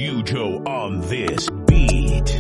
Yujo on this beat.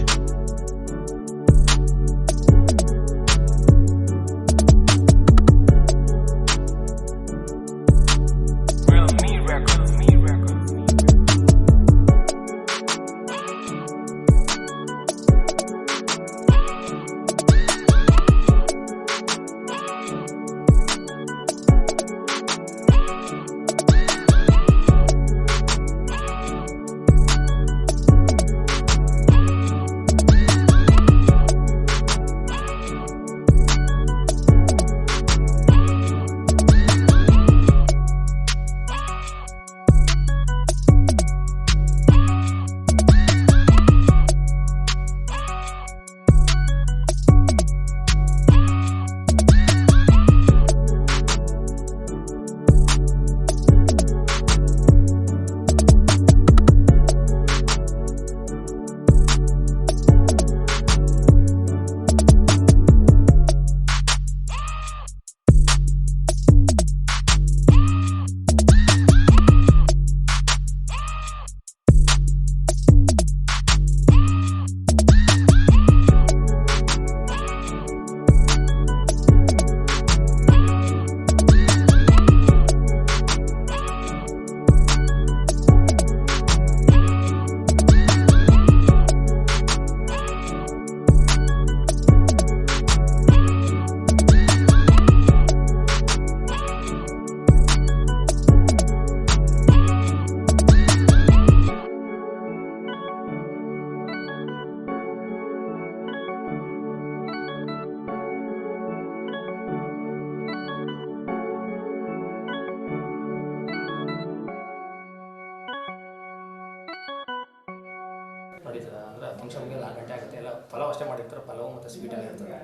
ನೋಡಿ sir, ಅಂದರೆ ಫಂಕ್ಷನ್ಗೆ 4 ಗಂಟೆ ಆಗುತ್ತೆ. ಎಲ್ಲ ಪಲಾವ್ ಅಷ್ಟೇ ಮಾಡಿರ್ತಾರೆ, ಪಲಾವ್ ಮತ್ತು ಸ್ವೀಟೆಲ್ಲ ಇರ್ತದೆ.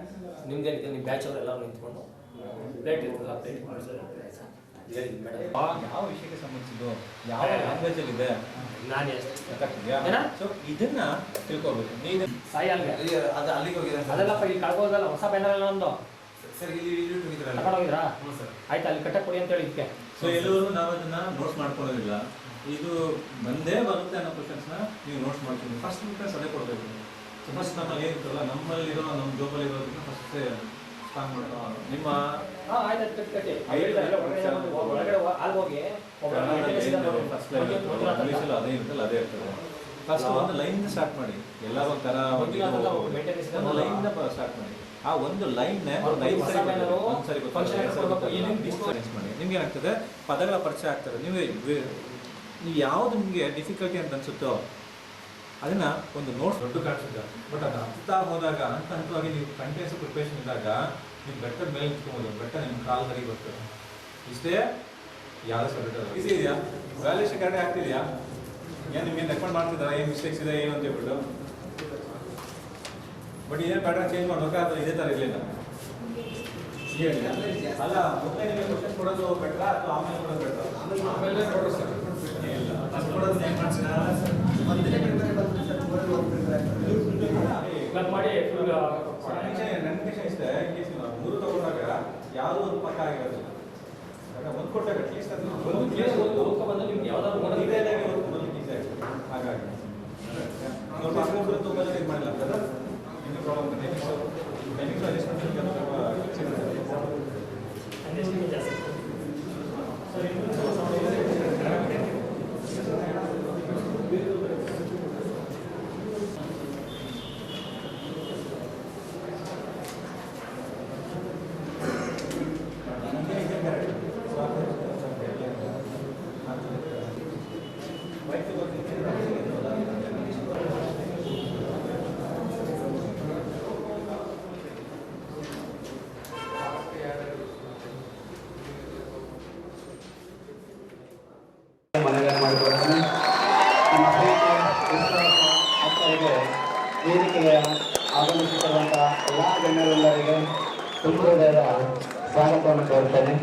ನಿಮ್ದೇನಿದೆ, ನಿಮ್ಮ ಬ್ಯಾಚ್ ಅವರೆಲ್ಲರೂ ನಿಂತ್ಕೊಂಡು ಪ್ಲೇಟ್ ಇರ್ತದಲ್ಲ, ಪ್ಲೇಟ್ ಮಾಡಿಸೋದು ಹೇಳಿ ಮೇಡಮ್. ಯಾವ ವಿಷಯಕ್ಕೆ ಸಂಬಂಧಿಸಿದ್ದು, ಯಾವ ಲ್ಯಾಂಗ್ವೇಜಲ್ಲಿ ಇದೆ, ನಾನು ಸೊ ಇದನ್ನ ತಿಳ್ಕೊಬೇಕು. ನೀವು ಸಾಯಿ ಅಲ್ಲಿಗೆ ಅದು ಅಲ್ಲಿಗೆ ಹೋಗಿದೆ ಅದೆಲ್ಲಪ್ಪ, ಇಲ್ಲಿ ಕಳ್ಕೋದಲ್ಲ, ಹೊಸ ಬ್ಯಾನರ್ ಎಲ್ಲ ಒಂದು ಸರ್ ಇಲ್ಲಿ ತಗೊಂಡೋಗಿದ್ರಾ? ಹ್ಞೂ ಸರ್. ಆಯ್ತು, ಅಲ್ಲಿ ಕಟ್ಟಕ್ಕೆ ಕೊಡಿ ಅಂತೇಳಿ ಇದಕ್ಕೆ. ಸೊ ಎಲ್ಲರೂ ನಾವು ಅದನ್ನ ನೋಟ್ಸ್ ಮಾಡ್ಕೊಳ್ಳೋದಿಲ್ಲ. ಇದು ಬಂದೇ ಬರುತ್ತೆ ಅನ್ನೋ ಕ್ವಶನ್ಸ್ನ ನೀವು ನೋಟ್ಸ್ ಮಾಡ್ತೀವಿ. ಫಸ್ಟ್ ಪ್ರಿಫರೆನ್ಸ್ ಅದೇ ಕೊಡಬೇಕು. ಸೊ ಫಸ್ಟ್ ನಮ್ಮಲ್ಲಿ ಏನಿರ್ತಲ್ಲ, ನಮ್ಮಲ್ಲಿರೋ ನಮ್ಮ ಜೋಬಲ್ಲಿ ಇರೋದನ್ನ ಫಸ್ಟ್ ಸ್ಟಾರ್ಟ್ ಮಾಡ್ತಾ ನಿಮ್ಮ ಆಯ್ತು ಕಟ್ಟಿ ಒಳಗಡೆ ಅಲ್ಲಿ ಹೋಗಿ ಇಂಗ್ಲೀಷಲ್ಲಿ ಅದೇ ಇರ್ತಲ್ಲ, ಅದೇ ಇರ್ತದೆ. ಫಸ್ಟ್ ಒಂದು ಲೈನ್ ಸ್ಟಾರ್ಟ್ ಮಾಡಿ. ಎಲ್ಲರೂ ಒಂಥರ ಒಂದು ಲೈನ್ ಸ್ಟಾರ್ಟ್ ಮಾಡಿ. ಆ ಒಂದು ಲೈನ್ ಒಂದ್ಸರಿ ಮಾಡಿ. ನಿಮ್ಗೆ ಏನಾಗ್ತದೆ, ಪದಗಳ ಪರಿಚಯ ಆಗ್ತದೆ. ನೀವು ಯಾವ್ದು ನಿಮಗೆ ಡಿಫಿಕಲ್ಟಿ ಅಂತ ಅನ್ಸುತ್ತೋ ಅದನ್ನ ಒಂದು ನೋಟ್ಸ್ ದೊಡ್ಡ ಕಾಣಿಸುತ್ತೆ. ಬಟ್ ಅದು ಹತ್ತಾ ಹೋದಾಗ ಹಂತವಾಗಿ ನೀವು ಕಂಟೆನ್ಸ್ ಪ್ರಿಪರೇಷನ್ ಇದ್ದಾಗ ನೀವು ಬೆಟ್ಟದ ಮೇಲೆ ನಿಂತ್ಕೊಬೋದು. ಬೆಟ್ಟ ನಿಮ್ಮ ಕಾಲದಲ್ಲಿ ಬರ್ತದೆ. ಇಷ್ಟೇ ಯಾವ್ದು ಸಬ್ಜೆಕ್ಟ್ ಈಸಿ ಇದೆಯಾ? ವ್ಯಾಲ್ಯೂಷನ್ ಕರೆಕ್ಟ್ ಆಗ್ತಿದೆಯಾ? ಏನು ನಿಮಗೆ ರೆಕಮೆಂಡ್ ಮಾಡ್ತಿದ್ದಾರಾ, ಏನು ಮಿಸ್ಟೇಕ್ಸ್ ಇದೆ ಏನು ಅಂತ ಹೇಳ್ಬಿಟ್ಟು? ಬಟ್ ಏನು ಪ್ಯಾಟರ್ನ್ ಚೇಂಜ್ ಮಾಡ್ಬೇಕಾ ಅಥವಾ ಇದೇ ಥರ ಇರಲಿಲ್ಲ? ಅಲ್ಲ, ಮೊದಲೇ ನಿಮಗೆ ಕ್ವಶನ್ ಕೊಡೋದು ಬೆಟ್ರಾ ಅಥವಾ ಆಮೇಲೆ ಕೊಡೋದು ಬೆಟ್ರಾ? ಆಮೇಲೆ ಕೊಡೋದು ಸರ್. ಇಲ್ಲ, ಫಸ್ಟ್ ಕೊಡೋದು ಏನು ಮಾಡ್ತೀರಾ? ನನ್ನ ವಿಷಯ ಇಷ್ಟೇ, ಕೇಸ್ 3 ತಗೊಂಡಾಗ ಯಾವುದೋ ಒಂದು ಪಕ್ಕ ಆಗಿರೋದಿಲ್ಲ. ಒಂದು ಕೊಟ್ಟಾಗ ಅಟ್ಲೀಸ್ಟ್ ಅದು ಬಂದು ನಿಮ್ಗೆ ಯಾವ್ದಾದ್ರು ಮೊದಲಿಗೆ ಈಸಿ ಆಗ್ತದೆ. ಹಾಗಾಗಿ ತುಂಬ ಜನ ಇದು ಮಾಡಿಲ್ಲ ಬ್ರದರ್, ಇನ್ನೂ ಪ್ರಾಬ್ಲಮ್ ಟೈಮಿಂಗ್ಸ್ ಅಡ್ಜಸ್ಟ್ಮೆಂಟ್ ಮನವಿಯನ್ನು ಮಾಡಿಕೊಡ್ತೇನೆ. ನಮ್ಮ ಮಕ್ಕಳಿಗೆ ವೇದಿಕೆಗೆ ಆಗಮಿಸಿರುವಂಥ ಎಲ್ಲ ಗಣ್ಯರೆಲ್ಲರಿಗೆ ತುಂಬ ಹೃದಯದ ಸ್ವಾಗತವನ್ನು ಕೋರುತ್ತೇನೆ.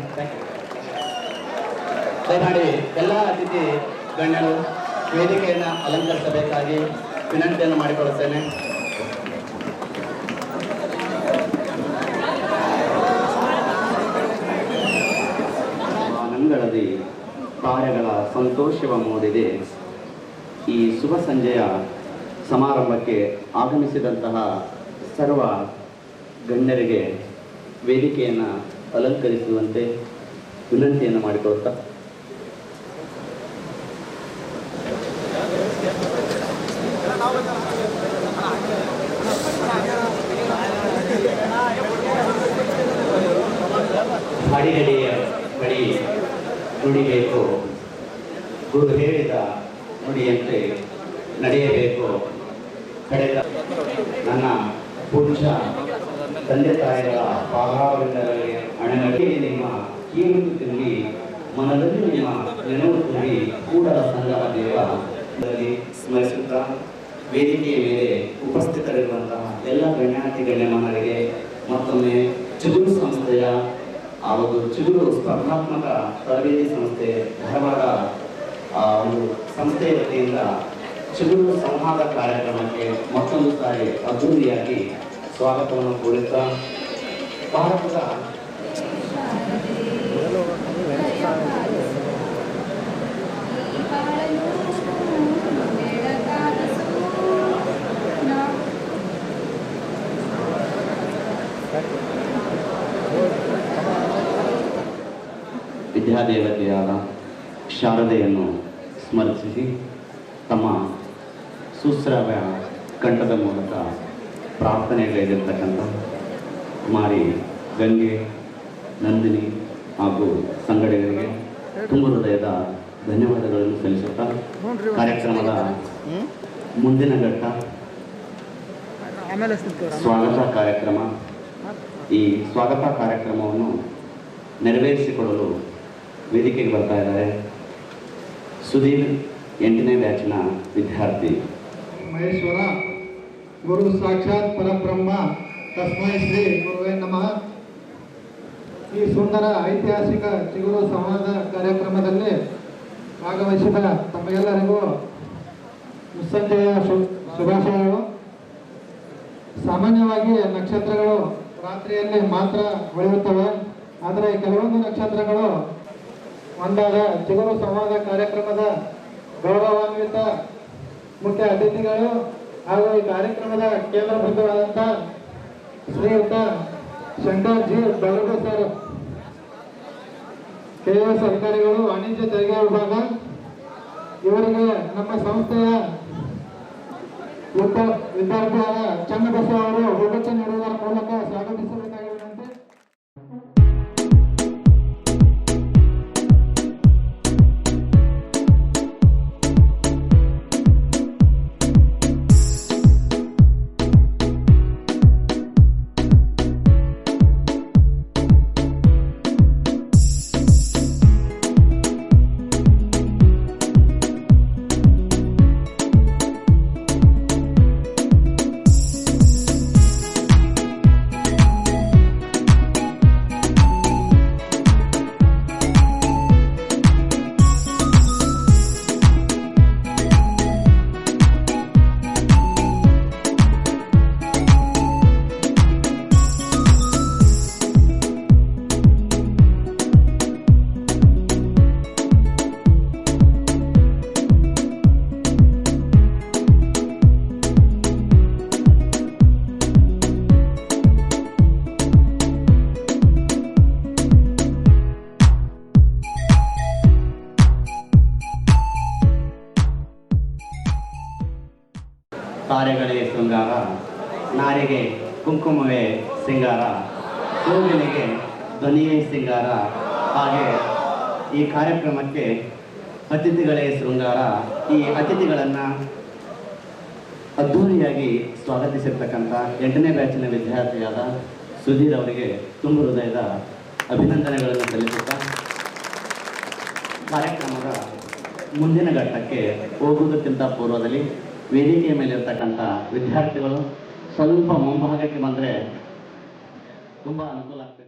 ದಯಮಾಡಿ ಎಲ್ಲ ಅತಿಥಿ ಗಣ್ಯರು ವೇದಿಕೆಯನ್ನು ಅಲಂಕರಿಸಬೇಕಾಗಿ ವಿನಂತಿಯನ್ನು ಮಾಡಿಕೊಳ್ಳುತ್ತೇನೆ. ಕಾರ್ಯಗಳ ಸಂತೋಷವ ಮೂಡಿದೆ. ಈ ಶುಭ ಸಂಜೆಯ ಸಮಾರಂಭಕ್ಕೆ ಆಗಮಿಸಿದಂತಹ ಸರ್ವ ಗಣ್ಯರಿಗೆ ವೇದಿಕೆಯನ್ನು ಅಲಂಕರಿಸುವಂತೆ ವಿನಂತಿಯನ್ನು ಮಾಡಿಕೊಳ್ಳುತ್ತಾ ಅಡಿಗಡಿಯ ಬಳಿ ನುಡಿಬೇಕು, ಗುರು ಹೇಳಿದ ನುಡಿಯಂತೆ ನಡೆಯಬೇಕು. ಕಳೆದ ನನ್ನ ಪೂಜ್ಯ ತಂದೆ ತಾಯಿಗಳ ಪಾದಾರವಿಂದಗಳಿಗೆ ಅಣಗಡಿ ನಿಮ್ಮ ಕೀಳು ತುಂಬಿ ಮನದಲ್ಲಿ ನಿಮ್ಮ ನೆನಪು ತುಂಬಿ ಕೂಡಲ ಸಂಗಮ ದೇವ ಸ್ಮರಿಸುತ್ತಾ ವೇದಿಕೆಯ ಮೇಲೆ ಉಪಸ್ಥಿತರಿರುವಂತಹ ಎಲ್ಲ ಗಣ್ಯಾತಿ ಗಣ್ಯಮಾನರಿಗೆ ಮತ್ತೊಮ್ಮೆ ಚಿಗುರು ಸಂಸ್ಥೆಯ ಹಾಗೂ ಚಿಗುರು ಸ್ಪರ್ಧಾತ್ಮಕ ತರಬೇತಿ ಸಂಸ್ಥೆ ಧಾರವಾಡ ಒಂದು ಸಂಸ್ಥೆಯ ವತಿಯಿಂದ ಚಿಗುರು ಸಂವಾದ ಕಾರ್ಯಕ್ರಮಕ್ಕೆ ಮತ್ತೊಂದು ಸಾರಿ ಅದ್ದೂರಿಯಾಗಿ ಸ್ವಾಗತವನ್ನು ಕೋರುತ್ತಾ ಭಾರತದ ವಿದ್ಯಾದೇವತೆಯಾದ ಶಾರದೆಯನ್ನು ಸ್ಮರಿಸಿ ತಮ್ಮ ಸುಶ್ರಾವ್ಯ ಕಂಠದ ಮೂಲಕ ಪ್ರಾರ್ಥನೆಗೈದಿರ್ತಕ್ಕಂಥ ಕುಮಾರಿ ಗಂಗೆ, ನಂದಿನಿ ಹಾಗೂ ಸಂಗಡಿಗರಿಗೆ ತುಂಬ ಹೃದಯದ ಧನ್ಯವಾದಗಳನ್ನು ಸಲ್ಲಿಸುತ್ತಾ ಕಾರ್ಯಕ್ರಮದ ಮುಂದಿನ ಘಟ್ಟ ಸ್ವಾಗತ ಕಾರ್ಯಕ್ರಮ. ಈ ಸ್ವಾಗತ ಕಾರ್ಯಕ್ರಮವನ್ನು ನೆರವೇರಿಸಿಕೊಳ್ಳಲು ವೇದಿಕೆಗೆ ಬರ್ತಾ ಇದ್ದಾರೆ ಸುಧೀರ್ 8ನೇ ಬ್ಯಾಚಿನ ವಿದ್ಯಾರ್ಥಿ. ಮಹೇಶ್ವರ ಗುರು ಸಾಕ್ಷಾತ್ ಪರಬ್ರಹ್ಮ ತಸ್ಮೈ ಶ್ರೀ ಗುರುವೇ ನಮಃ. ಈ ಸುಂದರ ಐತಿಹಾಸಿಕ ಚಿಗುರು ಸಂವಾದ ಕಾರ್ಯಕ್ರಮದಲ್ಲಿ ಭಾಗವಹಿಸಿದ ತಮಗೆಲ್ಲರಿಗೂ ಮುಸ್ಸಂಜೆಯ ಶುಭಾಶಯಗಳು. ಸಾಮಾನ್ಯವಾಗಿ ನಕ್ಷತ್ರಗಳು ರಾತ್ರಿಯಲ್ಲಿ ಮಾತ್ರ ಹೊಳೆಯುತ್ತವೆ, ಆದರೆ ಕೆಲವೊಂದು ನಕ್ಷತ್ರಗಳು ಒಂದಾದ ಚಿಗುರು ಸಂವಾದ ಕಾರ್ಯಕ್ರಮದ ಗೌರವಾನ್ವಿತ ಮುಖ್ಯ ಅತಿಥಿಗಳು ಹಾಗೂ ಈ ಕಾರ್ಯಕ್ರಮದ ಕೇಂದ್ರ ಬಿಂದುವಾದಂಥ ಶ್ರೀಯುತ ಶಂಕರ್ ಜಿ ಬೆಳಗು ಸರ್, KS ಅಧಿಕಾರಿಗಳು, ವಾಣಿಜ್ಯ ತೆರಿಗೆ ವಿಭಾಗ, ಇವರಿಗೆ ನಮ್ಮ ಸಂಸ್ಥೆಯ ವಿದ್ಯಾರ್ಥಿಯಾದ ಚನ್ನಬಸವ ಅವರು ಹೋಗುತ್ತ ನೀಡುವುದರ ಮೂಲಕ ಸ್ವಾಗತಿಸಬೇಕಾಗಿರುವಂತೆ. ತಾರೆಗಳೇ ಶೃಂಗಾರ, ನಾರಿಗೆ ಕುಂಕುಮವೇ ಸಿಂಗಾರ, ಹೂವಿನಿಗೆ ಧ್ವನಿಯೇ ಸಿಂಗಾರ. ಹಾಗೆ ಈ ಕಾರ್ಯಕ್ರಮಕ್ಕೆ ಅತಿಥಿಗಳೇ ಶೃಂಗಾರ. ಈ ಅತಿಥಿಗಳನ್ನು ಅದ್ಧೂರಿಯಾಗಿ ಸ್ವಾಗತಿಸಿರ್ತಕ್ಕಂಥ 8ನೇ ಬ್ಯಾಚಿನ ವಿದ್ಯಾರ್ಥಿಯಾದ ಸುಧೀರ್ ಅವರಿಗೆ ತುಂಬ ಹೃದಯದ ಅಭಿನಂದನೆಗಳನ್ನು ಸಲ್ಲಿಸುತ್ತಾ ಕಾರ್ಯಕ್ರಮದ ಮುಂದಿನ ಘಟ್ಟಕ್ಕೆ ಹೋಗುವುದಕ್ಕಿಂತ ಪೂರ್ವದಲ್ಲಿ ವೇದಿಕೆಯ ಮೇಲೆ ಇರ್ತಕ್ಕಂಥ ವಿದ್ಯಾರ್ಥಿಗಳು ಸ್ವಲ್ಪ ಮುಂಭಾಗಕ್ಕೆ ಬಂದರೆ ತುಂಬ ಅನುಕೂಲ ಆಗ್ತದೆ.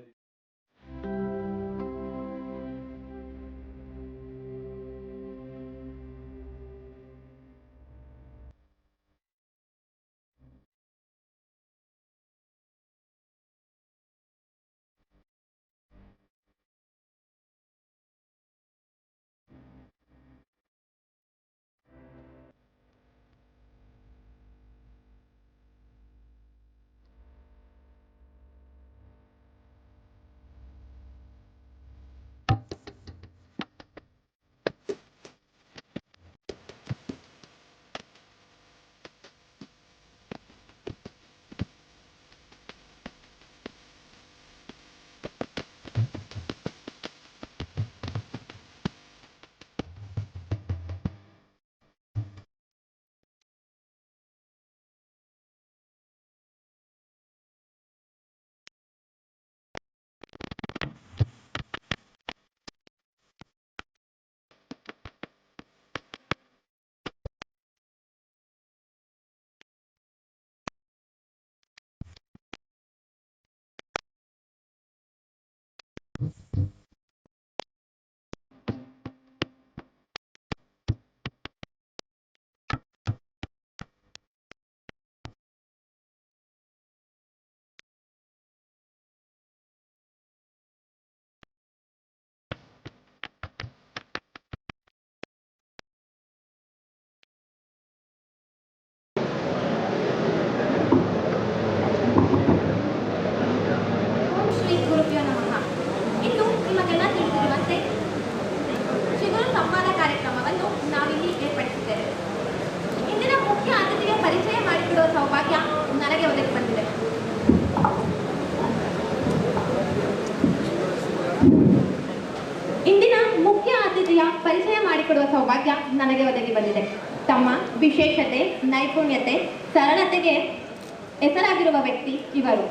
ಇಂದಿನ ಮುಖ್ಯ ಅತಿಥಿಯ ಪರಿಚಯ ಮಾಡಿಕೊಡುವ ಸೌಭಾಗ್ಯ ನನಗೆ ಒದಗಿ ಬಂದಿದೆ. ತಮ್ಮ ವಿಶೇಷತೆ, ನೈಪುಣ್ಯತೆ, ಸರಳತೆಗೆ ಹೆಸರಾಗಿರುವ ವ್ಯಕ್ತಿ ಇವರು.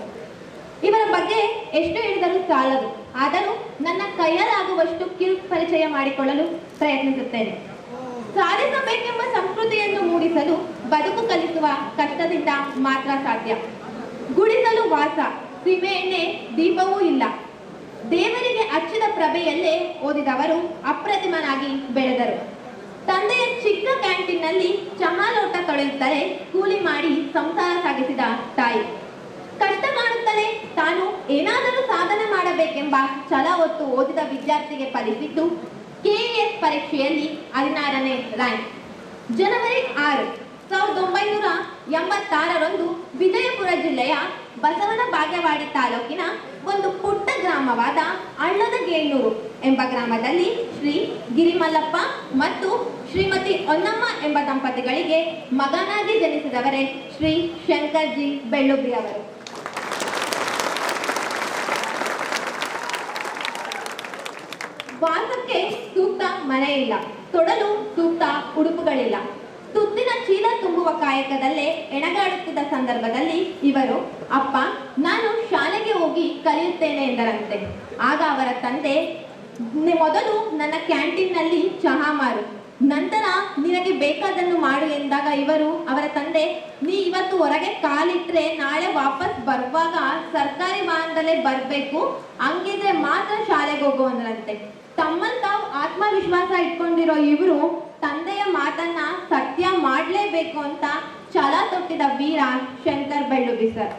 ಇವರ ಬಗ್ಗೆ ಎಷ್ಟು ಹೇಳಿದರೂ ಸಾಲದು. ಆದರೂ ನನ್ನ ಕೈಯಲ್ಲಾಗುವಷ್ಟು ಕಿರು ಪರಿಚಯ ಮಾಡಿಕೊಳ್ಳಲು ಪ್ರಯತ್ನಿಸುತ್ತೇನೆ. ಸಾಧಿಸಬೇಕೆಂಬ ಸಂಸ್ಕೃತಿಯನ್ನು ಮೂಡಿಸಲು ಬದುಕು ಕಲಿಸುವ ಕಷ್ಟದಿಂದ ಮಾತ್ರ ಸಾಧ್ಯ. ಗುಡಿಸಲು ವಾಸ, ಸೀಮೆ ಎಣ್ಣೆ ದೀಪವೂ ಇಲ್ಲ. ದೇವರಿಗೆ ಹಚ್ಚಿದ ಪ್ರಭೆಯಲ್ಲೇ ಓದಿದವರು ಅಪ್ರತಿಮನಾಗಿ ಬೆಳೆದರು. ತಂದೆಯ ಚಿಕ್ಕ ಕ್ಯಾಂಟೀನ್ನಲ್ಲಿ ಚಹಾ ಲೋಟ ತೊಳೆಯುತ್ತಲೇ ಕೂಲಿ ಮಾಡಿ ಸಂಸಾರ ಸಾಗಿಸಿದ ತಾಯಿ. ಕಷ್ಟ ಕಾಣುತ್ತಲೇ ತಾನು ಏನಾದರೂ ಸಾಧನೆ ಮಾಡಬೇಕೆಂಬ ಛಲ ಹೊತ್ತು ಓದಿದ ವಿದ್ಯಾರ್ಥಿಗೆ ಫಲಿಸಿದ್ದು ಕೆಎಎಸ್ ಪರೀಕ್ಷೆಯಲ್ಲಿ 16ನೇ ರ್ಯಾಂಕ್. ಜನವರಿ 6, 1986ರಂದು ವಿಜಯಪುರ ಜಿಲ್ಲೆಯ ಬಸವನ ಬಾಗೇವಾಡಿ ತಾಲೂಕಿನ ಒಂದು ಪುಟ್ಟ ಗ್ರಾಮವಾದ ಹಳ್ಳದಗೇನೂರು ಎಂಬ ಗ್ರಾಮದಲ್ಲಿ ಶ್ರೀ ಗಿರಿಮಲ್ಲಪ್ಪ ಮತ್ತು ಶ್ರೀಮತಿ ಹೊನ್ನಮ್ಮ ಎಂಬ ದಂಪತಿಗಳಿಗೆ ಮಗನಾಗಿ ಜನಿಸಿದವರೇ ಶ್ರೀ ಶಂಕರ್ಜಿ ಬೆಳ್ಳುಬ್ಬಿ ಅವರು. ವಾಸಕ್ಕೆ ಸೂಕ್ತ ಮನೆ ಇಲ್ಲ, ತೊಡಲು ಸೂಕ್ತ ಉಡುಪುಗಳಿಲ್ಲ. ತುತ್ತಿನ ಚೀಲ ತುಂಬುವ ಕಾಯಕದಲ್ಲೇ ಎಣಗಾಡುತ್ತಿದ್ದ ಸಂದರ್ಭದಲ್ಲಿ ಇವರು, ಅಪ್ಪ ನಾನು ಶಾಲೆಗೆ ಹೋಗಿ ಕಲಿಯುತ್ತೇನೆ ಎಂದರಂತೆ. ಆಗ ಅವರ ತಂದೆ, ಮೊದಲು ನನ್ನ ಕ್ಯಾಂಟೀನ್ನಲ್ಲಿ ಚಹಾ ಮಾರು, ನಂತರ ನಿನಗೆ ಬೇಕಾದನ್ನು ಮಾಡು ಎಂದಾಗ ಅವರ ತಂದೆ, ನೀ ಇವತ್ತು ಹೊರಗೆ ಕಾಲಿಟ್ರೆ ನಾಳೆ ವಾಪಸ್ ಬರುವಾಗ ಸರ್ಕಾರಿ ವಾಹನದಲ್ಲೇ ಬರಬೇಕು, ಹಂಗಿದ್ರೆ ಮಾತ್ರ ಶಾಲೆಗೆ ಹೋಗುವಂದ್ರಂತೆ. ತಮ್ಮಲ್ಲಿ ತಾವು ಆತ್ಮವಿಶ್ವಾಸ ಇಟ್ಕೊಂಡಿರೋ ಇವರು ತಂದೆಯ ಮಾತನ್ನ ಸತ್ಯ ಮಾಡಲೇಬೇಕು ಅಂತ ಛಲ ತೊಟ್ಟಿದ ವೀರ ಶಂಕರ್ ಬೆಳ್ಳುಬ್ಬಿ ಸರ್.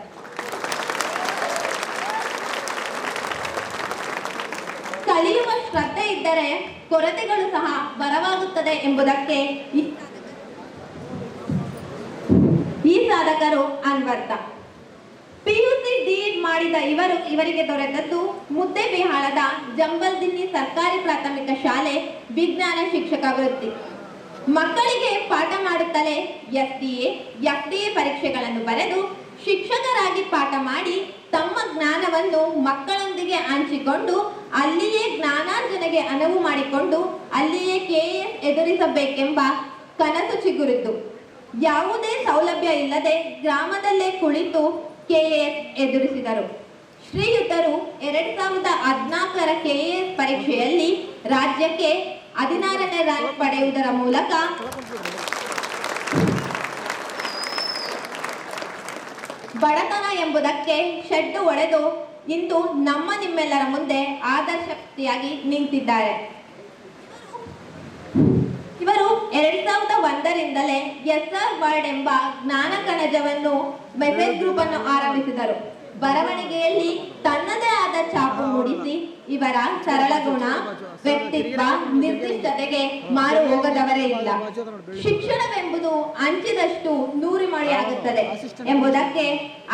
ಕಲಿಯುವ ಶ್ರದ್ಧೆ ಇದ್ದರೆ ಕೊರತೆಗಳು ಸಹ ಬರವಾಗುತ್ತದೆ ಎಂಬುದಕ್ಕೆ ಈ ಸಾಧಕರು ಅನ್ವರ್ಥ. ಪಿಯುಸಿ ಡಿಎಡ್ ಮಾಡಿದ ಇವರಿಗೆ ದೊರೆತದ್ದು ಮುದ್ದೇಬಿಹಾಳದ ಜಂಬಲ್ದಿನ್ನಿ ಸರ್ಕಾರಿ ಪ್ರಾಥಮಿಕ ಶಾಲೆ ವಿಜ್ಞಾನ ಶಿಕ್ಷಕ ವೃತ್ತಿ. ಮಕ್ಕಳಿಗೆ ಪಾಠ ಮಾಡುತ್ತಲೇ ಎಫ್ಡಿಎ ಪರೀಕ್ಷೆಗಳನ್ನು ಬರೆದು ಶಿಕ್ಷಕರಾಗಿ ಪಾಠ ಮಾಡಿ ತಮ್ಮ ಜ್ಞಾನವನ್ನು ಮಕ್ಕಳೊಂದಿಗೆ ಹಂಚಿಕೊಂಡು ಅಲ್ಲಿಯೇ ಜ್ಞಾನಾರ್ಜನೆಗೆ ಅನುವು ಮಾಡಿಕೊಂಡು ಅಲ್ಲಿಯೇ ಕೆಎಎಸ್ ಎದುರಿಸಬೇಕೆಂಬ ಕನಸು ಚಿಗುರಿದ್ದು. ಯಾವುದೇ ಸೌಲಭ್ಯ ಇಲ್ಲದೆ ಗ್ರಾಮದಲ್ಲೇ ಕುಳಿತು ಕೆಎಎಸ್ ಎದುರಿಸಿದರು. ಶ್ರೀಯುತರು 2014ರ ಕೆಎಎಸ್ ಪರೀಕ್ಷೆಯಲ್ಲಿ ರಾಜ್ಯಕ್ಕೆ 16ನೇ ರ್ಯಾಂಕ್ ಪಡೆಯುವುದರ ಮೂಲಕ ಬಡತನ ಎಂಬುದಕ್ಕೆ ಶೆಡ್ಡು ಹೊಡೆದು ಇಂದು ನಿಮ್ಮೆಲ್ಲರ ಮುಂದೆ ಆದರ್ಶಕ್ತಿಯಾಗಿ ನಿಂತಿದ್ದಾರೆ. ಇವರು 2001ರಿಂದಲೇ SR ವರ್ಡ್ ಎಂಬ ಜ್ಞಾನ ಕಣಜವನ್ನು ಮೆಸೇಜ್ ಗ್ರೂಪ್ ಅನ್ನು ಆರಂಭಿಸಿದರು. ಬರವಣಿಗೆಯಲ್ಲಿ ತನ್ನದೇ ಆದ ಛಾಪು ಮೂಡಿಸಿ ಇವರ ಸರಳ ಗುಣ, ವ್ಯಕ್ತಿತ್ವ, ನಿರ್ದಿಷ್ಟತೆಗೆ ಮಾರು ಹೋಗದವರೇ ಇಲ್ಲ. ಶಿಕ್ಷಣವೆಂಬುದು ಹಂಚಿದಷ್ಟು ನೂರಿಮಳೆಯಾಗುತ್ತದೆ ಎಂಬುದಕ್ಕೆ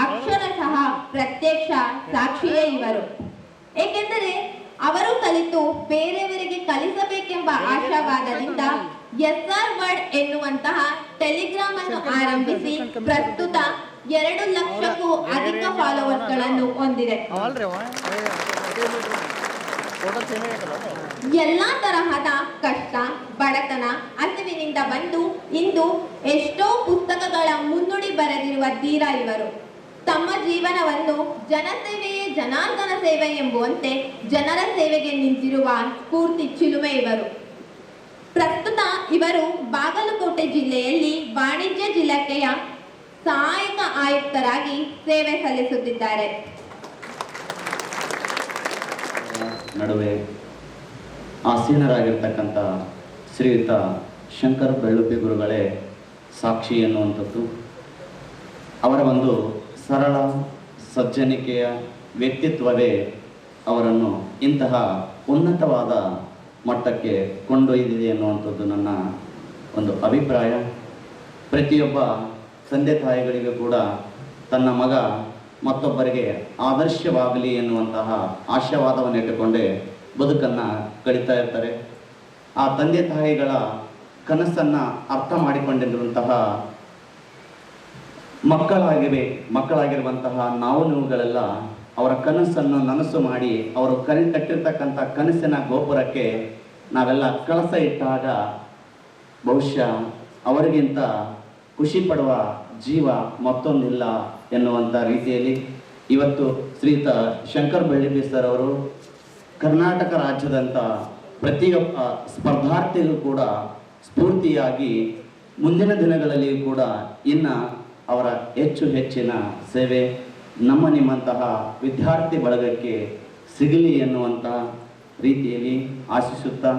ಅಕ್ಷರಶಃ ಪ್ರತ್ಯಕ್ಷ ಸಾಕ್ಷಿಯೇ ಇವರು. ಏಕೆಂದರೆ ಅವರು ಕಲಿತು ಬೇರೆಯವರಿಗೆ ಕಲಿಸಬೇಕೆಂಬ ಆಶಾವಾದದಿಂದ SR ವರ್ಡ್ ಎನ್ನುವಂತಹ ಟೆಲಿಗ್ರಾಮ್ ಅನ್ನು ಆರಂಭಿಸಿ ಪ್ರಸ್ತುತ 2 ಲಕ್ಷಕ್ಕೂ ಅಧಿಕ ಫಾಲೋವರ್ಸ್ಗಳನ್ನು ಹೊಂದಿದೆ. ಎಲ್ಲಾ ತರಹದ ಕಷ್ಟ, ಬಡತನ, ಹಸಿವಿನಿಂದ ಬಂದು ಇಂದು ಎಷ್ಟೋ ಪುಸ್ತಕಗಳ ಮುನ್ನುಡಿ ಬರೆದಿರುವ ಧೀರ ಇವರು. ತಮ್ಮ ಜೀವನವನ್ನು ಜನಸೇವೆಯೇ ಜನಾರ್ದನ ಸೇವೆ ಎಂಬುವಂತೆ ಜನರ ಸೇವೆಗೆ ನಿಂತಿರುವ ಸ್ಫೂರ್ತಿ ಚಿಲುಮೆ ಇವರು. ಪ್ರಸ್ತುತ ಇವರು ಬಾಗಲಕೋಟೆ ಜಿಲ್ಲೆಯಲ್ಲಿ ವಾಣಿಜ್ಯ ಇಲಾಖೆಯ ಸಹಾಯಕ ಆಯುಕ್ತರಾಗಿ ಸೇವೆ ಸಲ್ಲಿಸುತ್ತಿದ್ದಾರೆ. ನಡುವೆ ಆಸೀನರಾಗಿರ್ತಕ್ಕಂಥ ಶ್ರೀಯುತ ಶಂಕರ್ ಬೆಳ್ಳುಬ್ಬಿ ಗುರುಗಳೇ ಸಾಕ್ಷಿ ಎನ್ನುವಂಥದ್ದು. ಅವರ ಒಂದು ಸರಳ ಸಜ್ಜನಿಕೆಯ ವ್ಯಕ್ತಿತ್ವವೇ ಅವರನ್ನು ಇಂತಹ ಉನ್ನತವಾದ ಮಟ್ಟಕ್ಕೆ ಕೊಂಡೊಯ್ದಿದೆ ಎನ್ನುವಂಥದ್ದು ನನ್ನ ಒಂದು ಅಭಿಪ್ರಾಯ. ಪ್ರತಿಯೊಬ್ಬ ತಂದೆ ತಾಯಿಗಳಿಗೂ ಕೂಡ ತನ್ನ ಮಗ ಮತ್ತೊಬ್ಬರಿಗೆ ಆದರ್ಶವಾಗಲಿ ಎನ್ನುವಂತಹ ಆಶಾವಾದವನ್ನು ಇಟ್ಟುಕೊಂಡೇ ಬದುಕನ್ನು ಕಳೀತಾ ಇರ್ತಾರೆ. ಆ ತಂದೆ ತಾಯಿಗಳ ಕನಸನ್ನು ಅರ್ಥ ಮಾಡಿಕೊಂಡಿರುವಂತಹ ಮಕ್ಕಳಾಗಿರುವಂತಹ ನೀವುಗಳೆಲ್ಲ ಅವರ ಕನಸನ್ನು ನನಸು ಮಾಡಿ ಅವರು ಕಟ್ಟಿರ್ತಕ್ಕಂಥ ಕನಸಿನ ಗೋಪುರಕ್ಕೆ ನಾವೆಲ್ಲ ಕಳಸ ಇಟ್ಟಾಗ ಬಹುಶಃ ಅವರಿಗಿಂತ ಖುಷಿ ಪಡುವ ಜೀವ ಮತ್ತೊಂದಿಲ್ಲ ಎನ್ನುವಂಥ ರೀತಿಯಲ್ಲಿ ಇವತ್ತು ಶ್ರೀಯುತ ಶಂಕರ್ ಬೆಳ್ಳುಬ್ಬಿ ಸರ್ ಅವರು ಕರ್ನಾಟಕ ರಾಜ್ಯದಂಥ ಪ್ರತಿಯೊಬ್ಬ ಸ್ಪರ್ಧಾರ್ಥಿಗೂ ಕೂಡ ಸ್ಫೂರ್ತಿಯಾಗಿ ಮುಂದಿನ ದಿನಗಳಲ್ಲಿಯೂ ಕೂಡ ಇನ್ನು ಅವರ ಹೆಚ್ಚಿನ ಸೇವೆ ನಿಮ್ಮಂತಹ ವಿದ್ಯಾರ್ಥಿ ಬಳಗಕ್ಕೆ ಸಿಗಲಿ ಎನ್ನುವಂಥ ರೀತಿಯಲ್ಲಿ ಆಶಿಸುತ್ತಾ,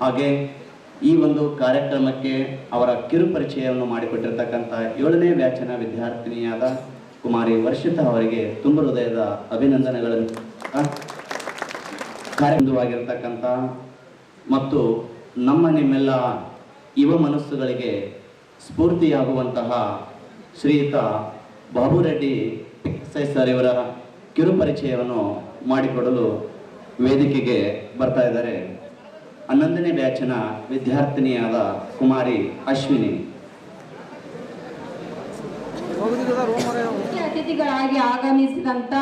ಹಾಗೆ ಈ ಒಂದು ಕಾರ್ಯಕ್ರಮಕ್ಕೆ ಅವರ ಕಿರುಪರಿಚಯವನ್ನು ಮಾಡಿಕೊಟ್ಟಿರ್ತಕ್ಕಂಥ 7ನೇ ಬ್ಯಾಚಿನ ವಿದ್ಯಾರ್ಥಿನಿಯಾದ ಕುಮಾರಿ ವರ್ಷಿತಾ ಅವರಿಗೆ ತುಂಬ ಹೃದಯದ ಅಭಿನಂದನೆಗಳನ್ನು ಕಾರ್ಯವಾಗಿರ್ತಕ್ಕಂಥ ಮತ್ತು ನಿಮ್ಮೆಲ್ಲ ಯುವ ಮನಸ್ಸುಗಳಿಗೆ ಸ್ಫೂರ್ತಿಯಾಗುವಂತಹ ಶ್ರೀಯುತ ಬಾಬುರೆಡ್ಡಿ ಸರ್ ಇವರ ಕಿರುಪರಿಚಯವನ್ನು ಮಾಡಿಕೊಡಲು ವೇದಿಕೆಗೆ ಬರ್ತಾ ಇದ್ದಾರೆ 11ನೇ ಬ್ಯಾಚಿನ ವಿದ್ಯಾರ್ಥಿನಿಯಾದ ಕುಮಾರಿ ಅಶ್ವಿನಿ. ಮುಖ್ಯ ಅತಿಥಿಗಳಾಗಿ ಆಗಮಿಸಿದಂತ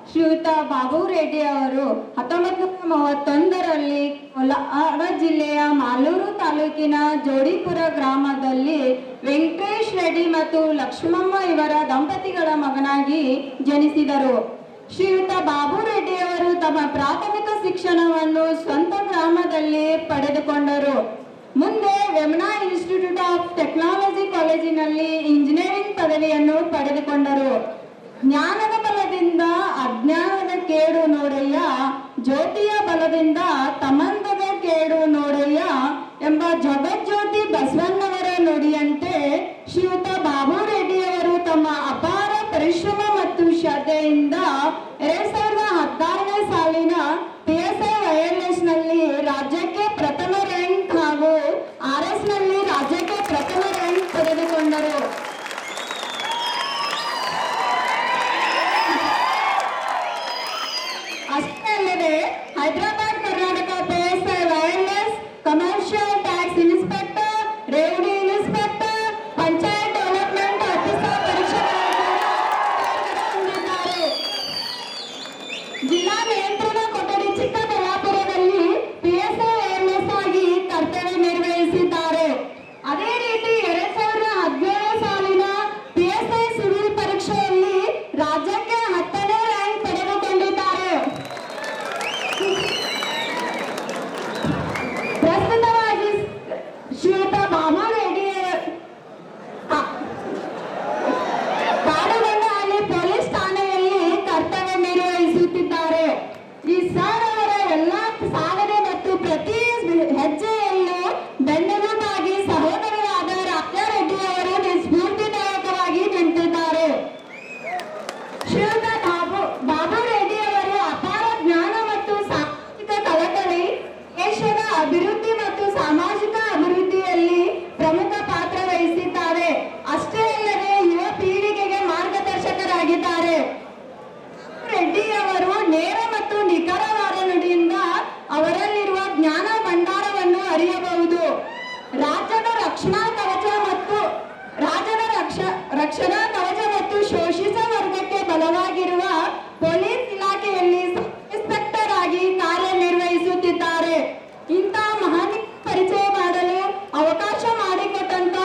ಶ್ರೀಯುತ ಬಾಬು ರೆಡ್ಡಿ ಅವರು 1931ರಲ್ಲಿ ಕೋಲಾರ ಜಿಲ್ಲೆಯ ಮಾಲೂರು ತಾಲೂಕಿನ ಜೋಡಿಪುರ ಗ್ರಾಮದಲ್ಲಿ ವೆಂಕಟೇಶ್ ರೆಡ್ಡಿ ಮತ್ತು ಲಕ್ಷ್ಮಮ್ಮ ಇವರ ದಂಪತಿಗಳ ಮಗನಾಗಿ ಜನಿಸಿದರು. ಶ್ರೀಯುತ ಬಾಬು ರೆಡ್ಡಿ ಅವರು ತಮ್ಮ ಪ್ರಾಥಮಿಕ ಶಿಕ್ಷಣವನ್ನು ಸ್ವಂತ ಗ್ರಾಮದಲ್ಲಿ ಪಡೆದುಕೊಂಡರು. ಮುಂದೆ ವೆಮ್ನಾ ಇನ್ಸ್ಟಿಟ್ಯೂಟ್ ಆಫ್ ಟೆಕ್ನಾಲಜಿ ಕಾಲೇಜಿನಲ್ಲಿ ಇಂಜಿನಿಯರಿಂಗ್ ಪದವಿಯನ್ನು ಪಡೆದುಕೊಂಡರು. ಜ್ಞಾನದ ಬಲದಿಂದ ಅಜ್ಞಾನದ ಕೇಡು ನೋಡಯ್ಯ, ಜ್ಯೋತಿಯ ಬಲದಿಂದ ತಮಂದದ ಕೇಡು ನೋಡಯ್ಯ ಎಂಬ ಜಗಜ್ಯೋತಿ ಬಸವಣ್ಣವರ ನುಡಿಯಂತೆ ಶ್ರೀಯುತ ಬಾಬು ರೆಡ್ಡಿಯವರು ತಮ್ಮ ಅಪಾರ ಪರಿಶ್ರಮ ಮತ್ತು ಶ್ರದ್ಧೆಯಿಂದ 2016ನೇ ಸಾಲಿನ PSI ವೈರ್ಲೆಸ್ ನಲ್ಲಿ ರಾಜ್ಯಕ್ಕೆ ಪ್ರಥಮ ರ್ಯಾಂಕ್ ಹಾಗೂ RS ನಲ್ಲಿ ರಾಜ್ಯಕ್ಕೆ ಪ್ರಥಮ ರ್ಯಾಂಕ್ ಪಡೆದುಕೊಂಡರು. ಅಷ್ಟೇ ಅಲ್ಲದೆ Hyderabad Karnataka PSI wireless commercial tax inspector, revenue inspector, panchayat development officer ಪರೀಕ್ಷೆಗಳಿದ್ದಾರೆ. ಜಿಲ್ಲಾ ನಿಯಂತ್ರಣ ಕೊಠಡಿ ಚಿಕ್ಕಬಳ್ಳಾಪುರದಲ್ಲಿ PSI ವೈರ್ಲೆಸ್ ಆಗಿ ಕರ್ತವ್ಯ ನಿರ್ವಹಿಸಿದ್ದಾರೆ. ಅದೇ ರೀತಿ 2017 ಸಾಲಿನ PSI ಸಿವಿಲ್ ಪರೀಕ್ಷೆಯಲ್ಲಿ ರಾಜ್ಯಕ್ಕೆ 10ನೇ ರ್ಯಾಂಕ್ ಪಡೆದುಕೊಂಡಿದ್ದಾರೆ. ಪ್ರಸ್ತುತವಾಗಿ ಶ್ರೀಯುತ ಬಾಬು ರೆಡ್ಡಿ ಕಾಡುಗೊಂಡಹಳ್ಳಿ ಪೊಲೀಸ್ ಠಾಣೆಯಲ್ಲಿ ಕರ್ತವ್ಯ ನಿರ್ವಹಿಸುತ್ತಿದ್ದಾರೆ. ಈ ಸರ್ ಅವರ ಎಲ್ಲ ಸಾಧನೆ ಮತ್ತು ಪ್ರತಿ ಹೆಜ್ಜೆಯಲ್ಲೂ ಬೆನ್ನೆಲುಬಾಗಿ ಸಹೋದರರಾದ ರಾಜಾ ರೆಡ್ಡಿ ಅವರು ಸ್ಫೂರ್ತಿದಾಯಕವಾಗಿ ನಿಂತಿದ್ದಾರೆ. ಶ್ರೀಯುತ ಬಾಬು ರೆಡ್ಡಿ ಅವರು ಅಪಾರ ಜ್ಞಾನ ಮತ್ತು ಸಾಮಾಜಿಕ ಕಳಕಳಿ, ದೇಶದ ಅಭಿವೃದ್ಧಿ ಮತ್ತು ಸಾಮಾಜಿಕ ಅಭಿವೃದ್ಧಿಯಲ್ಲಿ ಪ್ರಮುಖ ಪಾತ್ರ ವಹಿಸಿದ್ದಾರೆ. ಅಷ್ಟೇ ಅಲ್ಲದೆ ಯುವ ಪೀಳಿಗೆಗೆ ಮಾರ್ಗದರ್ಶಕರಾಗಿದ್ದಾರೆ. ರೆಡ್ಡಿ ಅವರು ನೇರ ಮತ್ತು ನಿಖರವಾದ ನುಡಿಯಿಂದ ಅವರಲ್ಲಿರುವ ಜ್ಞಾನ ಭಂಡಾರವನ್ನು ಅರಿಯಬಹುದು. ರಾಜ್ಯದ ರಕ್ಷಣಾ ಕವಚ ಮತ್ತು ಶೋಷಿತ ವರ್ಗಕ್ಕೆ ಬಲವಾಗಿರುವ ಪೊಲೀಸ್ ಇಲಾಖೆಯಲ್ಲಿ ಇನ್ಸ್ಪೆಕ್ಟರ್ ಆಗಿ ಕಾರ್ಯನಿರ್ವಹಿಸುತ್ತಿದ್ದಾರೆ. ಇಂತಹ ಮಹಾನ್ ಪರಿಚಯ ಮಾಡಲು ಅವಕಾಶ ಮಾಡಿಕೊಟ್ಟಂತ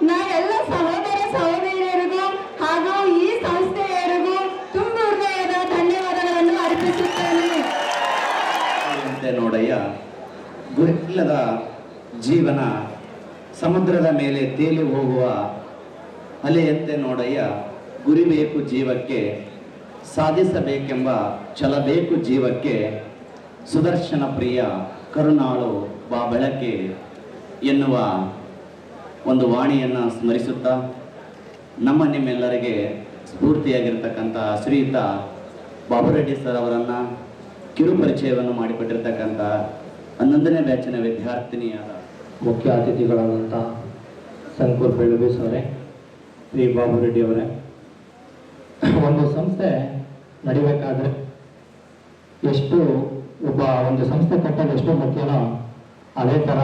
ನಾವೆಲ್ಲ ಸಹೋದರ ಸಹೋದರಿಯರಿಗೂ ಹಾಗೂ ಈ ಸಂಸ್ಥೆಯರಿಗೂ ತುಂಬ ಹೃದಯದ ಧನ್ಯವಾದಗಳನ್ನು ಅರ್ಪಿಸುತ್ತೇನೆ. ನೋಡಯ್ಯ, ಗುರಿಯಿಲ್ಲದ ಜೀವನ ಸಮುದ್ರದ ಮೇಲೆ ತೇಲಿ ಹೋಗುವ ಅಲೆಯಂತೆ ನೋಡಯ್ಯ, ಗುರಿ ಬೇಕು ಜೀವಕ್ಕೆ, ಸಾಧಿಸಬೇಕೆಂಬ ಛಲ ಬೇಕು ಜೀವಕ್ಕೆ, ಸುದರ್ಶನ ಪ್ರಿಯ ಕರುಣಾಳು ಬಾ ಬೆಳಕೆ ಎನ್ನುವ ಒಂದು ವಾಣಿಯನ್ನು ಸ್ಮರಿಸುತ್ತಾ ನಿಮ್ಮೆಲ್ಲರಿಗೆ ಸ್ಫೂರ್ತಿಯಾಗಿರ್ತಕ್ಕಂಥ ಶ್ರೀಯುತ ಬಾಬುರೆಡ್ಡಿ ಸರ್ ಅವರನ್ನು ಕಿರುಪರಿಚಯವನ್ನು ಮಾಡಿಕೊಟ್ಟಿರ್ತಕ್ಕಂಥ 11ನೇ ಬ್ಯಾಚಿನ ವಿದ್ಯಾರ್ಥಿನಿಯಾದ ಮುಖ್ಯ ಅತಿಥಿಗಳಾದಂಥ ಶಂಕರ್ ಬೆಳ್ಳುಬ್ಬಿ ಅವರೇ, ಶ್ರೀ ಬಾಬು ರೆಡ್ಡಿ ಅವರೇ, ಒಂದು ಸಂಸ್ಥೆ ನಡಿಬೇಕಾದ್ರೆ ಒಂದು ಸಂಸ್ಥೆ ಕಟ್ಟೋದು ಎಷ್ಟು ಮುಖ್ಯನೋ ಅದೇ ಥರ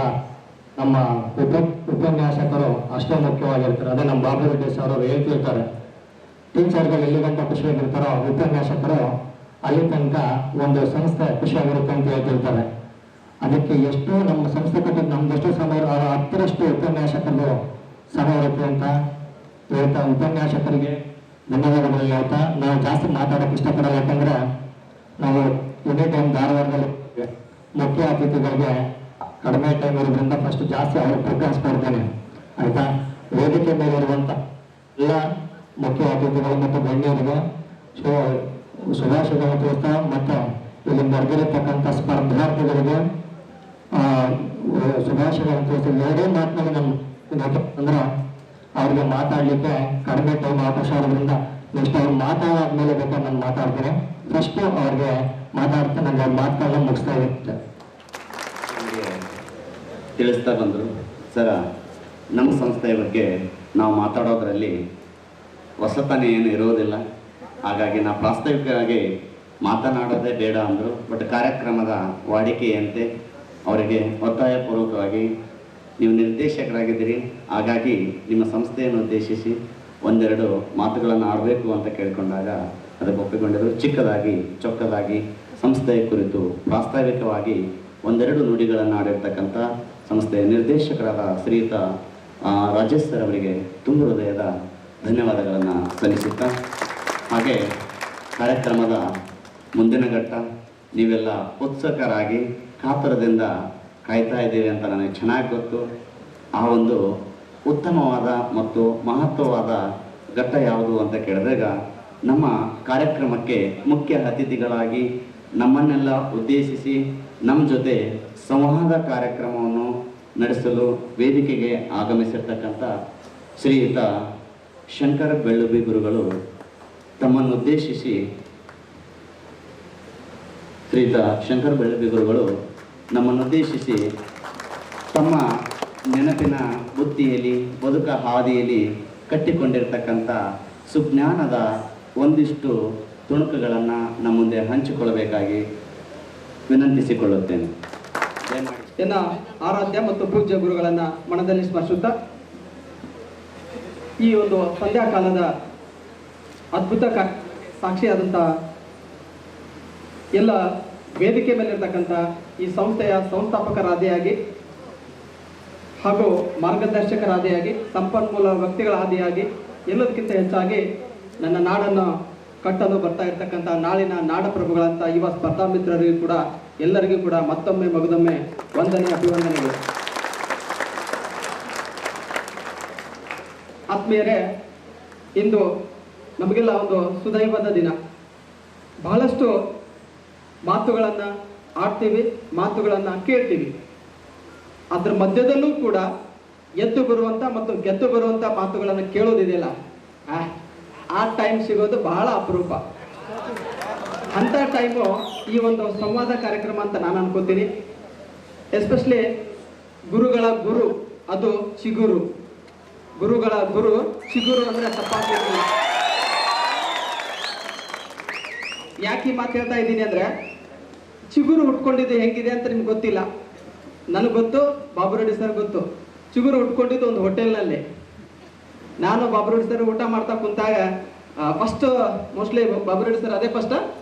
ನಮ್ಮ ಉಪನ್ಯಾಸಕರು ಅಷ್ಟೇ ಮುಖ್ಯವಾಗಿರ್ತಾರೆ. ಅದೇ ನಮ್ಮ ಬಾಬು ರೆಡ್ಡಿ ಸರ್ ಅವರು ಹೇಳ್ತಿರ್ತಾರೆ, ಟೀಚರ್ಗಳು ಎಲ್ಲಿ ಗಂಟೆ ಖುಷಿಯಾಗಿರ್ತಾರೋ ಉಪನ್ಯಾಸಕರು ಅಲ್ಲಿ ತನಕ ಒಂದು ಸಂಸ್ಥೆ ಖುಷಿಯಾಗಿರುತ್ತೆ ಅಂತ ಹೇಳ್ತಿರ್ತಾರೆ. ಅದಕ್ಕೆ ಎಷ್ಟೋ ನಮ್ಮ ಸಂಸ್ಥೆ ಕಟ್ಟಿದ್ದು ನಮ್ಗೆಷ್ಟೋ ಸಮಯ 10ರಷ್ಟು ಉಪನ್ಯಾಸಕರು ಸಮಯ ಇರುತ್ತೆ ಅಂತ ಹೇಳ್ತಾ ಉಪನ್ಯಾಸಕರಿಗೆ ಧನ್ಯವಾದಗಳು ಹೇಳ್ತಾ ನಾವು ಜಾಸ್ತಿ ಮಾತಾಡೋಕ್ಕೆ ಇಷ್ಟಪಡಲ್ಲ. ಯಾಕಂದರೆ ನಾವು ಎನಿ ಟೈಮ್ ಧಾರವಾಡದಲ್ಲಿ ಮುಖ್ಯ ಅತಿಥಿಗಳಿಗೆ ಕಡಿಮೆ ಟೈಮ್ ಇರೋದ್ರಿಂದ ಫಸ್ಟ್ ಜಾಸ್ತಿ ಅವ್ರಿಗೆ ಪ್ರಿಫರೆನ್ಸ್ ಕೊಡ್ತೇನೆ ಆಯಿತಾ. ವೇದಿಕೆ ಮೇಲೆ ಇರುವಂಥ ಎಲ್ಲ ಮುಖ್ಯ ಅತಿಥಿಗಳು ಮತ್ತು ಗಣ್ಯರಿಗೆ ಶುಭಾಶಯಗಳನ್ನು ತಿಳಿಸ್ತಾ ಮತ್ತು ಇಲ್ಲಿ ನಡೆದಿರತಕ್ಕಂಥ ಸ್ಪರ್ಧಾರ್ಥಿಗಳಿಗೆ ಶುಭಾಶಯಗಳನ್ನು ತಿಳಿಸ್ತಾ ಎರಡೇ ಮಾತಿನಲ್ಲಿ ನಮ್ಮ ಅಂದ್ರೆ ಅವ್ರಿಗೆ ಮಾತಾಡಲಿಕ್ಕೆ ಕಡಿಮೆ ಟೈಮ್ ಅವಕಾಶ ಇರೋದ್ರಿಂದ ನೆಕ್ಸ್ಟ್ ಅವ್ರು ಮಾತಾಡಾದ್ಮೇಲೆ ಬೇಕಾದ್ರೆ ನಾನು ಮಾತಾಡ್ತೇನೆ. ಫಸ್ಟು ಅವ್ರಿಗೆ ಮಾತಾಡ್ತಾ ನನಗೆ ಅವ್ರ ಮಾತುಗಳನ್ನ ಮುಗಿಸ್ತಾ ಇರುತ್ತೆ. ತಿಳಿಸ್ತಾ ಬಂದರು ಸರ, ನಮ್ಮ ಸಂಸ್ಥೆಯ ಬಗ್ಗೆ ನಾವು ಮಾತಾಡೋದ್ರಲ್ಲಿ ಹೊಸತನ ಏನು ಇರೋದಿಲ್ಲ. ಹಾಗಾಗಿ ನಾವು ಪ್ರಾಸ್ತಾವಿಕವಾಗಿ ಮಾತನಾಡೋದೇ ಬೇಡ ಅಂದರು. ಬಟ್ ಕಾರ್ಯಕ್ರಮದ ವಾಡಿಕೆಯಂತೆ ಅವರಿಗೆ ಒತ್ತಾಯಪೂರ್ವಕವಾಗಿ ನೀವು ನಿರ್ದೇಶಕರಾಗಿದ್ದೀರಿ, ಹಾಗಾಗಿ ನಿಮ್ಮ ಸಂಸ್ಥೆಯನ್ನು ಉದ್ದೇಶಿಸಿ ಒಂದೆರಡು ಮಾತುಗಳನ್ನು ಆಡಬೇಕು ಅಂತ ಕೇಳಿಕೊಂಡಾಗ ಅದಕ್ಕೆ ಒಪ್ಪಿಕೊಂಡಿದ್ದರು. ಚಿಕ್ಕದಾಗಿ ಚೊಕ್ಕದಾಗಿ ಸಂಸ್ಥೆಯ ಕುರಿತು ಪ್ರಾಸ್ತಾವಿಕವಾಗಿ ಒಂದೆರಡು ನುಡಿಗಳನ್ನು ಆಡಿರ್ತಕ್ಕಂಥ ಸಂಸ್ಥೆಯ ನಿರ್ದೇಶಕರಾದ ಶ್ರೀಯುತ ರಾಜೇಶ್ ಸರ್ ಅವರಿಗೆ ತುಂಬ ಹೃದಯದ ಧನ್ಯವಾದಗಳನ್ನು ಸಲ್ಲಿಸುತ್ತಾ, ಹಾಗೆ ಕಾರ್ಯಕ್ರಮದ ಮುಂದಿನ ಘಟ್ಟ ನೀವೆಲ್ಲ ಉತ್ಸುಕರಾಗಿ ಕಾತುರದಿಂದ ಕಾಯ್ತಾ ಇದ್ದೀವಿ ಅಂತ ನನಗೆ ಚೆನ್ನಾಗಿ ಗೊತ್ತು. ಆ ಒಂದು ಉತ್ತಮವಾದ ಮತ್ತು ಮಹತ್ವವಾದ ಘಟ್ಟ ಯಾವುದು ಅಂತ ಕೇಳಿದಾಗ ನಮ್ಮ ಕಾರ್ಯಕ್ರಮಕ್ಕೆ ಮುಖ್ಯ ಅತಿಥಿಗಳಾಗಿ ನಮ್ಮನ್ನೆಲ್ಲ ಉದ್ದೇಶಿಸಿ ನಮ್ಮ ಜೊತೆ ಸಂವಾದ ಕಾರ್ಯಕ್ರಮವನ್ನು ನಡೆಸಲು ವೇದಿಕೆಗೆ ಆಗಮಿಸಿರ್ತಕ್ಕಂಥ ಶ್ರೀಯುತ ಶಂಕರ ಬೆಳ್ಳುಬಿ ಗುರುಗಳು ತಮ್ಮನ್ನು ಉದ್ದೇಶಿಸಿ ನಮ್ಮನ್ನುದ್ದೇಶಿಸಿ ತಮ್ಮ ನೆನಪಿನ ಬುತ್ತಿಯಲ್ಲಿ ಬದುಕ ಹಾದಿಯಲ್ಲಿ ಕಟ್ಟಿಕೊಂಡಿರ್ತಕ್ಕಂಥ ಸುಜ್ಞಾನದ ಒಂದಿಷ್ಟು ತುಣುಕುಗಳನ್ನು ನಮ್ಮ ಮುಂದೆ ಹಂಚಿಕೊಳ್ಳಬೇಕಾಗಿ ವಿನಂತಿಸಿಕೊಳ್ಳುತ್ತೇನೆ. ಎನ್ನ ಆರಾಧ್ಯ ಮತ್ತು ಪೂಜ್ಯ ಗುರುಗಳನ್ನು ಮನದಲ್ಲಿ ಸ್ಮರಿಸುತ್ತಾ ಈ ಒಂದು ಸಂಧ್ಯಾಕಾಲದ ಅದ್ಭುತ ಸಾಕ್ಷಿಯಾದಂಥ ಎಲ್ಲ ವೇದಿಕೆ ಮೇಲಿರ್ತಕ್ಕಂಥ ಈ ಸಂಸ್ಥೆಯ ಸಂಸ್ಥಾಪಕರಾದಿಯಾಗಿ ಹಾಗೂ ಮಾರ್ಗದರ್ಶಕರಾದಿಯಾಗಿ ಸಂಪನ್ಮೂಲ ವ್ಯಕ್ತಿಗಳ ಆದಿಯಾಗಿ ಎಲ್ಲದಕ್ಕಿಂತ ಹೆಚ್ಚಾಗಿ ನನ್ನ ನಾಡನ್ನು ಕಟ್ಟಲು ಬರ್ತಾ ಇರ್ತಕ್ಕಂಥ ನಾಳಿನ ನಾಡಪ್ರಭುಗಳಂಥ ಯುವ ಸ್ಪರ್ಧಾ ಮಿತ್ರರಿಗೂ ಕೂಡ ಎಲ್ಲರಿಗೂ ಕೂಡ ಮತ್ತೊಮ್ಮೆ ಮಗದೊಮ್ಮೆ ವಂದನೆ ಅಭಿವಂದನೆಗಳು. ಆತ್ಮೀಯರೇ, ಇಂದು ನಮಗೆಲ್ಲ ಒಂದು ಸುದೈವದ ದಿನ. ಬಹಳಷ್ಟು ಮಾತುಗಳನ್ನು ಆಡ್ತೀವಿ, ಮಾತುಗಳನ್ನು ಕೇಳ್ತೀವಿ. ಅದ್ರ ಮಧ್ಯದಲ್ಲೂ ಕೂಡ ಎದ್ದು ಬರುವಂಥ ಮತ್ತು ಗೆದ್ದು ಬರುವಂಥ ಮಾತುಗಳನ್ನು ಕೇಳೋದಿದೆಯಲ್ಲ, ಆ ಟೈಮ್ ಸಿಗೋದು ಬಹಳ ಅಪರೂಪ. ಅಂಥ ಟೈಮು ಈ ಒಂದು ಸಂವಾದ ಕಾರ್ಯಕ್ರಮ ಅಂತ ನಾನು ಅನ್ಕೋತೀನಿ. ಎಸ್ಪೆಷಲಿ ಗುರುಗಳ ಗುರು ಅದು ಚಿಗುರು. ಗುರುಗಳ ಗುರು ಚಿಗುರು ಅಂದರೆ ತಪ್ಪಾಗ್ಲಿಲ್ಲ. ಯಾಕೆ ಈ ಮಾತು ಹೇಳ್ತಾ ಇದ್ದೀನಿ ಅಂದರೆ, ಚಿಗುರು ಹುಟ್ಕೊಂಡಿದ್ದು ಹೆಂಗಿದೆ ಅಂತ ನಿಮ್ಗೆ ಗೊತ್ತಿಲ್ಲ. ನನಗೆ ಗೊತ್ತು, ಬಾಬುರೆಡ್ಡಿ ಸರ್ ಗೊತ್ತು. ಚಿಗುರು ಹುಟ್ಕೊಂಡಿದ್ದು ಒಂದು ಹೋಟೆಲ್ನಲ್ಲಿ. ನಾನು ಬಾಬುರೆಡ್ಡಿ ಸರ್ ಊಟ ಮಾಡ್ತಾ ಕುಂತಾಗ ಫಸ್ಟ್ ಮೋಸ್ಟ್ಲಿ ಬಾಬುರೆಡ್ಡಿ ಸರ್ ಅದೇ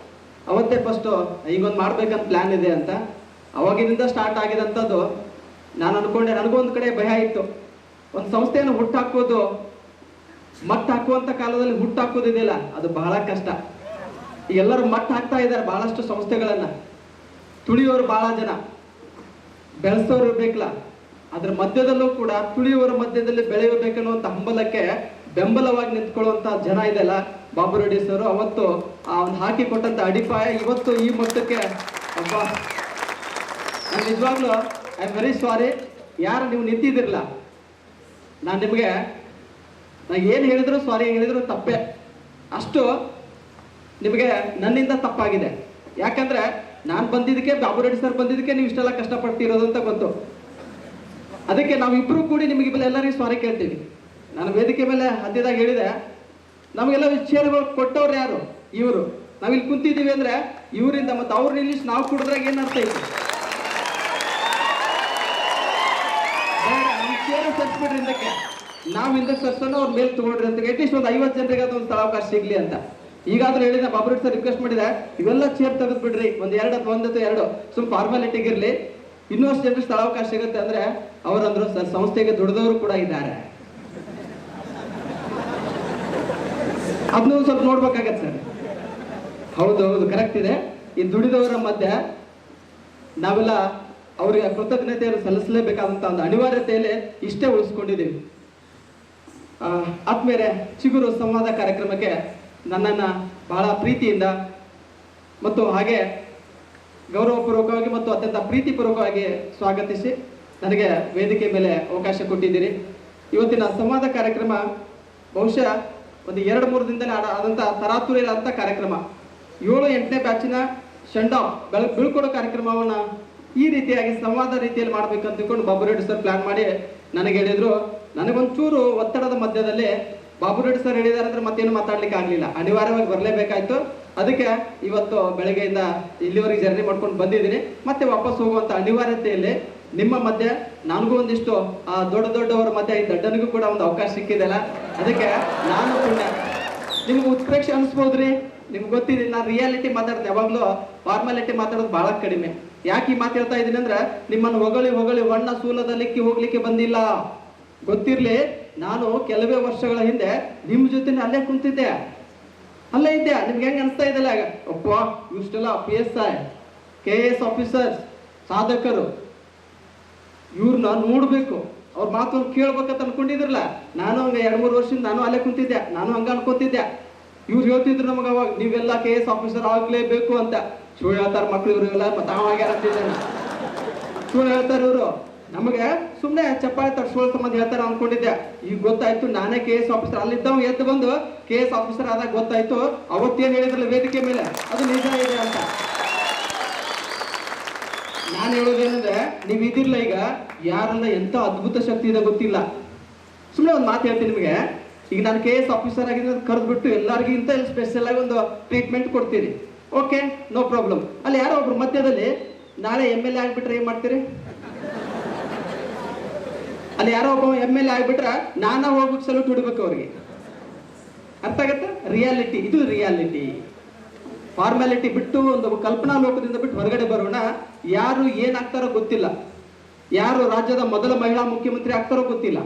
ಅವತ್ತೇ ಫಸ್ಟು ಈಗೊಂದು ಮಾಡ್ಬೇಕಂತ ಪ್ಲ್ಯಾನ್ ಇದೆ ಅಂತ. ಅವಾಗಿನಿಂದ ಸ್ಟಾರ್ಟ್ ಆಗಿದಂಥದ್ದು. ನಾನು ಅಂದ್ಕೊಂಡೆ, ನನಗೊಂದು ಕಡೆ ಭಯ ಇತ್ತು, ಒಂದು ಸಂಸ್ಥೆಯನ್ನು ಹುಟ್ಟಾಕೋದು, ಮಟ್ಟ ಹಾಕುವಂಥ ಕಾಲದಲ್ಲಿ ಹುಟ್ಟಾಕೋದಿದೆಯಲ್ಲ ಅದು ಬಹಳ ಕಷ್ಟ. ಎಲ್ಲರೂ ಮಟ್ಟ ಹಾಕ್ತಾ ಇದ್ದಾರೆ ಬಹಳಷ್ಟು ಸಂಸ್ಥೆಗಳನ್ನು. ತುಳಿಯೋರು ಬಹಳ ಜನ, ಬೆಳೆಸೋರು ಇರಬೇಕಲ್ಲ, ಅದ್ರ ಮಧ್ಯದಲ್ಲೂ ಕೂಡ ತುಳಿಯೋರ ಮಧ್ಯದಲ್ಲಿ ಬೆಳೆಯಬೇಕನ್ನುವಂಥ ಹಂಬಲಕ್ಕೆ ಬೆಂಬಲವಾಗಿ ನಿಂತ್ಕೊಳ್ಳುವಂಥ ಜನ ಇದೆಲ್ಲ. ಬಾಬುರೆಡ್ಡಿ ಸರ್ ಅವತ್ತು ಆ ಒಂದು ಹಾಕಿ ಕೊಟ್ಟಂಥ ಅಡಿಪಾಯ ಇವತ್ತು ಈ ಮಟ್ಟಕ್ಕೆ. ಅಬ್ಬಾ, ನಾನು ನಿಜವಾಗ್ಲೂ ಐ ಆಮ್ ವೆರಿ ಸಾರಿ. ಯಾರು ನೀವು ನಿಂತಿದ್ದಿರಲ್ಲ, ನಾನು ಏನು ಹೇಳಿದ್ರು ಸಾರಿ ಹೇಳಿದ್ರು ತಪ್ಪೇ. ಅಷ್ಟು ನಿಮಗೆ ನನ್ನಿಂದ ತಪ್ಪಾಗಿದೆ. ಯಾಕಂದರೆ ನಾನು ಬಂದಿದ್ದಕ್ಕೆ, ಬಾಬುರೆಡ್ಡಿ ಸರ್ ಬಂದಿದ್ದಕ್ಕೆ ನೀವು ಇಷ್ಟೆಲ್ಲ ಕಷ್ಟಪಡ್ತಿರೋದು ಅಂತ ಗೊತ್ತು. ಅದಕ್ಕೆ ನಾವಿಬ್ಬರು ಕೂಡಿ ನಿಮಗಿಬ್ಬರು ಎಲ್ಲರಿಗೂ ಸಾರಿ ಕೇಳ್ತೀವಿ. ನಾನು ವೇದಿಕೆ ಮೇಲೆ ಹತ್ತಿದಾಗ ಹೇಳಿದೆ, ನಮಗೆಲ್ಲ ಚೇರ್ಗಳು ಕೊಟ್ಟವ್ರು ಯಾರು? ಇವರು. ನಾವಿಲ್ಲಿ ಕುಂತಿದ್ದೀವಿ ಅಂದರೆ ಇವರಿಂದ, ಮತ್ತು ಅವ್ರು ನಿಲ್ಲಿಸಿ ನಾವು ಕುಡಿದ್ರಾಗ ಏನು ಅರ್ಥ ಐತಿ? ನಮ್ಮ ಚೇರ್ ಸರ್ಸ್ಬಿಡ್ರಿ ಹಿಂದಕ್ಕೆ, ನಾವು ಹಿಂದಕ್ಕೆ ಸರ್ಸೋಣ, ಅವ್ರ ಮೇಲೆ ತೊಗೊಳ್ರಿ ಅಂತ. ಅಟ್ಲೀಸ್ಟ್ ಒಂದು 50 ಜನರಿಗೆ ಅದೊಂದು ಸ್ಥಳಾವಕಾಶ ಸಿಗಲಿ ಅಂತ. ಈಗಾದ್ರೂ ಹೇಳಿದ ಬಾಬುರೆಡ್ಡಿ ಸರ್ ರಿಕ್ವೆಸ್ಟ್ ಮಾಡಿದೆ, ಇವೆಲ್ಲ ಚೇರ್ ತೆಗೆದು ಬಿಡ್ರಿ, ಒಂದು ಎರಡು ಸುಮ್ ಫಾರ್ಮಾಲಿಟಿಗಿರ್ಲಿ, ಇನ್ನಷ್ಟು ಜನರಿಗೆ ಸ್ಥಳಾವಕಾಶ ಸಿಗುತ್ತೆ ಅಂದ್ರೆ ಅವರಂದ್ರು ಸರ್ ಸಂಸ್ಥೆಗೆ ದುಡಿದವರು ಕೂಡ ಇದ್ದಾರೆ, ಅದನ್ನೂ ಸ್ವಲ್ಪ ನೋಡ್ಬೇಕಾಗತ್ತೆ ಸರ್. ಹೌದು ಕರೆಕ್ಟ್ ಇದೆ. ಈ ದುಡಿದವರ ಮಧ್ಯೆ ನಾವೆಲ್ಲ ಅವರಿಗೆ ಕೃತಜ್ಞತೆಯನ್ನು ಸಲ್ಲಿಸಲೇಬೇಕಾದಂತ ಒಂದು ಅನಿವಾರ್ಯತೆಯಲ್ಲಿ ಇಷ್ಟೇ ಉಳಿಸ್ಕೊಂಡಿದ್ದೀವಿ. ಆದ್ಮೇಲೆ ಚಿಗುರು ಸಂವಾದ ಕಾರ್ಯಕ್ರಮಕ್ಕೆ ನನ್ನನ್ನು ಬಹಳ ಪ್ರೀತಿಯಿಂದ ಮತ್ತು ಹಾಗೆ ಗೌರವಪೂರ್ವಕವಾಗಿ ಮತ್ತು ಅತ್ಯಂತ ಪ್ರೀತಿಪೂರ್ವಕವಾಗಿ ಸ್ವಾಗತಿಸಿ ನನಗೆ ವೇದಿಕೆ ಮೇಲೆ ಅವಕಾಶ ಕೊಟ್ಟಿದ್ದೀರಿ. ಇವತ್ತಿನ ಸಂವಾದ ಕಾರ್ಯಕ್ರಮ ಬಹುಶಃ ಒಂದು 2-3 ದಿನದಲ್ಲಿ ಆದಂಥ ತರಾತುರಿಯಾದಂಥ ಕಾರ್ಯಕ್ರಮ. 7-8ನೇ ಬ್ಯಾಚಿನ ಶಂಡ ಬೀಳ್ಕೊಡೋ ಕಾರ್ಯಕ್ರಮವನ್ನು ಈ ರೀತಿಯಾಗಿ ಸಂವಾದ ರೀತಿಯಲ್ಲಿ ಮಾಡ್ಬೇಕಂತ ತಿಳ್ಕೊಂಡು ಬಾಬುರೆಡ್ಡಿ ಸರ್ ಪ್ಲಾನ್ ಮಾಡಿ ನನಗೆ ಹೇಳಿದ್ರು. ನನಗೊಂಚೂರು ಒತ್ತಡದ ಮಧ್ಯದಲ್ಲಿ ಬಾಬುರೆಡ್ಡಿ ಸರ್ ಹೇಳಿದಾರೆ ಅಂದ್ರೆ ಮತ್ತೇನು ಮಾತಾಡ್ಲಿಕ್ಕೆ ಆಗಲಿಲ್ಲ, ಅನಿವಾರ್ಯವಾಗಿ ಬರಲೇಬೇಕಾಯ್ತು. ಅದಕ್ಕೆ ಇವತ್ತು ಬೆಳಗ್ಗೆಯಿಂದ ಇಲ್ಲಿವರೆಗೆ ಜರ್ನಿ ಮಾಡ್ಕೊಂಡು ಬಂದಿದ್ದೀನಿ. ಮತ್ತೆ ವಾಪಸ್ ಹೋಗುವಂಥ ಅನಿವಾರ್ಯತೆಯಲ್ಲಿ ನಿಮ್ಮ ಮಧ್ಯೆ ನನಗೂ ಒಂದಿಷ್ಟು ದೊಡ್ಡವರ ಮಧ್ಯೆ ಈ ದಡ್ಡನಿಗೂ ಕೂಡ ಒಂದು ಅವಕಾಶ ಸಿಕ್ಕಿದೆಲ್ಲ, ಅದಕ್ಕೆ ನಾನು ಪುಣ್ಯ. ನಿಮ್ಗೆ ಉತ್ಪ್ರೇಕ್ಷೆ ಅನಿಸ್ಬೋದ್ರಿ, ನಿಮ್ಗೆ ಗೊತ್ತಿದೆ ನಾನು ರಿಯಾಲಿಟಿ ಮಾತಾಡ್ದೆ, ಯಾವಾಗಲೂ ಫಾರ್ಮಾಲಿಟಿ ಮಾತಾಡೋದು ಬಹಳ ಕಡಿಮೆ. ಯಾಕೆ ಈ ಮಾತು ಹೇಳ್ತಾ ಇದ್ದೀನಿ ಅಂದ್ರೆ ನಿಮ್ಮನ್ನು ಹೊಗಳಿ ವಣ್ಣ ಸೂಲದಲ್ಲಿಕ್ಕಿ ಹೋಗ್ಲಿಕ್ಕೆ ಬಂದಿಲ್ಲ. ಗೊತ್ತಿರ್ಲಿ, ನಾನು ಕೆಲವೇ ವರ್ಷಗಳ ಹಿಂದೆ ನಿಮ್ಮ ಜೊತೆ ಅಲ್ಲೇ ಕುಂತಿದ್ದೆ, ಅಲ್ಲೇ ಇದ್ದೆ. ನಿಮ್ಗೆ ಹೆಂಗೆ ಅನಿಸ್ತಾ ಇದೆಲ್ಲ ಅಪ್ಪ ಇಷ್ಟೆಲ್ಲ PSI KS ಆಫೀಸರ್ಸ್ ಸಾಧಕರು ಇವ್ರನ್ನ ನೋಡ್ಬೇಕು, ಅವ್ರ ಮಾತನ್ನು ಕೇಳ್ಬೇಕಂತ ಅನ್ಕೊಂಡಿದ್ರಲ್ಲ. ನಾನು ಹಂಗೆ 2-3 ವರ್ಷದಿಂದ ನಾನು ಅಲ್ಲೇ ಕುಂತಿದ್ದೆ, ನಾನು ಹಂಗ ಅನ್ಕೋತಿದ್ದೆ. ಇವ್ರು ಹೇಳ್ತಿದ್ರು ನಮಗೆ ಅವಾಗ ನೀವೆಲ್ಲ KS ಆಫೀಸರ್ ಆಗ್ಲೇಬೇಕು ಅಂತ. ಸುಳ್ಳು ಹೇಳ್ತಾರೆ ಮಕ್ಳು ಇವ್ರಿಗೆಲ್ಲ, ತಾವಾಗ್ಯಾರ ಅಂತಿದ್ದೇನೆ. ಸುಳ್ಳು ಹೇಳ್ತಾರೆ ಇವರು, ನಮಗೆ ಸುಮ್ಮನೆ ಚಪ್ಪಾಳೆ ತಡ್ಸ್ಕೊಳ್ಳೋ ಸಂಬಂಧ ಹೇಳ್ತಾರೆ ಅನ್ಕೊಂಡಿದ್ದೆ. ಈಗ ಗೊತ್ತಾಯ್ತು ನಾನೇ KS ಆಫೀಸರ್. ಅಲ್ಲಿದ್ದವ ಎದ್ದು ಬಂದು KS ಆಫೀಸರ್ ಆದಾಗ ಗೊತ್ತಾಯ್ತು ಅವತ್ತೇನು ಹೇಳಿದ್ರಲ್ಲ ವೇದಿಕೆ ಮೇಲೆ ಅದು ನಿಜ ಇದೆ ಅಂತ. ನಾನು ಹೇಳೋದೇನಂದ್ರೆ ನೀವು ಇದಿರ್ಲ, ಈಗ ಯಾರೆಲ್ಲ ಎಂತ ಅದ್ಭುತ ಶಕ್ತಿ ಇದೆ ಗೊತ್ತಿಲ್ಲ. ಸುಮ್ಮನೆ ಒಂದು ಮಾತು ಹೇಳ್ತೀನಿ ನಿಮಗೆ. ಈಗ ನಾನು KS ಆಫೀಸರ್ ಆಗಿದ್ದು ಕರೆದ್ಬಿಟ್ಟು ಎಲ್ಲರಿಗಿಂತ ಇಲ್ಲಿ ಸ್ಪೆಷಲ್ ಆಗಿ ಒಂದು ಟ್ರೀಟ್ಮೆಂಟ್ ಕೊಡ್ತೀನಿ, ಓಕೆ ನೋ ಪ್ರಾಬ್ಲಮ್. ಅಲ್ಲಿ ಯಾರೋ ಒಬ್ರು ಮಧ್ಯದಲ್ಲಿ ನಾಳೆ MLA ಆಗ್ಬಿಟ್ರೆ ಏನ್ ಮಾಡ್ತೀರಿ? ಅಲ್ಲಿ ಯಾರೋ ಒಬ್ಬ MLA ಆಗ್ಬಿಟ್ರೆ ನಾನಾ ಹೋಗ್ಬಿಟ್ಟು ಸಲ್ಯೂಟ್ ಹೊಡಿಬೇಕು ಅವ್ರಿಗೆ. ಅರ್ಥ ಆಗತ್ತೆ? ರಿಯಾಲಿಟಿ, ಇದು ರಿಯಾಲಿಟಿ. ಫಾರ್ಮ್ಯಾಲಿಟಿ ಬಿಟ್ಟು ಒಂದು ಕಲ್ಪನಾ ಲೋಕದಿಂದ ಬಿಟ್ಟು ಹೊರಗಡೆ ಬರೋಣ. ಯಾರು ಏನಾಗ್ತಾರೋ ಗೊತ್ತಿಲ್ಲ, ಯಾರು ರಾಜ್ಯದ ಮೊದಲ ಮಹಿಳಾ ಮುಖ್ಯಮಂತ್ರಿ ಆಗ್ತಾರೋ ಗೊತ್ತಿಲ್ಲ,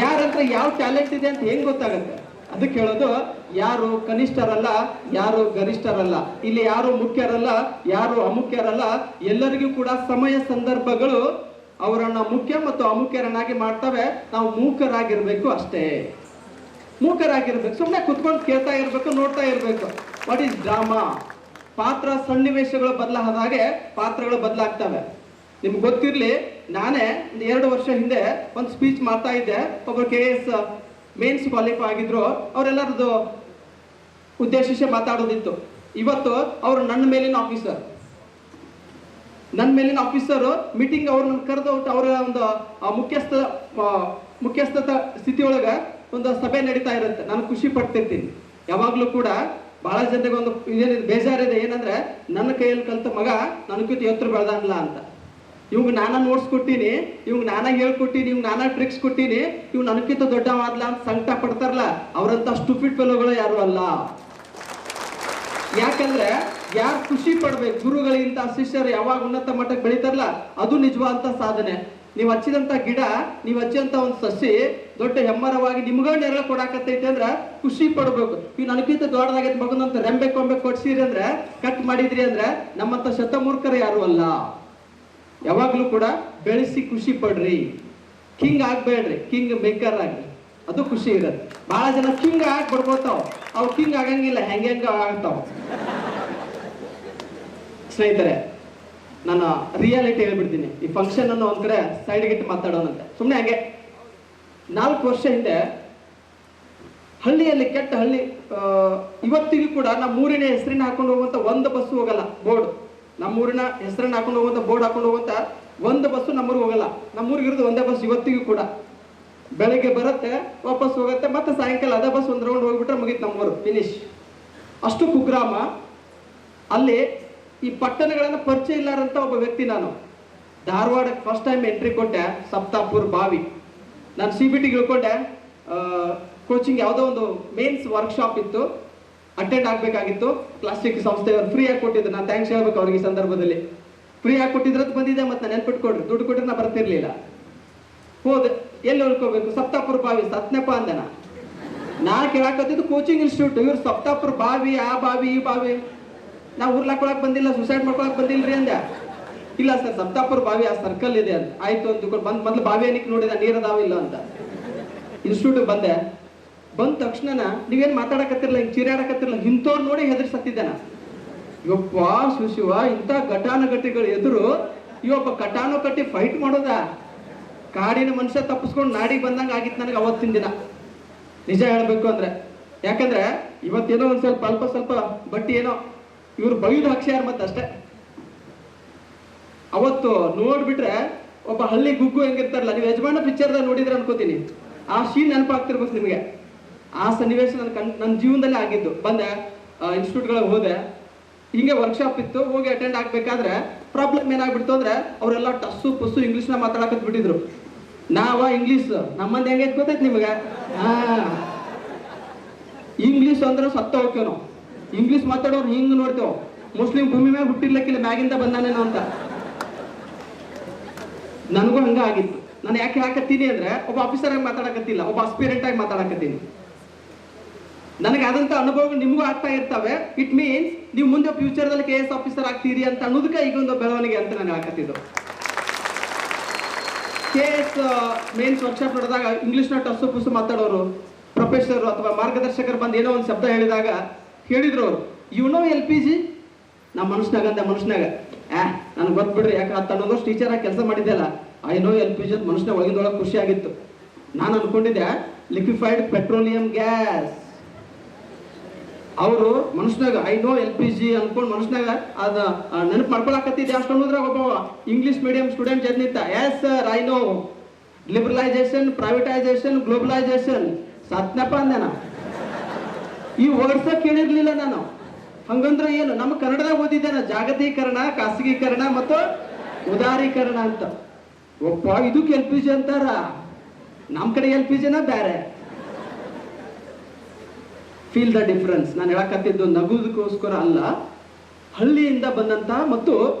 ಯಾರಂತ್ರ ಯಾವ ಟ್ಯಾಲೆಂಟ್ ಇದೆ ಅಂತ ಹೆಂಗ್ ಗೊತ್ತಾಗತ್ತೆ? ಅದಕ್ಕೆ ಹೇಳೋದು, ಯಾರು ಕನಿಷ್ಠರಲ್ಲ, ಯಾರು ಗರಿಷ್ಠರಲ್ಲ, ಇಲ್ಲಿ ಯಾರು ಮುಖ್ಯರಲ್ಲ, ಯಾರು ಅಮುಖ್ಯರಲ್ಲ. ಎಲ್ಲರಿಗೂ ಕೂಡ ಸಮಯ ಸಂದರ್ಭಗಳು ಅವರನ್ನ ಮುಖ್ಯ ಮತ್ತು ಅಮುಖ್ಯರನ್ನಾಗಿ ಮಾಡ್ತವೆ. ನಾವು ಮೂಕರಾಗಿರ್ಬೇಕು ಅಷ್ಟೇ, ಮೂಕರಾಗಿರ್ಬೇಕು. ಸುಮ್ಮನೆ ಕುತ್ಕೊಂಡು ಕೇಳ್ತಾ ಇರ್ಬೇಕು, ನೋಡ್ತಾ ಇರ್ಬೇಕು. What is drama? ಪಾತ್ರ ಸನ್ನಿವೇಶಗಳು ಬದಲಾದ ಹಾಗೆ ಪಾತ್ರಗಳು ಬದಲಾಗ್ತವೆ. ನಿಮ್ಗೆ ಗೊತ್ತಿರ್ಲಿ, ನಾನೇ 2 ವರ್ಷ ಹಿಂದೆ ಒಂದು ಸ್ಪೀಚ್ ಮಾಡ್ತಾ ಇದ್ದೆ. ಒಬ್ಬರು KS ಮೇನ್ಸ್ ಕ್ವಾಲಿಫೈ ಆಗಿದ್ರು, ಅವರೆಲ್ಲರದು ಉದ್ದೇಶಿಸಿ ಮಾತಾಡೋದಿತ್ತು. ಇವತ್ತು ಅವರು ನನ್ನ ಮೇಲಿನ ಆಫೀಸರು ಮೀಟಿಂಗ್ ಅವ್ರನ್ನ ಕರೆದು ಅವರ ಒಂದು ಮುಖ್ಯಸ್ಥ ಸ್ಥಿತಿಯೊಳಗೆ ಒಂದು ಸಭೆ ನಡೀತಾ ಇರುತ್ತೆ. ನಾನು ಖುಷಿ ಪಡ್ತಿರ್ತೀನಿ ಯಾವಾಗಲೂ ಕೂಡ. ಬಹಳ ಜನರಿಗೆ ಒಂದು ಇದೇನಿದೆ, ಬೇಜಾರಿದೆ. ಏನಂದ್ರೆ ನನ್ನ ಕೈಯಲ್ಲಿ ಕಲಿತ ಮಗ ನನಗಿಂತ ಎತ್ತರ ಬೆಳೆದಲ್ಲ ಅಂತ. ಇವ್ಗೆ ನಾನಾ ನೋಟ್ಸ್ ಕೊಟ್ಟಿನಿ, ಇವ್ಗೆ ನಾನಾ ಹೇಳ್ಕೊಟ್ಟಿನಿ, ಇವ್ಗೆ ನಾನಾ ಟ್ರಿಕ್ಸ್ ಕೊಟ್ಟಿನಿ, ಇವ್ ನನಗಿಂತ ದೊಡ್ಡವಾದ್ಲ ಅಂತ ಸಂಕಟ ಪಡ್ತಾರಲ್ಲ, ಅವರಂತ ಸ್ಟುಪಿಡ್ ಫೆಲೋಗಳು ಯಾರು ಅಲ್ಲ. ಯಾಕಂದ್ರೆ ಯಾರು ಖುಷಿ ಪಡ್ಬೇಕು, ಗುರುಗಳಿಗಿಂತ ಶಿಷ್ಯರು ಯಾವಾಗ ಉನ್ನತ ಮಟ್ಟಕ್ಕೆ ಬೆಳಿತಾರಲ್ಲ, ಅದು ನಿಜವಾದಂತ ಸಾಧನೆ. ನೀವು ಹಚ್ಚಿದಂತ ಗಿಡ, ನೀವು ಹಚ್ಚಿದಂತ ಒಂದು ಸಸಿ ದೊಡ್ಡ ಹೆಮ್ಮರವಾಗಿ ನಿಮ್ಗ ನೆರಳು ಕೊಡಾಕತ್ತೈತೆ ಅಂದ್ರೆ ಖುಷಿ ಪಡ್ಬೇಕು. ಇವ್ ನನಗಿಂತ ದೊಡ್ಡದಾಗೈತೆ ಮಗನಂತ ರೆಂಬೆ ಕೊಂಬೆ ಕೊಡ್ಸಿರಿ ಅಂದ್ರೆ, ಕಟ್ ಮಾಡಿದ್ರಿ ಅಂದ್ರೆ ನಮ್ಮಂತ ಶತಮೂರ್ಖರು ಯಾರು ಅಲ್ಲ. ಯಾವಾಗ್ಲೂ ಕೂಡ ಬೆಳೆಸಿ ಖುಷಿ ಪಡ್ರಿ. ಕಿಂಗ್ ಆಗ್ಬೇಡ್ರಿ, ಕಿಂಗ್ ಮೇಕರ್ ಆಗ್ರಿ, ಅದು ಖುಷಿ ಇರತ್ತೆ. ಬಹಳ ಜನ ಕಿಂಗ್ ಆಗಿ ಬಡ್ಕೋತಾವ, ಅವು ಕಿಂಗ್ ಆಗಂಗಿಲ್ಲ, ಹೆಂಗ ಆಗ್ತಾವ. ಸ್ನೇಹಿತರೆ, ನಾನು ರಿಯಾಲಿಟಿ ಹೇಳ್ಬಿಡ್ತೀನಿ. ಈ ಫಂಕ್ಷನ್ ಅನ್ನು ಒಂದ್ ಕಡೆ ಸೈಡ್ಗೆ ಇಟ್ಟು ಮಾತಾಡೋಣಂತೆ ಸುಮ್ಮನೆ ಹಂಗೆ. 4 ವರ್ಷ ಹಿಂದೆ ಹಳ್ಳಿಯಲ್ಲಿ, ಕೆಟ್ಟ ಹಳ್ಳಿ, ಇವತ್ತಿಗೂ ಕೂಡ ನಮ್ಮೂರಿನ ಹೆಸರಿನ ಹಾಕೊಂಡು ಹೋಗುವಂತ ಒಂದು ಬಸ್ ಹೋಗಲ್ಲ. ಬೋರ್ಡ್, ನಮ್ಮೂರಿನ ಹೆಸರನ್ನ ಹಾಕೊಂಡು ಹೋಗುವಂತ ಬೋರ್ಡ್ ಹಾಕೊಂಡು ಹೋಗುವಂತ ಒಂದು ಬಸ್ಸು ನಮ್ಮೂರಿಗೆ ಹೋಗಲ್ಲ. ನಮ್ಮೂರಿಗೆ ಇರೋದು ಒಂದೇ ಬಸ್ ಇವತ್ತಿಗೂ ಕೂಡ. ಬೆಳಿಗ್ಗೆ ಬರುತ್ತೆ, ವಾಪಸ್ ಹೋಗುತ್ತೆ, ಮತ್ತೆ ಸಾಯಂಕಾಲ ಅದೇ ಬಸ್ ಒಂದು ರೌಂಡ್ ಹೋಗ್ಬಿಟ್ರೆ ಮುಗೀತು, ನಮ್ಮೂರು ಫಿನಿಶ್. ಅಷ್ಟು ಕುಗ್ರಾಮ. ಅಲ್ಲಿ ಈ ಪಟ್ಟಣಗಳನ್ನ ಪರಿಚಯ ಇಲ್ಲಾರಂತ ಒಬ್ಬ ವ್ಯಕ್ತಿ ನಾನು. ಧಾರವಾಡಕ್ಕೆ ಫಸ್ಟ್ ಟೈಮ್ ಎಂಟ್ರಿ ಕೊಟ್ಟೆ, ಸಪ್ತಾಪುರ್ ಬಾವಿ. ನಾನು CBT ಇಳ್ಕೊಂಡೆ. ಕೋಚಿಂಗ್ ಯಾವುದೋ ಒಂದು ಮೇನ್ಸ್ ವರ್ಕ್ಶಾಪ್ ಇತ್ತು, ಅಟೆಂಡ್ ಆಗಬೇಕಾಗಿತ್ತು. ಪ್ಲಾಸ್ಟಿಕ್ ಸಂಸ್ಥೆಯವರು ಫ್ರೀಯಾಗಿ ಕೊಟ್ಟಿದ್ರು. ನಾನು ಥ್ಯಾಂಕ್ಸ್ ಹೇಳ್ಬೇಕು ಅವ್ರಿಗೆ ಈ ಸಂದರ್ಭದಲ್ಲಿ. ಫ್ರೀಯಾಗಿ ಕೊಟ್ಟಿದ್ರದ್ದು ಬಂದಿದೆ, ಮತ್ತು ನಾನು ನೆನ್ಪಿಟ್ಕೊಡ್ರಿ, ದುಡ್ಡು ಕೊಟ್ಟರೆ ನಾ ಬರ್ತಿರ್ಲಿಲ್ಲ. ಹೋದೆ, ಎಲ್ಲಿ ಉಳ್ಕೋಬೇಕು? ಸಪ್ತಾಪುರ ಬಾವಿ ಸತ್ನೆಪ್ಪ ಅಂದನ. ನಾ ಕೇಳಾಕತ್ತಿದ್ದು ಕೋಚಿಂಗ್ ಇನ್ಸ್ಟಿಟ್ಯೂಟ್. ಇವ್ರು ಸಪ್ತಾಪುರ ಬಾವಿ, ಆ ಬಾವಿ ಈ ಬಾವಿ. ನಾವು ಉರ್ಲಾಕೊಳಕ್ ಬಂದಿಲ್ಲ, ಸುಸೈಡ್ ಮಾಡ್ಕೊಳಕ್ ಬಂದಿಲ್ರಿ ಅಂದೆ. ಇಲ್ಲ ಸರ್, ಸಪ್ತಾಪುರ ಬಾವಿ ಆ ಸರ್ಕಲ್ ಇದೆ ಅಂತ. ಆಯ್ತು ಅಂತ ಬಂದು ಮೊದಲು ಬಾವಿ ಏನಕ್ಕೆ ನೋಡಿದ, ನೀರದಾವಿಲ್ಲ ಅಂತ. ಇನ್ಸ್ಟಿಟ್ಯೂಟ್ ಬಂದೆ. ಬಂದ ತಕ್ಷಣ ನೀವೇನು ಮಾತಾಡಕತ್ತಿರಲ್ಲ, ಹಿಂಗೆ ಚೀರಾಡಕತ್ತಿರಲ್ಲ, ಇಂಥವ್ರು ನೋಡಿ ಹೆದರಿ ಸತ್ತಿದ್ದಾನ. ಇವಪ್ಪ ಶಿವ, ಇಂಥ ಘಟಾನುಘಟಿಗಳು ಎದುರು ಇವಪ್ಪ ಕಟಾನು ಕಟ್ಟಿ ಫೈಟ್ ಮಾಡೋದ. ಕಾಡಿನ ಮನುಷ್ಯ ತಪ್ಪಿಸ್ಕೊಂಡು ನಾಡಿಗೆ ಬಂದಂಗೆ ಆಗಿತ್ತು ನನಗೆ ಅವತ್ತಿನ ದಿನ, ನಿಜ ಹೇಳಬೇಕು ಅಂದ್ರೆ. ಯಾಕಂದ್ರೆ ಇವತ್ತೇನೋ ಒಂದು ಸ್ವಲ್ಪ ಬಟ್ಟಿ ಏನೋ ಇವ್ರು ಬೈದು ಹಾಕ್ಸ್ಯಾರ ಮತ್ತಷ್ಟೇ. ಅವತ್ತು ನೋಡ್ಬಿಟ್ರೆ ಒಬ್ಬ ಹಳ್ಳಿ ಗುಗ್ಗು ಹೆಂಗಿರ್ತಾರಲ್ಲ, ನೀವು ಯಜಮಾನ ಪಿಕ್ಚರ್ದಾಗ ನೋಡಿದ್ರೆ ಅನ್ಕೋತೀನಿ, ಆ ಸೀನ್ ನೆನಪಾಗ್ತಿರ್ಬೇಕು ನಿಮಗೆ. ಆ ಸನ್ನಿವೇಶ ನನ್ನ ಜೀವನದಲ್ಲೇ ಆಗಿದ್ದು. ಬಂದೆ, ಇನ್ಸ್ಟಿಟ್ಯೂಟ್ಗಳಿಗೆ ಹೋದೆ, ಹಿಂಗೆ ವರ್ಕ್ಶಾಪ್ ಇತ್ತು, ಹೋಗಿ ಅಟೆಂಡ್ ಆಗ್ಬೇಕಾದ್ರೆ ಪ್ರಾಬ್ಲಮ್ ಏನಾಗ್ಬಿಡ್ತು ಅಂದ್ರೆ ಅವರೆಲ್ಲ ಟಸ್ಸು ಪಸ್ಸು ಇಂಗ್ಲೀಷ್ನ ಮಾತಾಡಕತ್ ಬಿಟ್ಟಿದ್ರು. ನಾವ ಇಂಗ್ಲೀಷ್ ನಮ್ಮಂದು ಹೆಂಗೈತೆ ಗೊತ್ತೈತೆ ನಿಮಗೆ? ಇಂಗ್ಲೀಷ್ ಅಂದ್ರೆ ಸತ್ತ ಹೋಗ್ತೇವೆ ನಾವು. ಇಂಗ್ಲೀಷ್ ಮಾತಾಡೋರು ಹಿಂಗೆ ನೋಡ್ತೇವೆ, ಮುಸ್ಲಿಂ ಭೂಮಿ ಮ್ಯಾಗ ಹುಟ್ಟಿರ್ಲಿಕ್ಕಿಲ್ಲ, ಮ್ಯಾಗಿಂದ ಬಂದಾನೇನೋ ಅಂತ. ನನಗೂ ಹಂಗ ಆಗಿತ್ತು. ನಾನು ಯಾಕೆ ಹಾಕತ್ತೀನಿ ಅಂದ್ರೆ ಒಬ್ಬ ಆಫೀಸರ್ ಆಗಿ ಮಾತಾಡಕತ್ತಿಲ್ಲ, ಒಬ್ಬ ಆಸ್ಪಿರೆಂಟ್ ಆಗಿ ಮಾತಾಡಕತ್ತೀನಿ. ನನಗೆ ಆದಂತ ಅನುಭವಗಳು ನಿಮಗೂ ಆಗ್ತಾ ಇರ್ತವೆ. ಇಟ್ ಮೀನ್ಸ್ ನೀವು ಮುಂದೆ ಫ್ಯೂಚರ್ದಲ್ಲಿ KS ಆಫೀಸರ್ ಆಗ್ತೀರಿ ಅಂತ ಅನ್ನೋದಕ್ಕೆ ಈಗೊಂದು ಬೆಳವಣಿಗೆ ಅಂತ ನಾನು ಹಾಕತ್ತಿದ್ದು. KS ಮೇನ್ಸ್ ವರ್ಕ್ಶಾಪ್ ನಡೆದಾಗ ಇಂಗ್ಲೀಷ್ನ ಟಸ್ಸು ಪುಸ್ಸು ಮಾತಾಡೋರು ಪ್ರೊಫೆಸರ್ ಅಥವಾ ಮಾರ್ಗದರ್ಶಕರು ಬಂದು ಏನೋ ಒಂದು ಶಬ್ದ ಹೇಳಿದಾಗ ಹೇಳಿದ್ರು ಅವರು, LPG. ನಮ್ಮ ಮನುಷ್ಯನಾಗ ನನಗೆ ಗೊತ್ಬಿಡ್ರಿ, ಯಾಕೆ 10 ವರ್ಷ ಟೀಚರ್ ಆಗಿ ಕೆಲಸ ಮಾಡಿದ್ದೆಲ್ಲ, LPG ಅಂತ ಮನುಷ್ಯನ ಒಳಗಿನೊಳಗೆ ಖುಷಿ ಆಗಿತ್ತು. ನಾನು ಅನ್ಕೊಂಡಿದ್ದೆ ಲಿಕ್ವಿಫೈಡ್ ಪೆಟ್ರೋಲಿಯಂ ಗ್ಯಾಸ್. ಅವರು ಮನುಷ್ಯನಾಗ LPG ಅನ್ಕೊಂಡು ಮನುಷ್ಯನಾಗ ಅದ ನೆನಪು ಮಾಡ್ಕೊಳಕತ್ತಿದ್ದೆ. ಅಷ್ಟು ಅನ್ನೋದ್ರಾಗ ಒಬ್ಬ ಇಂಗ್ಲಿಷ್ ಮೀಡಿಯಂ ಸ್ಟೂಡೆಂಟ್ ಜೊತೆ yes sir I know liberalisation, privatisation, globalisation. ಸತ್ನಪ್ಪ ಅಂದೆನ. ಈ ವರ್ಡ್ಸ ಕೇಳಿರ್ಲಿಲ್ಲ ನಾನು. ಹಂಗಂದ್ರೆ ಏನು? ನಮ್ಮ ಕನ್ನಡದಾಗ ಓದಿದ್ದೇನೆ, ಜಾಗತೀಕರಣ, ಖಾಸಗೀಕರಣ ಮತ್ತು ಉದಾರೀಕರಣ ಅಂತ. ಒಪ್ಪ ಇದಕ್ಕೆ LPG ಅಂತಾರ. ನಮ್ಮ ಕಡೆ LPGನ ಬೇರೆ. Feel the difference. ನಾನು ಹೇಳಕತ್ತಿದ್ದು ನಗುದಕ್ಕೋಸ್ಕರ ಅಲ್ಲ, ಹಳ್ಳಿಯಿಂದ ಬಂದಂತ ಮತ್ತು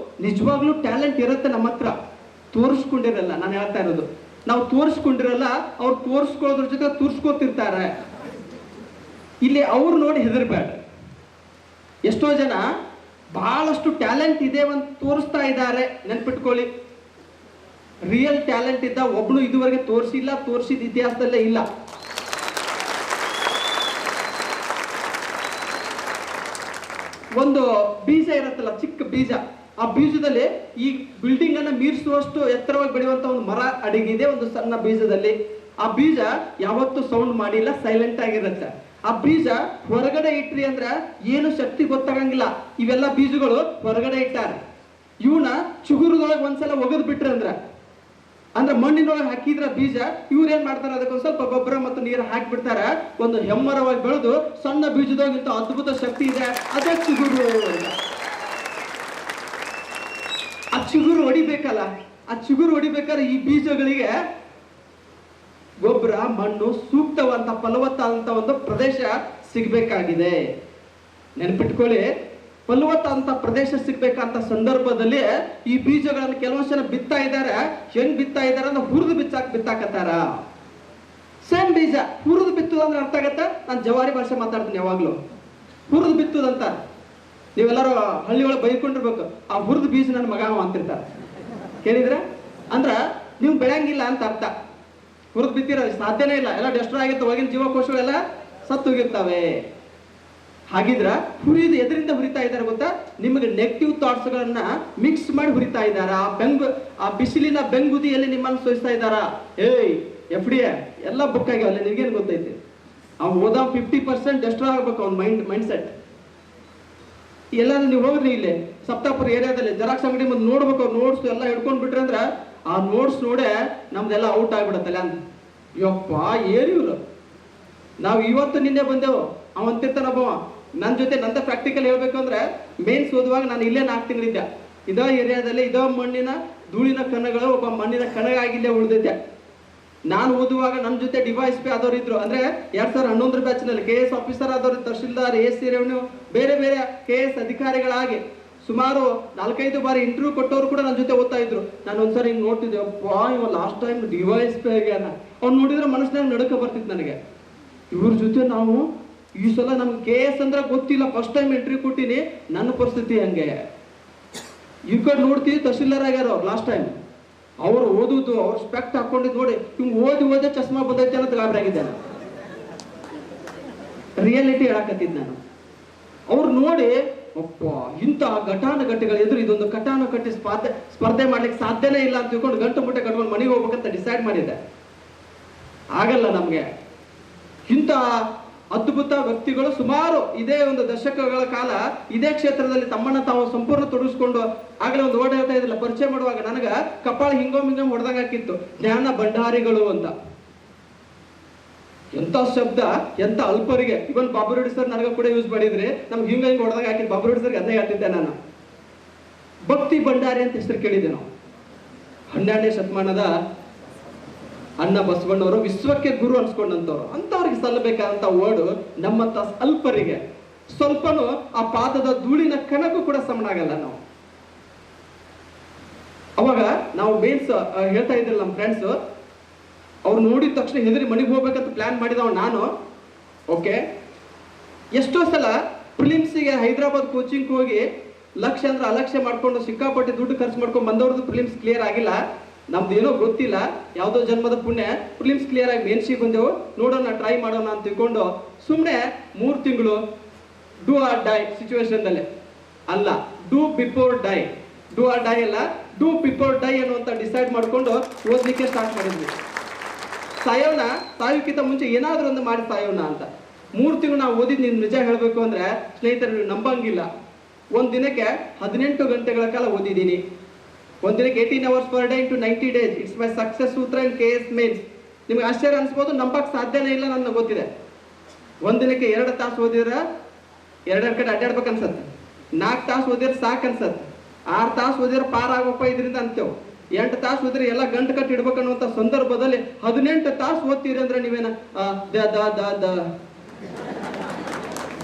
ನಿಜವಾಗ್ಲೂ ಟ್ಯಾಲೆಂಟ್ ಇರುತ್ತೆ ನಮ್ಮ ಹತ್ರ, ತೋರಿಸ್ಕೊಂಡಿರಲ್ಲ. ನಾನು ಹೇಳ್ತಾ ಇರೋದು, ನಾವು ತೋರಿಸ್ಕೊಂಡಿರಲ್ಲ, ಅವ್ರು ತೋರಿಸ್ಕೊಳ್ಳೋದ್ರ ಜೊತೆ ತೋರಿಸ್ಕೋತಿರ್ತಾರೆ. ಇಲ್ಲಿ ಅವ್ರು ನೋಡಿ ಹೆದರ್ಬೇಡ. ಎಷ್ಟೋ ಜನ ಬಹಳಷ್ಟು ಟ್ಯಾಲೆಂಟ್ ಇದೆ ಅಂತ ತೋರಿಸ್ತಾ ಇದ್ದಾರೆ. ನೆನ್ಪಿಟ್ಕೊಳ್ಳಿ, ರಿಯಲ್ ಟ್ಯಾಲೆಂಟ್ ಇದ್ದ ಒಬ್ಳು ಇದುವರೆಗೆ ತೋರಿಸಿದ ಇತಿಹಾಸದಲ್ಲೇ ಇಲ್ಲ. ಒಂದು ಬೀಜ ಇರುತ್ತಲ್ಲ, ಚಿಕ್ಕ ಬೀಜ, ಆ ಬೀಜದಲ್ಲಿ ಈ ಬಿಲ್ಡಿಂಗ್ ಅನ್ನ ಮೀರಿಸುವಷ್ಟು ಎತ್ತರವಾಗಿ ಬೆಳೆಯುವಂತ ಒಂದು ಮರ ಅಡಗಿದೆ ಒಂದು ಸಣ್ಣ ಬೀಜದಲ್ಲಿ. ಆ ಬೀಜ ಯಾವತ್ತೂ ಸೌಂಡ್ ಮಾಡಿಲ್ಲ, ಸೈಲೆಂಟ್ ಆಗಿರುತ್ತೆ. ಆ ಬೀಜ ಹೊರಗಡೆ ಇಟ್ರಿ ಅಂದ್ರೆ ಏನು ಶಕ್ತಿ ಗೊತ್ತಾಗಂಗಿಲ್ಲ. ಇವೆಲ್ಲ ಬೀಜಗಳು ಹೊರಗಡೆ ಇಟ್ಟಾರೆ. ಇವನ ಚುಗುರದೊಳಗೆ ಒಂದ್ಸಲ ಒಗದ್ ಬಿಟ್ರೆ ಅಂದ್ರೆ ಮಣ್ಣಿನೊಳಗೆ ಹಾಕಿದ್ರ ಬೀಜ, ಇವ್ರೇನ್ ಮಾಡ್ತಾರೆ, ಅದಕ್ಕೊಂದ್ ಸ್ವಲ್ಪ ಗೊಬ್ಬರ ಮತ್ತು ನೀರು ಹಾಕಿಬಿಡ್ತಾರೆ. ಒಂದು ಹೆಮ್ಮರವಾಗಿ ಬೆಳೆದು ಸಣ್ಣ ಬೀಜದೊಳಗಿಂತ ಅದ್ಭುತ ಶಕ್ತಿ ಇದೆ, ಅದೇ ಚಿಗುರು. ಆ ಚಿಗುರು ಹೊಡಿಬೇಕಲ್ಲ, ಆ ಚಿಗುರು ಹೊಡಿಬೇಕಾದ್ರೆ ಈ ಬೀಜಗಳಿಗೆ ಗೊಬ್ಬರ, ಮಣ್ಣು, ಸೂಕ್ತವಂತ ಫಲವತ್ತಾದಂತ ಒಂದು ಪ್ರದೇಶ ಸಿಗ್ಬೇಕಾಗಿದೆ. ನೆನಪಿಟ್ಕೊಳ್ಳಿ, ಫಲವತ್ತಾದಂತ ಪ್ರದೇಶ ಸಿಗ್ಬೇಕಂತ ಸಂದರ್ಭದಲ್ಲಿ ಈ ಬೀಜಗಳನ್ನು ಕೆಲವೊಂದು ಜನ ಬಿತ್ತಾ ಇದ್ದಾರೆ. ಹೆಂಗ್ ಬಿತ್ತಾ ಇದಾರೆ ಅಂದ್ರೆ ಹುರಿದು ಬಿತ್ತಾಕತ್ತಾರ. ಸೇಮ್ ಬೀಜ ಹುರಿದು ಬಿತ್ತುದು ಅಂದ್ರೆ ಅರ್ಥ ಆಗತ್ತ. ನಾನು ಜವಾರಿ ಭಾಷೆ ಮಾತಾಡ್ತೀನಿ ಯಾವಾಗ್ಲೂ. ಹುರಿದು ಬಿತ್ತುದಂತ ನೀವೆಲ್ಲರೂ ಹಳ್ಳಿ ಒಳಗೆ ಬೈಕೊಂಡಿರ್ಬೇಕು, ಆ ಹುರಿದು ಬೀಜ ನನ್ನ ಮಗ ಅಂತಿರ್ತಾರೆ. ಕೇಳಿದ್ರೆ ಅಂದ್ರ ನೀವು ಬೆಳೆಯಂಗಿಲ್ಲ ಅಂತ ಅರ್ಥ. ಹುರಿದು ಬಿತ್ತಿರೋ ಸಾಧ್ಯನೇ ಇಲ್ಲ, ಎಲ್ಲ ಡೆಸ್ಟ್ರಾಯ್ ಆಗಿತ್ತು, ಒಳಗಿನ ಜೀವಕೋಶಗಳೆಲ್ಲ ಸತ್ತು ಹೋಗಿರ್ತವೆ. ಹಾಗಿದ್ರ ಹುರಿದು ಎದರಿಂದ ಹುರಿತಾ ಇದ್ದಾರೆ ಗೊತ್ತಾ? ನಿಮಗೆ ನೆಗೆಟಿವ್ ಥಾಟ್ಸ್ ಗಳನ್ನ ಮಿಕ್ಸ್ ಮಾಡಿ ಹುರಿತಾ ಇದ್ದಾರ. ಆ ಬಿಸಿಲಿನ ಬೆಂಗುದಿಯಲ್ಲಿ ನಿಮ್ಮನ್ನು ಸೋಯಿಸ್ತಾ ಇದ್ದಾರ. FDA ಎಲ್ಲ ಬುಕ್ ಆಗ್ಯಾವಲ್ಲ, ನಿನ್ಗೇನು ಗೊತ್ತೈತಿ? ಅವ್ನು ಓದ 50% ಡೆಸ್ಟ್ರಾಯ್ ಆಗ್ಬೇಕು ಅವ್ನ ಮೈಂಡ್ ಸೆಟ್. ಎಲ್ಲ ನೀವು ಹೋಗ್ರಿ, ಇಲ್ಲಿ ಸಪ್ತಾಪುರ ಏರಿಯಾದಲ್ಲಿ ಜೆರಾಕ್ಸ್ ಅಂಗಡಿ ಮುಂದೆ ನೋಡ್ಬೇಕು, ಅವ್ರು ನೋಟ್ಸ್ ಎಲ್ಲ ಹಿಡ್ಕೊಂಡ್ ಬಿಟ್ರಿ ಅಂದ್ರೆ ಆ ನೋಟ್ಸ್ ನೋಡೇ ನಮ್ದೆಲ್ಲ ಔಟ್ ಆಗ್ಬಿಡತ್ತಲ್ಲ ಅಂತ. ಯಪ್ಪ ಏರಿವ್ರು, ನಾವು ಇವತ್ತು ನಿನ್ನೆ ಬಂದೆವು. ಅವಂತಿರ್ತಾನೊಬ್ಬ ನನ್ನ ಜೊತೆ ನಂದ ಪ್ರಾಕ್ಟಿಕಲ್ ಹೇಳ್ಬೇಕು ಅಂದ್ರೆ, ಮೇನ್ಸ್ ಓದುವಾಗ ನಾನು ಇಲ್ಲೇ 4 ತಿಂಗಳಿದ್ದೆ. ಇದೋ ಏರಿಯಾದಲ್ಲಿ ಇದೋ ಮಣ್ಣಿನ ಧೂಳಿನ ಕಣಗಳು ಒಬ್ಬ ಮಣ್ಣಿನ ಕಣಗಾಗಿಲ್ಲೇ ಉಳಿದಿದ್ದೆ. ನಾನು ಓದುವಾಗ ನನ್ನ ಜೊತೆ DYSP ಆದವ್ರು ಇದ್ರು. ಅಂದ್ರೆ 2011 ಬ್ಯಾಚ್ನಲ್ಲಿ KS ಆಫೀಸರ್ ಆದವರು, ತಹಶೀಲ್ದಾರ್, ASC ರೆವೆನ್ಯೂ, ಬೇರೆ ಬೇರೆ KS ಅಧಿಕಾರಿಗಳಾಗಿ ಸುಮಾರು 4-5 ಬಾರಿ ಇಂಟರ್ವ್ಯೂ ಕೊಟ್ಟವರು ಕೂಡ ನನ್ನ ಜೊತೆ ಓದ್ತಾ ಇದ್ರು. ನಾನು ಒಂದ್ಸರಿ ಹಿಂಗೆ ನೋಡ್ತಿದ್ದೆ, ಅಪ್ಪಾ ಇವ ಲಾಸ್ಟ್ ಟೈಮ್ DYSP ಆಗ್ಯಾನ. ಅವ್ನು ನೋಡಿದ್ರೆ ಮನಸ್ಸಿನಾಗ ನಡುಕ ಬರ್ತಿತ್ತು ನನಗೆ. ಇವ್ರ ಜೊತೆ ನಾವು ಈ ಸಲ ನಮ್ಗೆ KS ಅಂದ್ರೆ ಗೊತ್ತಿಲ್ಲ, ಫಸ್ಟ್ ಟೈಮ್ ಎಂಟ್ರಿ ಕೊಟ್ಟಿನಿ. ನನ್ನ ಪರಿಸ್ಥಿತಿ ಹಂಗೆ. ಈ ಕಡೆ ನೋಡ್ತೀವಿ ತಹಶೀಲ್ದಾರ್ ಆಗ್ಯಾರ ಅವ್ರು ಲಾಸ್ಟ್ ಟೈಮ್. ಅವ್ರು ಓದುದು, ಅವ್ರು ಸ್ಪೆಕ್ಟ್ ಹಾಕೊಂಡಿದ್ ನೋಡಿ ಹಿಂಗ್ ಓದಿ ಚಸ್ಮಾ ಬಂದೈತೆ ಅನ್ನೋದು ಗಾಬರಿ ಆಗಿದ್ದೆ ನಾನು. ರಿಯಾಲಿಟಿ ಹೇಳಕತ್ತಿದ್ ನಾನು. ಅವ್ರು ನೋಡಿ ಅಪ್ಪ ಇಂಥ ಘಟಾನುಘಟಿಗಳ ಎದುರು ಇದೊಂದು ಘಟಾನುಘಟಿ ಸ್ಪರ್ಧೆ ಮಾಡ್ಲಿಕ್ಕೆ ಸಾಧ್ಯನೇ ಇಲ್ಲ ಅಂತ ತಿಳ್ಕೊಂಡು ಗಂಟು ಮುಟ್ಟೆ ಕಟ್ಕೊಂಡು ಮನೆಗೆ ಹೋಗ್ಬೇಕಂತ ಡಿಸೈಡ್ ಮಾಡಿದ್ದೆ. ಆಗಲ್ಲ ನಮ್ಗೆ. ಇಂಥ ಅದ್ಭುತ ವ್ಯಕ್ತಿಗಳು ಸುಮಾರು ಇದೇ ಒಂದು ದಶಕಗಳ ಕಾಲ ಇದೇ ಕ್ಷೇತ್ರದಲ್ಲಿ ತಮ್ಮನ್ನ ತಾವು ಸಂಪೂರ್ಣ ತೊಡಗಿಸ್ಕೊಂಡು, ಆಗಲೇ ಒಂದು ಓಡ ಹೇಳ್ತಾ ಇದ್ರಲ್ಲ, ಪರಿಚಯ ಮಾಡುವಾಗ ನನಗ ಕಪಾಳ ಹಿಂಗೊಮ್ಮೆ ಹೊಡೆದಂಗ ಹಾಕಿತ್ತು, ಜ್ಞಾನ ಭಂಡಾರಿಗಳು ಅಂತ. ಎಂತ ಶಬ್ದ, ಎಂತ ಅಲ್ಪರಿಗೆ. ಇವನ್ ಬಾಬುರೆಡ್ಡಿ ಸರ್ ನನಗ ಕೂಡ ಯೂಸ್ ಮಾಡಿದ್ರಿ, ನಮ್ಗೆ ಹಿಂಗ ಹೊಡೆದಾಗ ಹಾಕಿ ಬಾಬುರೆಡ್ಡಿ ಸರ್ಗೆ ಅದೇ ಹೇಳ್ತಿದ್ದೆ ನಾನು. ಭಕ್ತಿ ಭಂಡಾರಿ ಅಂತ ಹೆಸರು ಕೇಳಿದ್ದೆ ನಾವು. 12ನೇ ಶತಮಾನದ ಅಣ್ಣ ಬಸವಣ್ಣವರು ವಿಶ್ವಕ್ಕೆ ಗುರು ಅನ್ಸ್ಕೊಂಡಂತವ್ರು, ಅಂತವ್ರಿಗೆ ಸಲ್ಲಬೇಕಾದಂತ ವರ್ಡ್ ನಮ್ಮಂತ ಅಲ್ಪರಿಗೆ ಸ್ವಲ್ಪನೂ ಆ ಪಾದದ ಧೂಳಿನ ಕಣಕ್ಕೂ ಕೂಡ ಸಮನಾಗಲ್ಲ ನಾವು. ಅವಾಗ ನಾವು ಮೇನ್ಸ್ ಹೇಳ್ತಾ ಇದ್ದಿಲ್ಲ, ನಮ್ಮ ಫ್ರೆಂಡ್ಸ್ ಅವ್ರು ನೋಡಿದ ತಕ್ಷಣ ಹೆದರಿ ಮನೆಗೆ ಹೋಗ್ಬೇಕಂತ ಪ್ಲಾನ್ ಮಾಡಿದವ ನಾನು. ಓಕೆ, ಎಷ್ಟೋ ಸಲ ಪ್ರಿಲಿಮ್ಸಿಗೆ ಹೈದರಾಬಾದ್ ಕೋಚಿಂಗ್ ಹೋಗಿ ಲಕ್ಷ ಅಂದ್ರೆ ಅಲಕ್ಷ್ಯ ಮಾಡ್ಕೊಂಡು ಸಿಕ್ಕಾಪಟ್ಟೆ ದುಡ್ಡು ಖರ್ಚು ಮಾಡ್ಕೊಂಡು ಬಂದವ್ರದ್ದು ಪ್ರಿಲಿಮ್ಸ್ ಕ್ಲಿಯರ್ ಆಗಿಲ್ಲ. ನಮ್ದು ಏನೋ ಗೊತ್ತಿಲ್ಲ, ಯಾವುದೋ ಜನ್ಮದ ಪುಣ್ಯ ಪ್ರಿಲಿಮ್ಸ್ ಕ್ಲಿಯರ್ ಆಗಿ ಮೇನ್ಸಿಗೆ ಬಂದೆವು, ನೋಡೋಣ ಟ್ರೈ ಮಾಡೋಣ ಅಂತ ತಿಳ್ಕೊಂಡು ಸುಮ್ಮನೆ 3 ತಿಂಗಳು ಡೂ ಆರ್ ಡೈ ಸಿಚುವೇಶನ್ ನಲ್ಲಿ ಅಲ್ಲ, do before die, do or die ಅಲ್ಲ, ಡೂ ಬಿಫೋರ್ ಡೈ ಅನ್ನುವಂತ ಡಿಸೈಡ್ ಮಾಡ್ಕೊಂಡು ಓದ್ಲಿಕ್ಕೆ ಸ್ಟಾರ್ಟ್ ಮಾಡಿದ್ವಿ. ಸಾಯೋಣ, ಸಾಯೋಕ್ಕಿಂತ ಮುಂಚೆ ಏನಾದ್ರೂ ಒಂದು ಮಾಡಿ ಸಾಯೋಣ ಅಂತ 3 ತಿಂಗಳು ನಾವು ಓದಿದ್. ನೀನು ನಿಜ ಹೇಳ್ಬೇಕು ಅಂದ್ರೆ ಸ್ನೇಹಿತರು ನೀವು ನಂಬಂಗಿಲ್ಲ, ಒಂದ್ ದಿನಕ್ಕೆ 18 ಗಂಟೆಗಳ ಕಾಲ ಓದಿದ್ದೀನಿ. ಒಂದ್ ದಿನಕ್ಕೆ 18 hours per day into 90 days. It's my success ಸೂತ್ರ ಇನ್ KS ಮೇನ್ಸ್. ನಿಮ್ಗೆ ಆಶ್ಚರ್ಯ ಅನ್ಸ್ಬೋದು, ನಂಬಕ್ ಸಾಧ್ಯನೇ ಇಲ್ಲ, ನನಗೆ ಗೊತ್ತಿದೆ. ಒಂದ್ ದಿನಕ್ಕೆ 2 ತಾಸು ಓದಿದ್ರೆ 2 ಕಡೆ ಅಡ್ಡಾಡ್ಬೇಕು ಅನ್ಸತ್ತೆ, 4 ತಾಸು ಓದಿದ್ರೆ ಸಾಕು ಅನ್ಸತ್ತೆ, 6 ತಾಸು ಓದಿದ್ರೆ ಪಾರ್ ಆಗಪ್ಪ ಇದರಿಂದ ಅಂತೇವ್, 8 ತಾಸು ಓದಿದ್ರೆ ಎಲ್ಲ ಗಂಟು ಕಟ್ಟಿ ಇಡ್ಬೇಕು ಅನ್ನುವಂಥ ಸಂದರ್ಭದಲ್ಲಿ 18 ತಾಸು ಓದ್ತೀರಿ ಅಂದ್ರೆ ನೀವೇನ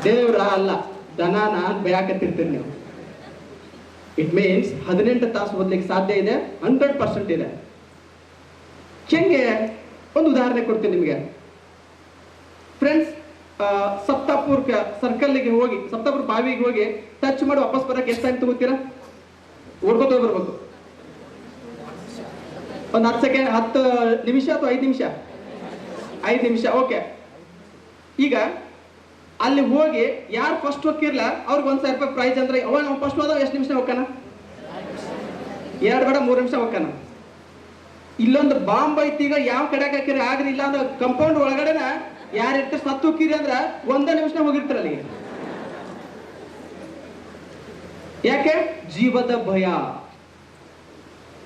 ದೇವ್ರ ಅಲ್ಲ, ದನಾನ ಬೇಯಾಕತ್ತಿರ್ತೀರಿ ನೀವು. ಇಟ್ ಮೀನ್ಸ್ 18 ತಾಸು ಓದ್ಲಿಕ್ಕೆ ಸಾಧ್ಯ ಇದೆ, 100% ಇದೆ. ಹೆಂಗೆ ಒಂದು ಉದಾಹರಣೆ ಕೊಡ್ತೀನಿ ನಿಮಗೆ ಫ್ರೆಂಡ್ಸ್. ಸಪ್ತಾಪುರ್ ಸರ್ಕಲ್ಗೆ ಹೋಗಿ, ಸಪ್ತಾಪುರ್ ಬಾವಿಗೆ ಹೋಗಿ ಟಚ್ ಮಾಡಿ ವಾಪಸ್ ಬರಕ್ಕೆ ಎಷ್ಟು ಟೈಮ್ ತಗೋತೀರಾ? ಓಡ್ಕೋತ ಬರ್ಬೇಕು. ಒಂದು 10 ಸೆಕೆಂಡ್, 10 ನಿಮಿಷ ಅಥವಾ 5 ನಿಮಿಷ? 5 ನಿಮಿಷ. ಓಕೆ, ಈಗ ಅಲ್ಲಿ ಹೋಗಿ ಯಾರು ಫಸ್ಟ್ ಹೋಗಿರ್ಲ ಅವ್ರಿಗೆ 1,000 ರೂಪಾಯಿ ಪ್ರೈಸ್. ಅಂದ್ರೆ ಅವ ಫಸ್ಟ್ ಹೋದ ಎಷ್ಟು ನಿಮಿಷ ಹೋಗ್ತಾನ? 2 ಬೇಡ 3 ನಿಮಿಷ ಹೋಗ್ತಾನ. ಇಲ್ಲೊಂದು ಬಾಂಬ್ ಐತಿ, ಈಗ ಯಾವ ಕಡೆ ಹಾಕಿರಿ ಆಗ್ಲಿಲ್ಲ ಅಂದ್ರೆ ಕಂಪೌಂಡ್ ಒಳಗಡೆನ ಯಾರು ಇರ್ತಾರೆ ಸತ್ತು ಹೋಗಿರಿ ಅಂದ್ರ 1 ನಿಮಿಷ ಹೋಗಿರ್ತಾರ ಅಲ್ಲಿಗೆ. ಯಾಕೆ? ಜೀವದ ಭಯ.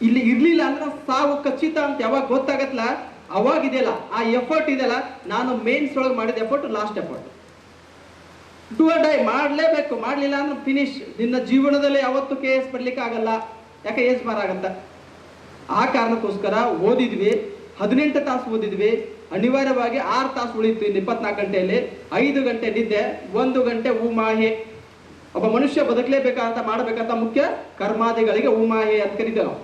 ಇಲ್ಲಿ ಇರ್ಲಿಲ್ಲ ಅಂದ್ರೆ ಸಾವು ಖಚಿತ ಅಂತ ಯಾವಾಗ ಗೊತ್ತಾಗತ್ತಲ್ಲ ಅವಾಗ ಇದೆಯಲ್ಲ ಆ ಎಫರ್ಟ್ ಇದೆಯಲ್ಲ. ನಾನು ಮೇನ್ಸ್ ಒಳಗೆ ಮಾಡಿದ effort last effort. Do or dye, ಮಾಡಲೇಬೇಕು. ಮಾಡಲಿಲ್ಲ ಅಂದ್ರೆ ಫಿನಿಶ್. ನಿನ್ನ ಜೀವನದಲ್ಲಿ ಯಾವತ್ತೂ KS ಬರ್ಲಿಕ್ಕೆ ಆಗಲ್ಲ. ಯಾಕೆ? ಏಜ್ ಬಾರ್ ಆಗತ್ತ. ಆ ಕಾರಣಕ್ಕೋಸ್ಕರ ಓದಿದ್ವಿ, 18 ತಾಸು ಓದಿದ್ವಿ. ಅನಿವಾರ್ಯವಾಗಿ 6 ತಾಸು ಉಳಿತು ಇನ್ನು 24 ಗಂಟೆಯಲ್ಲಿ. 5 ಗಂಟೆ ನಿದ್ದೆ, 1 ಗಂಟೆ ಊಮಾಹೆ. ಒಬ್ಬ ಮನುಷ್ಯ ಬದುಕಲೇಬೇಕಂತ ಮಾಡಬೇಕಂತ ಮುಖ್ಯ ಕರ್ಮಾದಿಗಳಿಗೆ ಊಮಾಹೆ ಅಂತ ಕರಿತೇವೆ ನಾವು.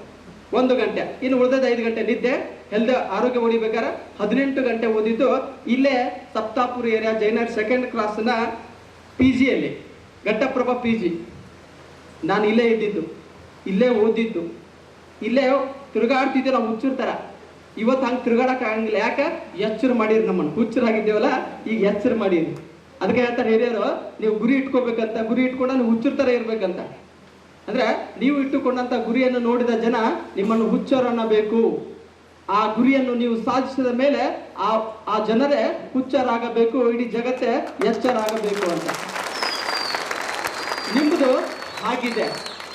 1 ಗಂಟೆ, ಇನ್ನು ಉಳಿದ 5 ಗಂಟೆ ನಿದ್ದೆ, ಹೆಲ್ತ್ ಆರೋಗ್ಯ ಉಳಿಬೇಕಾದ್ರೆ 18 ಗಂಟೆ ಓದಿದ್ದು ಇಲ್ಲೇ ಸಪ್ತಾಪುರ ಏರಿಯಾ ಜೈನರ್ 2nd ಕ್ಲಾಸ್ನ PGಯಲ್ಲಿ, ಘಟ್ಟಪ್ರಭಾ PG. ನಾನು ಇಲ್ಲೇ ಇದ್ದಿದ್ದು, ಇಲ್ಲೇ ಓದಿದ್ದು, ಇಲ್ಲೇ ತಿರುಗಾಡ್ತಿದ್ದೆ. ನಾವು ಹುಚ್ಚಿರ್ತಾರ. ಇವತ್ತು ಹಂಗೆ ತಿರುಗಾಡಕ್ ಆಗಂಗಿಲ್ಲ. ಯಾಕೆ? ಎಚ್ಚರ ಮಾಡಿರಿ ನಮ್ಮನ್ನು. ಹುಚ್ಚರಾಗಿದ್ದೇವಲ್ಲ, ಈಗ ಎಚ್ಚರ ಮಾಡಿರಿ. ಅದಕ್ಕೆ ಹೇಳ್ತಾರೆ ಹಿರಿಯರು, ನೀವು ಗುರಿ ಇಟ್ಕೋಬೇಕಂತ. ಗುರಿ ಇಟ್ಕೊಂಡ ನೀವು ಹುಚ್ಚರ್ತರ ಇರ್ಬೇಕಂತ. ಅಂದ್ರೆ ನೀವು ಇಟ್ಟುಕೊಂಡಂತ ಗುರಿಯನ್ನು ನೋಡಿದ ಜನ ನಿಮ್ಮನ್ನು ಹುಚ್ಚರನ್ನಬೇಕು. ಆ ಗುರಿಯನ್ನು ನೀವು ಸಾಧಿಸಿದ ಮೇಲೆ ಆ ಜನರೇ ಹುಚ್ಚರಾಗಬೇಕು, ಇಡೀ ಜಗತ್ತೇ ಎಚ್ಚರಾಗಬೇಕು ಅಂತ. ನಿಮ್ಮದು ಹಾಗಿದೆ.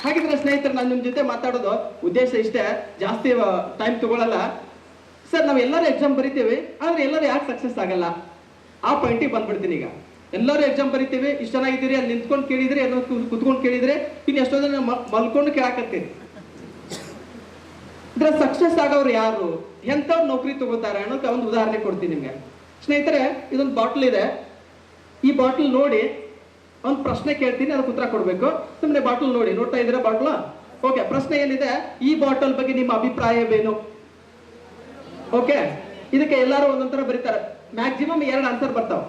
ಹಾಗಿದ್ರೆ ಸ್ನೇಹಿತರೆ, ನಾನು ನಿಮ್ಮ ಜೊತೆ ಮಾತಾಡೋದು ಉದ್ದೇಶ ಇಷ್ಟೇ, ಜಾಸ್ತಿ ಟೈಮ್ ತಗೊಳ್ಳಲ್ಲ. ಸರ್, ನಾವು ಎಲ್ಲರೂ ಎಕ್ಸಾಮ್ ಬರಿತೀವಿ, ಆದ್ರೆ ಎಲ್ಲರೂ ಯಾಕೆ ಸಕ್ಸಸ್ ಆಗಲ್ಲ? ಆ ಪಾಯಿಂಟಿಗೆ ಬಂದ್ಬಿಡ್ತೀನಿ. ಈಗ ಎಲ್ಲರೂ ಎಕ್ಸಾಮ್ ಬರಿತೀವಿ, ಇಷ್ಟು ಚೆನ್ನಾಗಿದ್ದೀರಿ, ಅಲ್ಲಿ ನಿಂತ್ಕೊಂಡು ಕೇಳಿದ್ರೆ, ಎಲ್ಲೋ ಕುತ್ಕೊಂಡು ಕೇಳಿದ್ರೆ, ಇನ್ನು ಎಷ್ಟೋ ಜನ ಮಲ್ಕೊಂಡು ಕೇಳಾಕತ್ತೀರಿ. ಇದ್ರ ಸಕ್ಸಸ್ ಆಗೋರು ಯಾರು, ಎಂಥವ್ರು ನೌಕರಿ ತಗೋತಾರೆ ಅನ್ನೋಕೆ ಒಂದು ಉದಾಹರಣೆ ಕೊಡ್ತೀನಿ ನಿಮಗೆ. ಸ್ನೇಹಿತರೆ, ಇದೊಂದು ಬಾಟ್ಲ್ ಇದೆ. ಈ ಬಾಟ್ಲ್ ನೋಡಿ ಒಂದು ಪ್ರಶ್ನೆ ಕೇಳ್ತೀನಿ, ಅದಕ್ಕೆ ಉತ್ತರ ಕೊಡಬೇಕು. ಸುಮ್ಮನೆ ಬಾಟ್ಲ್ ನೋಡಿ, ನೋಡ್ತಾ ಇದ್ದೀರಾ ಬಾಟ್ಲ್? ಓಕೆ, ಪ್ರಶ್ನೆ ಏನಿದೆ, ಈ ಬಾಟಲ್ ಬಗ್ಗೆ ನಿಮ್ಮ ಅಭಿಪ್ರಾಯವೇನು? ಓಕೆ, ಇದಕ್ಕೆ ಎಲ್ಲರೂ ಒಂದೊಂಥರ ಬರೀತಾರೆ. ಮ್ಯಾಕ್ಸಿಮಮ್ 2 ಆನ್ಸರ್ ಬರ್ತಾವ.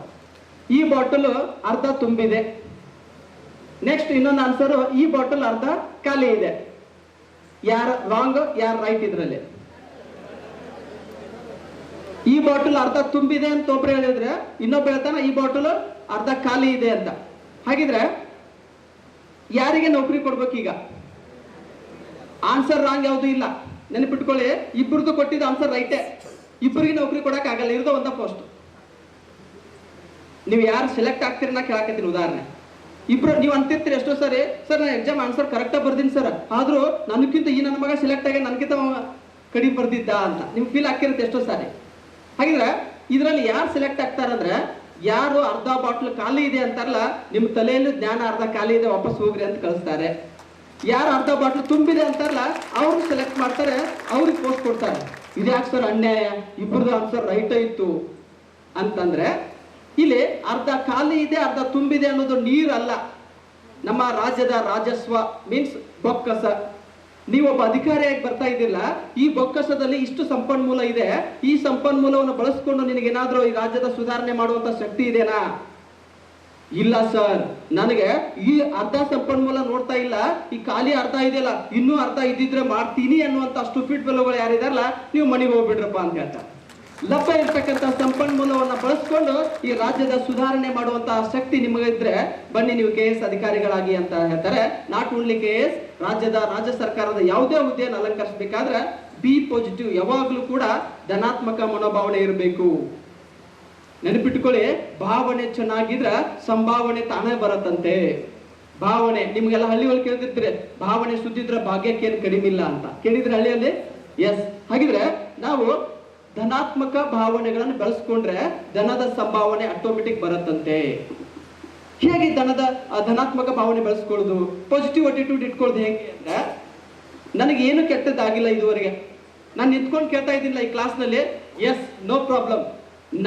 ಈ ಬಾಟಲ್ ಅರ್ಧ ತುಂಬಿದೆ. ನೆಕ್ಸ್ಟ್ ಇನ್ನೊಂದು ಆನ್ಸರ್, ಈ ಬಾಟಲ್ ಅರ್ಧ ಖಾಲಿ ಇದೆ. ಯಾರು ರಾಂಗ್, ಯಾರು ರೈಟ್ ಇದ್ರಲ್ಲಿ? ಈ ಬಾಟಲ್ ಅರ್ಧ ತುಂಬಿದೆ ಅಂತ ಒಬ್ರು ಹೇಳಿದ್ರೆ, ಇನ್ನೊಬ್ಬ ಹೇಳ್ತಾನೆ ಈ ಬಾಟಲ್ ಅರ್ಧ ಖಾಲಿ ಇದೆ ಅಂತ. ಹಾಗಿದ್ರೆ ಯಾರಿಗೆ ನೌಕರಿ ಕೊಡ್ಬೇಕು ಈಗ? ಆನ್ಸರ್ ರಾಂಗ್ ಯಾವುದು ಇಲ್ಲ, ನೆನಪಿಟ್ಕೊಳ್ಳಿ. ಇಬ್ಬರದು ಕೊಟ್ಟಿದ್ದ ಆನ್ಸರ್ ರೈಟೇ. ಇಬ್ಬರಿಗೆ ನೌಕರಿ ಕೊಡಕ್ ಆಗಲ್ಲ, ಇರೋದು ಒಂದ ಪೋಸ್ಟ್. ನೀವು ಯಾರು ಸೆಲೆಕ್ಟ್ ಆಗ್ತೀರಿ ನಾ ಕೇಳಾಕತ್ತೀನಿ. ಉದಾಹರಣೆ, ಇಬ್ರು ನೀವು ಅಂತಿರ್ತೀರಿ ಎಷ್ಟೋ ಸರಿ, ಸರ್ ನಾನು ಎಕ್ಸಾಮ್ ಆನ್ಸರ್ ಕರೆಕ್ಟಾಗಿ ಬರ್ದೀನಿ ಸರ್, ಆದ್ರೂ ನನಗಿಂತ ಈ ನನ್ನ ಮಗ ಸೆಲೆಕ್ಟ್ ಆಗಿ ನನಗಿಂತ ಕಡಿಮೆ ಬರ್ದಿದ್ದ ಅಂತ ನಿಮ್ಗೆ ಫೀಲ್ ಆಗ್ತಿರುತ್ತೆ ಎಷ್ಟೋ ಸಾರಿ. ಹಾಗಿದ್ರೆ ಇದರಲ್ಲಿ ಯಾರು ಸೆಲೆಕ್ಟ್ ಆಗ್ತಾರಂದ್ರೆ, ಯಾರು ಅರ್ಧ ಬಾಟ್ಲ್ ಖಾಲಿ ಇದೆ ಅಂತಾರಲ್ಲ, ನಿಮ್ಮ ತಲೆಯಲ್ಲಿ ಜ್ಞಾನ ಅರ್ಧ ಖಾಲಿ ಇದೆ, ವಾಪಸ್ ಹೋಗ್ರಿ ಅಂತ ಕಳಿಸ್ತಾರೆ. ಯಾರು ಅರ್ಧ ಬಾಟ್ಲ್ ತುಂಬಿದೆ ಅಂತಾರಲ್ಲ, ಅವ್ರು ಸೆಲೆಕ್ಟ್ ಮಾಡ್ತಾರೆ, ಅವ್ರಿಗೆ ಪೋಸ್ಟ್ ಕೊಡ್ತಾರೆ. ಇದ್ಯಾಕೆ ಸರ್ ಅನ್ಯಾಯ, ಇಬ್ಬರದು ಆನ್ಸರ್ ರೈಟ್ ಇತ್ತು ಅಂತಂದ್ರೆ, ಇಲ್ಲಿ ಅರ್ಧ ಖಾಲಿ ಇದೆ ಅರ್ಧ ತುಂಬಿದೆ ಅನ್ನೋದು ನೀರಲ್ಲ, ನಮ್ಮ ರಾಜ್ಯದ ರಾಜಸ್ವ ಮೀನ್ಸ್ ಬೊಕ್ಕಸ. ನೀವೊಬ್ಬ ಅಧಿಕಾರಿಯಾಗಿ ಬರ್ತಾ ಇದ್ದಿಲ್ಲ, ಈ ಬೊಕ್ಕಸದಲ್ಲಿ ಇಷ್ಟು ಸಂಪನ್ಮೂಲ ಇದೆ, ಈ ಸಂಪನ್ಮೂಲವನ್ನು ಬಳಸ್ಕೊಂಡು ನಿನಗೇನಾದ್ರೂ ಈ ರಾಜ್ಯದ ಸುಧಾರಣೆ ಮಾಡುವಂತ ಶಕ್ತಿ ಇದೆನಾ? ಇಲ್ಲ ಸರ್, ನನಗೆ ಈ ಅರ್ಧ ಸಂಪನ್ಮೂಲ ನೋಡ್ತಾ ಇಲ್ಲ, ಈ ಖಾಲಿ ಅರ್ಧ ಇದೆಯಲ್ಲ, ಇನ್ನೂ ಅರ್ಧ ಇದ್ದಿದ್ರೆ ಮಾಡ್ತೀನಿ ಅನ್ನುವಂತ ಸ್ಟುಪಿಡ್ ಬೆಲೆಗಳು ಯಾರಿದಾರಲ್ಲ, ನೀವು ಮನೆಗೆ ಹೋಗ್ಬಿಡ್ರಪ್ಪ ಅಂತ ಹೇಳ್ತಾರೆ. ಲಭ್ಯ ಇರ್ತಕ್ಕಂಥ ಸಂಪನ್ಮೂಲವನ್ನ ಬಳಸ್ಕೊಂಡು ಈ ರಾಜ್ಯದ ಸುಧಾರಣೆ ಮಾಡುವಂತಹ ಶಕ್ತಿ ನಿಮಗಿದ್ರೆ ಬನ್ನಿ ನೀವು KS ಅಧಿಕಾರಿಗಳಾಗಿ ಅಂತ ಹೇಳ್ತಾರೆ. ನಾಟ್ ಓನ್ಲಿ KS, ರಾಜ್ಯ ಸರ್ಕಾರದ ಯಾವುದೇ ಹುದ್ದೆಯನ್ನು ಅಲಂಕರಿಸಬೇಕಾದ್ರೆ ಬಿ ಪಾಸಿಟಿವ್, ಯಾವಾಗಲೂ ಕೂಡ ಧನಾತ್ಮಕ ಮನೋಭಾವನೆ ಇರಬೇಕು. ನೆನಪಿಟ್ಕೊಳ್ಳಿ, ಭಾವನೆ ಚೆನ್ನಾಗಿದ್ರೆ ಸಂಭಾವನೆ ತಾನೇ ಬರತ್ತಂತೆ. ಭಾವನೆ ನಿಮ್ಗೆಲ್ಲ ಹಳ್ಳಿಯಲ್ಲಿ ಕೇಳ್ತಿರ್ತೀರಿ, ಭಾವನೆ ಸುದ್ದಿದ್ರೆ ಭಾಗ್ಯಕ್ಕೇನು ಕಡಿಮೆ ಇಲ್ಲ ಅಂತ ಕೇಳಿದ್ರೆ ಹಳ್ಳಿಯಲ್ಲಿ. ಎಸ್, ಹಾಗಿದ್ರೆ ನಾವು ಧನಾತ್ಮಕ ಭಾವನೆಗಳನ್ನು ಬೆಳೆಸ್ಕೊಂಡ್ರೆ ಧನದ ಸಂಭಾವನೆ ಆಟೋಮೆಟಿಕ್ ಬರುತ್ತಂತೆ. ಹೇಗೆ ಧನಾತ್ಮಕ ಭಾವನೆ ಬೆಳೆಸ್ಕೊಳ್ಳೋದು, ಪಾಸಿಟಿವ್ ಅಟಿಟ್ಯೂಡ್ ಇಟ್ಕೊಳ್ಳೋದು ಹೇಗೆ ಅಂದ್ರೆ, ನನಗೆ ಏನು ಕೆಟ್ಟದ್ದಾಗಿಲ್ಲ ಇದುವರೆಗೆ, ನಾನು ನಿಂತ್ಕೊಂಡು ಕೇಳ್ತಾ ಇದ್ದಿಲ್ಲ ಈ ಕ್ಲಾಸ್ನಲ್ಲಿ, ಎಸ್ ನೋ ಪ್ರಾಬ್ಲಮ್.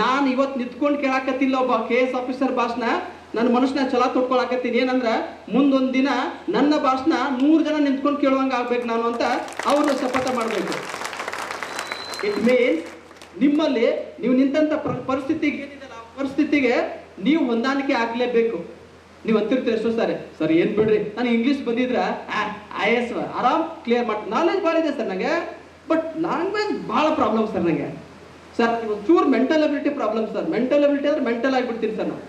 ನಾನು ಇವತ್ತು ನಿಂತ್ಕೊಂಡು ಕೇಳಾಕತ್ತಿಲ್ಲ ಒಬ್ಬ KS ಆಫೀಸರ್ ಭಾಷಣ, ನನ್ನ ಮನುಷ್ಯನ ಛಲ ತೊಟ್ಕೊಳಕತ್ತೀನಿ. ಏನಂದ್ರೆ ಮುಂದೊಂದು ದಿನ ನನ್ನ ಭಾಷಣ 100 ಜನ ನಿಂತ್ಕೊಂಡು ಕೇಳುವಂಗ ಆಗ್ಬೇಕು ನಾನು ಅಂತ ಅವರು ಶಪಥ ಮಾಡಬೇಕು. ಇಟ್ ಮೀನ್ಸ್ ನಿಮ್ಮಲ್ಲಿ ನೀವು ನಿಂತ ಪರಿಸ್ಥಿತಿಗೆ ಏನಿದೆ ಆ ಪರಿಸ್ಥಿತಿಗೆ ನೀವು ಹೊಂದಾಣಿಕೆ ಆಗ್ಲೇಬೇಕು. ನೀವು ಅಂತಿರ್ತೀರಿ ಎಷ್ಟೋ ಸರ್ ಏನ್ ಬಿಡ್ರಿ, ನಾನು ಇಂಗ್ಲಿಷ್ ಬಂದಿದ್ರ IAS ಆರಾಮ್ ಕ್ಲಿಯರ್ ಮಾಡಿ, ನಾಲೆಜ್ ಭಾಳ ಇದೆ ಸರ್ ನನಗೆ, ಬಟ್ ಲ್ಯಾಂಗ್ವೇಜ್ ಭಾಳ ಪ್ರಾಬ್ಲಮ್ ಸರ್ ನನಗೆ. ಸರ್ ಒಂಚೂರು mental ability problem sir. Mental ability ಅಂದ್ರೆ ಮೆಂಟಲ್ ಆಗಿಬಿಡ್ತೀನಿ ಸರ್ ನಾವು.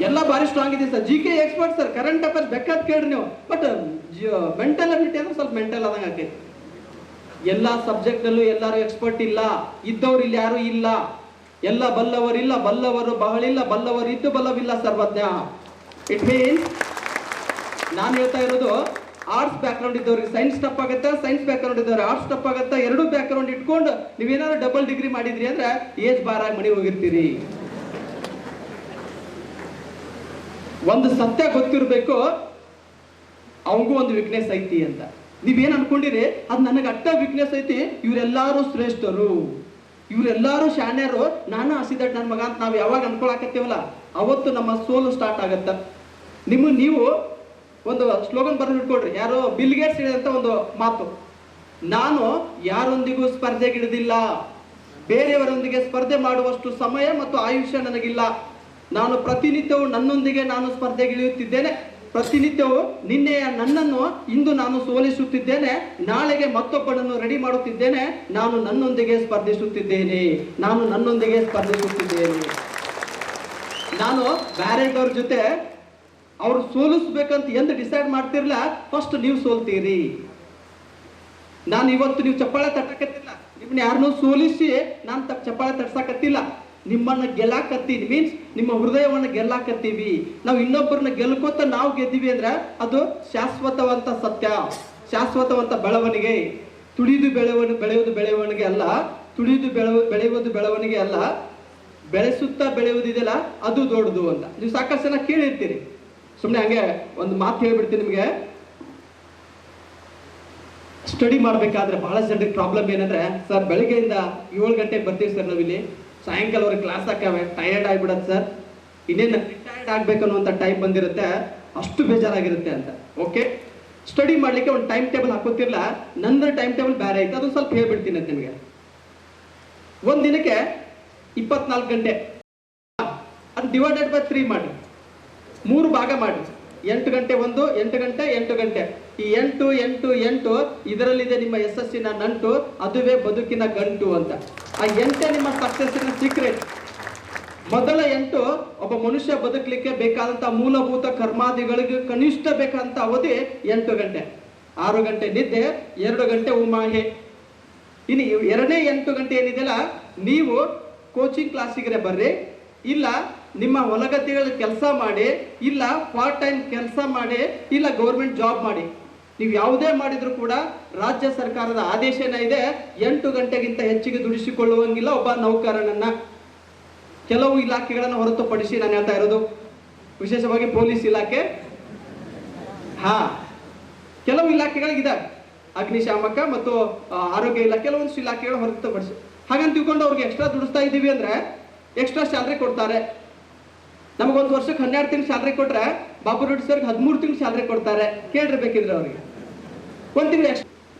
ಎಲ್ಲ ಭಾರಿ ಸ್ಟ್ರಾಂಗ್ ಇದೆ sir, GK expert sir, current affairs ಬೇಕಾದ ಕೇಳ್ರಿ ನೀವು, ಬಟ್ ಮೆಂಟಲ್ ಅಬಿಲಿಟಿ ಅಂದ್ರೆ ಸ್ವಲ್ಪ ಮೆಂಟಲ್ ಆದಂಗೆ ಆಗ್ತೈತಿ. ಎಲ್ಲ ಸಬ್ಜೆಕ್ಟ್ ನಲ್ಲೂ ಎಲ್ಲರೂ ಎಕ್ಸ್ಪರ್ಟ್ ಇಲ್ಲ, ಇದ್ದವ್ರು ಇಲ್ಲಿ ಯಾರು ಇಲ್ಲ. ಎಲ್ಲ ಬಲ್ಲವರಿಲ್ಲ, ಬಲ್ಲವರು ಬಹಳಿಲ್ಲ, ಬಲ್ಲವರು ಇದ್ದು ಬಲ್ಲವಿಲ್ಲ ಸರ್ವಜ್ಞ. ಇಟ್ ಮೀನ್ಸ್ ನಾನು ಹೇಳ್ತಾ ಇರೋದು, ಆರ್ಟ್ಸ್ ಬ್ಯಾಕ್ ಗ್ರೌಂಡ್ ಇದ್ದವ್ರಿಗೆ ಸೈನ್ಸ್ ಟಫ್ ಆಗುತ್ತೆ, ಸೈನ್ಸ್ ಬ್ಯಾಕ್ ಗ್ರೌಂಡ್ ಇದ್ದವ್ರಿಗೆ ಆರ್ಟ್ಸ್ ಟಫ್ ಆಗುತ್ತೆ. ಎರಡೂ ಬ್ಯಾಕ್ ಗ್ರೌಂಡ್ ಇಟ್ಕೊಂಡು ನೀವೇನಾದ್ರು ಡಬಲ್ ಡಿಗ್ರಿ ಮಾಡಿದ್ರಿ ಅಂದ್ರೆ ಏಜ್ ಬಾರಾಗಿ ಮನೆ ಹೋಗಿರ್ತೀರಿ. ಒಂದು ಸತ್ಯ ಗೊತ್ತಿರಬೇಕು, ಅವಂಗೂ ಒಂದು ವೀಕ್ನೆಸ್ ಐತಿ ಅಂತ. ನೀವೇನ್ ಅನ್ಕೊಂಡಿರಿ, ಅದು ನನಗೆ ಅಟ್ಟ ವೀಕ್ನೆಸ್ ಐತಿ, ಇವರೆಲ್ಲಾರು ಶ್ರೇಷ್ಠರು, ಇವರೆಲ್ಲಾರು ಶಾಣ್ಯರು, ನಾನು ಹಸಿದಟ್ ನನ್ನ ಮಗ ಅಂತ ನಾವು ಯಾವಾಗ ಅನ್ಕೊಳಕತ್ತೀವಲ್ಲ, ಅವತ್ತು ನಮ್ಮ ಸೋಲು ಸ್ಟಾರ್ಟ್ ಆಗತ್ತ. ನೀವು ಒಂದು ಸ್ಲೋಗನ್ ಬರೆದು ಇಟ್ಕೊಳ್ರಿ, ಯಾರೋ ಬಿಲ್ ಗೇಟ್ಸ್ ಹೇಳಿದಂತ ಒಂದು ಮಾತು, ನಾನು ಯಾರೊಂದಿಗೂ ಸ್ಪರ್ಧೆಗಿಳಿದಿಲ್ಲ, ಬೇರೆಯವರೊಂದಿಗೆ ಸ್ಪರ್ಧೆ ಮಾಡುವಷ್ಟು ಸಮಯ ಮತ್ತು ಆಯುಷ್ಯ ನನಗಿಲ್ಲ. ನಾನು ಪ್ರತಿನಿತ್ಯವೂ ನನ್ನೊಂದಿಗೆ ನಾನು ಸ್ಪರ್ಧೆಗಿಳಿಯುತ್ತಿದ್ದೇನೆ. ಪ್ರತಿನಿತ್ಯವೂ ನಿನ್ನೆಯ ನನ್ನನ್ನು ಇಂದು ನಾನು ಸೋಲಿಸುತ್ತಿದ್ದೇನೆ, ನಾಳೆಗೆ ಮತ್ತೊಬ್ಬನನ್ನು ರೆಡಿ ಮಾಡುತ್ತಿದ್ದೇನೆ. ನಾನು ನನ್ನೊಂದಿಗೆ ಸ್ಪರ್ಧಿಸುತ್ತಿದ್ದೇನೆ, ನಾನು ಬ್ಯಾರೆದವ್ರ ಜೊತೆ ಅವ್ರು ಸೋಲಿಸ್ಬೇಕಂತ ಎಂದು ಡಿಸೈಡ್ ಮಾಡ್ತಿರ್ಲ, ಫಸ್ಟ್ ನೀವು ಸೋಲ್ತೀರಿ. ನಾನು ಇವತ್ತು ನೀವು ಚಪ್ಪಾಳೆ ತಟ್ಟಕತ್ತಿಲ್ಲ, ನಿಮ್ಮನ್ನ ಯಾರನ್ನೂ ಸೋಲಿಸಿ ನಾನು ಚಪ್ಪಾಳೆ ತಟ್ಸಕತ್ತಿಲ್ಲ, ನಿಮ್ಮನ್ನ ಗೆಲ್ಲಾಕತ್ತೀನಿ. ಮೀನ್ಸ್ ನಿಮ್ಮ ಹೃದಯವನ್ನು ಗೆಲ್ಲಾಕತ್ತೀವಿ. ನಾವು ಇನ್ನೊಬ್ಬರನ್ನ ಗೆಲ್ಕೋತ ನಾವು ಗೆದ್ದೀವಿ ಅಂದ್ರೆ ಅದು ಶಾಶ್ವತವಂತ ಸತ್ಯ, ಶಾಶ್ವತವಂತ ಬೆಳವಣಿಗೆ. ತುಳಿದು ಬೆಳೆಯುವುದು ಬೆಳವಣಿಗೆ ಅಲ್ಲ, ಬೆಳೆಯುವುದು ಬೆಳವಣಿಗೆ ಅಲ್ಲ, ಬೆಳೆಸುತ್ತಾ ಬೆಳೆಯುವುದಿದೆಯಲ್ಲ ಅದು ದೊಡ್ಡದು ಅಂತ ನೀವು ಸಾಕಷ್ಟು ಜನ ಕೇಳಿರ್ತೀರಿ. ಸುಮ್ಮನೆ ಹಂಗೆ ಒಂದು ಮಾತು ಹೇಳ್ಬಿಡ್ತೀನಿ ನಿಮಗೆ. ಸ್ಟಡಿ ಮಾಡಬೇಕಾದ್ರೆ ಬಹಳಷ್ಟು ಜನರಿಗೆ ಪ್ರಾಬ್ಲಮ್ ಏನಂದ್ರೆ, ಸರ್ ಬೆಳಗ್ಗೆಯಿಂದ 7 ಗಂಟೆಗೆ ಬರ್ತೀವಿ ಸರ್ ನಾವಿಲ್ಲಿ, ಸಾಯಂಕಾಲವರೆಗೆ ಕ್ಲಾಸ್ ಹಾಕವೆ, ಟಯರ್ಡ್ ಆಗಿಬಿಡತ್ತೆ ಸರ್, ಇನ್ನೇನು ರಿಟೈರ್ಡ್ ಆಗ್ಬೇಕನ್ನುವಂಥ ಟೈಮ್ ಬಂದಿರುತ್ತೆ, ಅಷ್ಟು ಬೇಜಾರಾಗಿರುತ್ತೆ ಅಂತ. ಓಕೆ, ಸ್ಟಡಿ ಮಾಡಲಿಕ್ಕೆ ಒಂದು ಟೈಮ್ ಟೇಬಲ್ ಹಾಕೋತಿರ್ಲ, ನಂದು ಟೈಮ್ ಟೇಬಲ್ ಬೇರೆ ಐತೆ, ಅದು ಸ್ವಲ್ಪ ಹೇಳ್ಬಿಡ್ತೀನಿ ಅಂತ ನಿಮಗೆ. ಒಂದು ದಿನಕ್ಕೆ 24 ಗಂಟೆ, ಅದು ಡಿವೈಡೆಡ್ ಬೈ 3 ಮಾಡಿ, 3 ಭಾಗ ಮಾಡಿ. 8 ಗಂಟೆ 1, 8 ಗಂಟೆ 8 ಗಂಟೆ, ಈ 8 8 8 ಇದರಲ್ಲಿದೆ ನಿಮ್ಮ ಯಶಸ್ಸಿನ ನಂಟು, ಅದುವೇ ಬದುಕಿನ ಗಂಟು ಅಂತ. ಆ 8 ನಿಮ್ಮ ಸಕ್ಸಸ್ಸಿನ ಸೀಕ್ರೆಟ್. ಮೊದಲ 8 ಒಬ್ಬ ಮನುಷ್ಯ ಬದುಕಲಿಕ್ಕೆ ಬೇಕಾದಂತ ಮೂಲಭೂತ ಕರ್ಮಾದಿಗಳಿಗೆ ಕನಿಷ್ಠ ಬೇಕಂತ ಅವಧಿ 8 ಗಂಟೆ. 6 ಗಂಟೆ ನಿದ್ದೆ, 2 ಗಂಟೆ ಉಮಾಹೆ. ಇನ್ನು ಎರಡನೇ 8 ಗಂಟೆ ಏನಿದೆಯಲ್ಲ, ನೀವು ಕೋಚಿಂಗ್ ಕ್ಲಾಸಿಗೆ ಬರ್ರಿ, ಇಲ್ಲ ನಿಮ್ಮ ಹೊಲಗದ್ದೆಗಳ ಕೆಲಸ ಮಾಡಿ, ಇಲ್ಲ ಪಾರ್ಟ್ ಟೈಮ್ ಕೆಲಸ ಮಾಡಿ, ಇಲ್ಲ ಗೌರ್ಮೆಂಟ್ ಜಾಬ್ ಮಾಡಿ. ನೀವು ಯಾವುದೇ ಮಾಡಿದ್ರು ಕೂಡ ರಾಜ್ಯ ಸರ್ಕಾರದ ಆದೇಶನ ಇದೆ, 8 ಗಂಟೆಗಿಂತ ಹೆಚ್ಚಿಗೆ ದುಡಿಸಿಕೊಳ್ಳುವಂಗಿಲ್ಲ ಒಬ್ಬ ನೌಕರನನ್ನ. ಕೆಲವು ಇಲಾಖೆಗಳನ್ನು ಹೊರತುಪಡಿಸಿ ನಾನು ಹೇಳ್ತಾ ಇರೋದು, ವಿಶೇಷವಾಗಿ ಪೊಲೀಸ್ ಇಲಾಖೆ, ಕೆಲವು ಇಲಾಖೆಗಳಿದೆ, ಅಗ್ನಿಶಾಮಕ ಮತ್ತು ಆರೋಗ್ಯ ಇಲಾಖೆ, ಕೆಲವೊಂದು ಇಲಾಖೆಗಳು ಹೊರತುಪಡಿಸಿ. ಹಾಗಂತ ತಿಳ್ಕೊಂಡು ಅವ್ರಿಗೆ ಎಕ್ಸ್ಟ್ರಾ ದುಡಿಸ್ತಾ ಇದ್ದೀವಿ ಅಂದ್ರೆ ಎಕ್ಸ್ಟ್ರಾ ಸ್ಯಾಲ್ರಿ ಕೊಡ್ತಾರೆ. ನಮಗೊಂದು ವರ್ಷಕ್ಕೆ 12 ತಿಂಗಳು ಸ್ಯಾಲ್ರಿ ಕೊಟ್ರೆ ಬಾಬು ರೆಡ್ಡಿ ಸರ್ಗೆ 13 ತಿಂಗಳು ಸ್ಯಾಲ್ರಿ ಕೊಡ್ತಾರೆ. ಕೇಳ್ರಿ ಬೇಕಿದ್ರೆ ಅವ್ರಿಗೆ 1 ತಿಂಗಳು ಎಕ್ಸ್ಟ್ರಾ.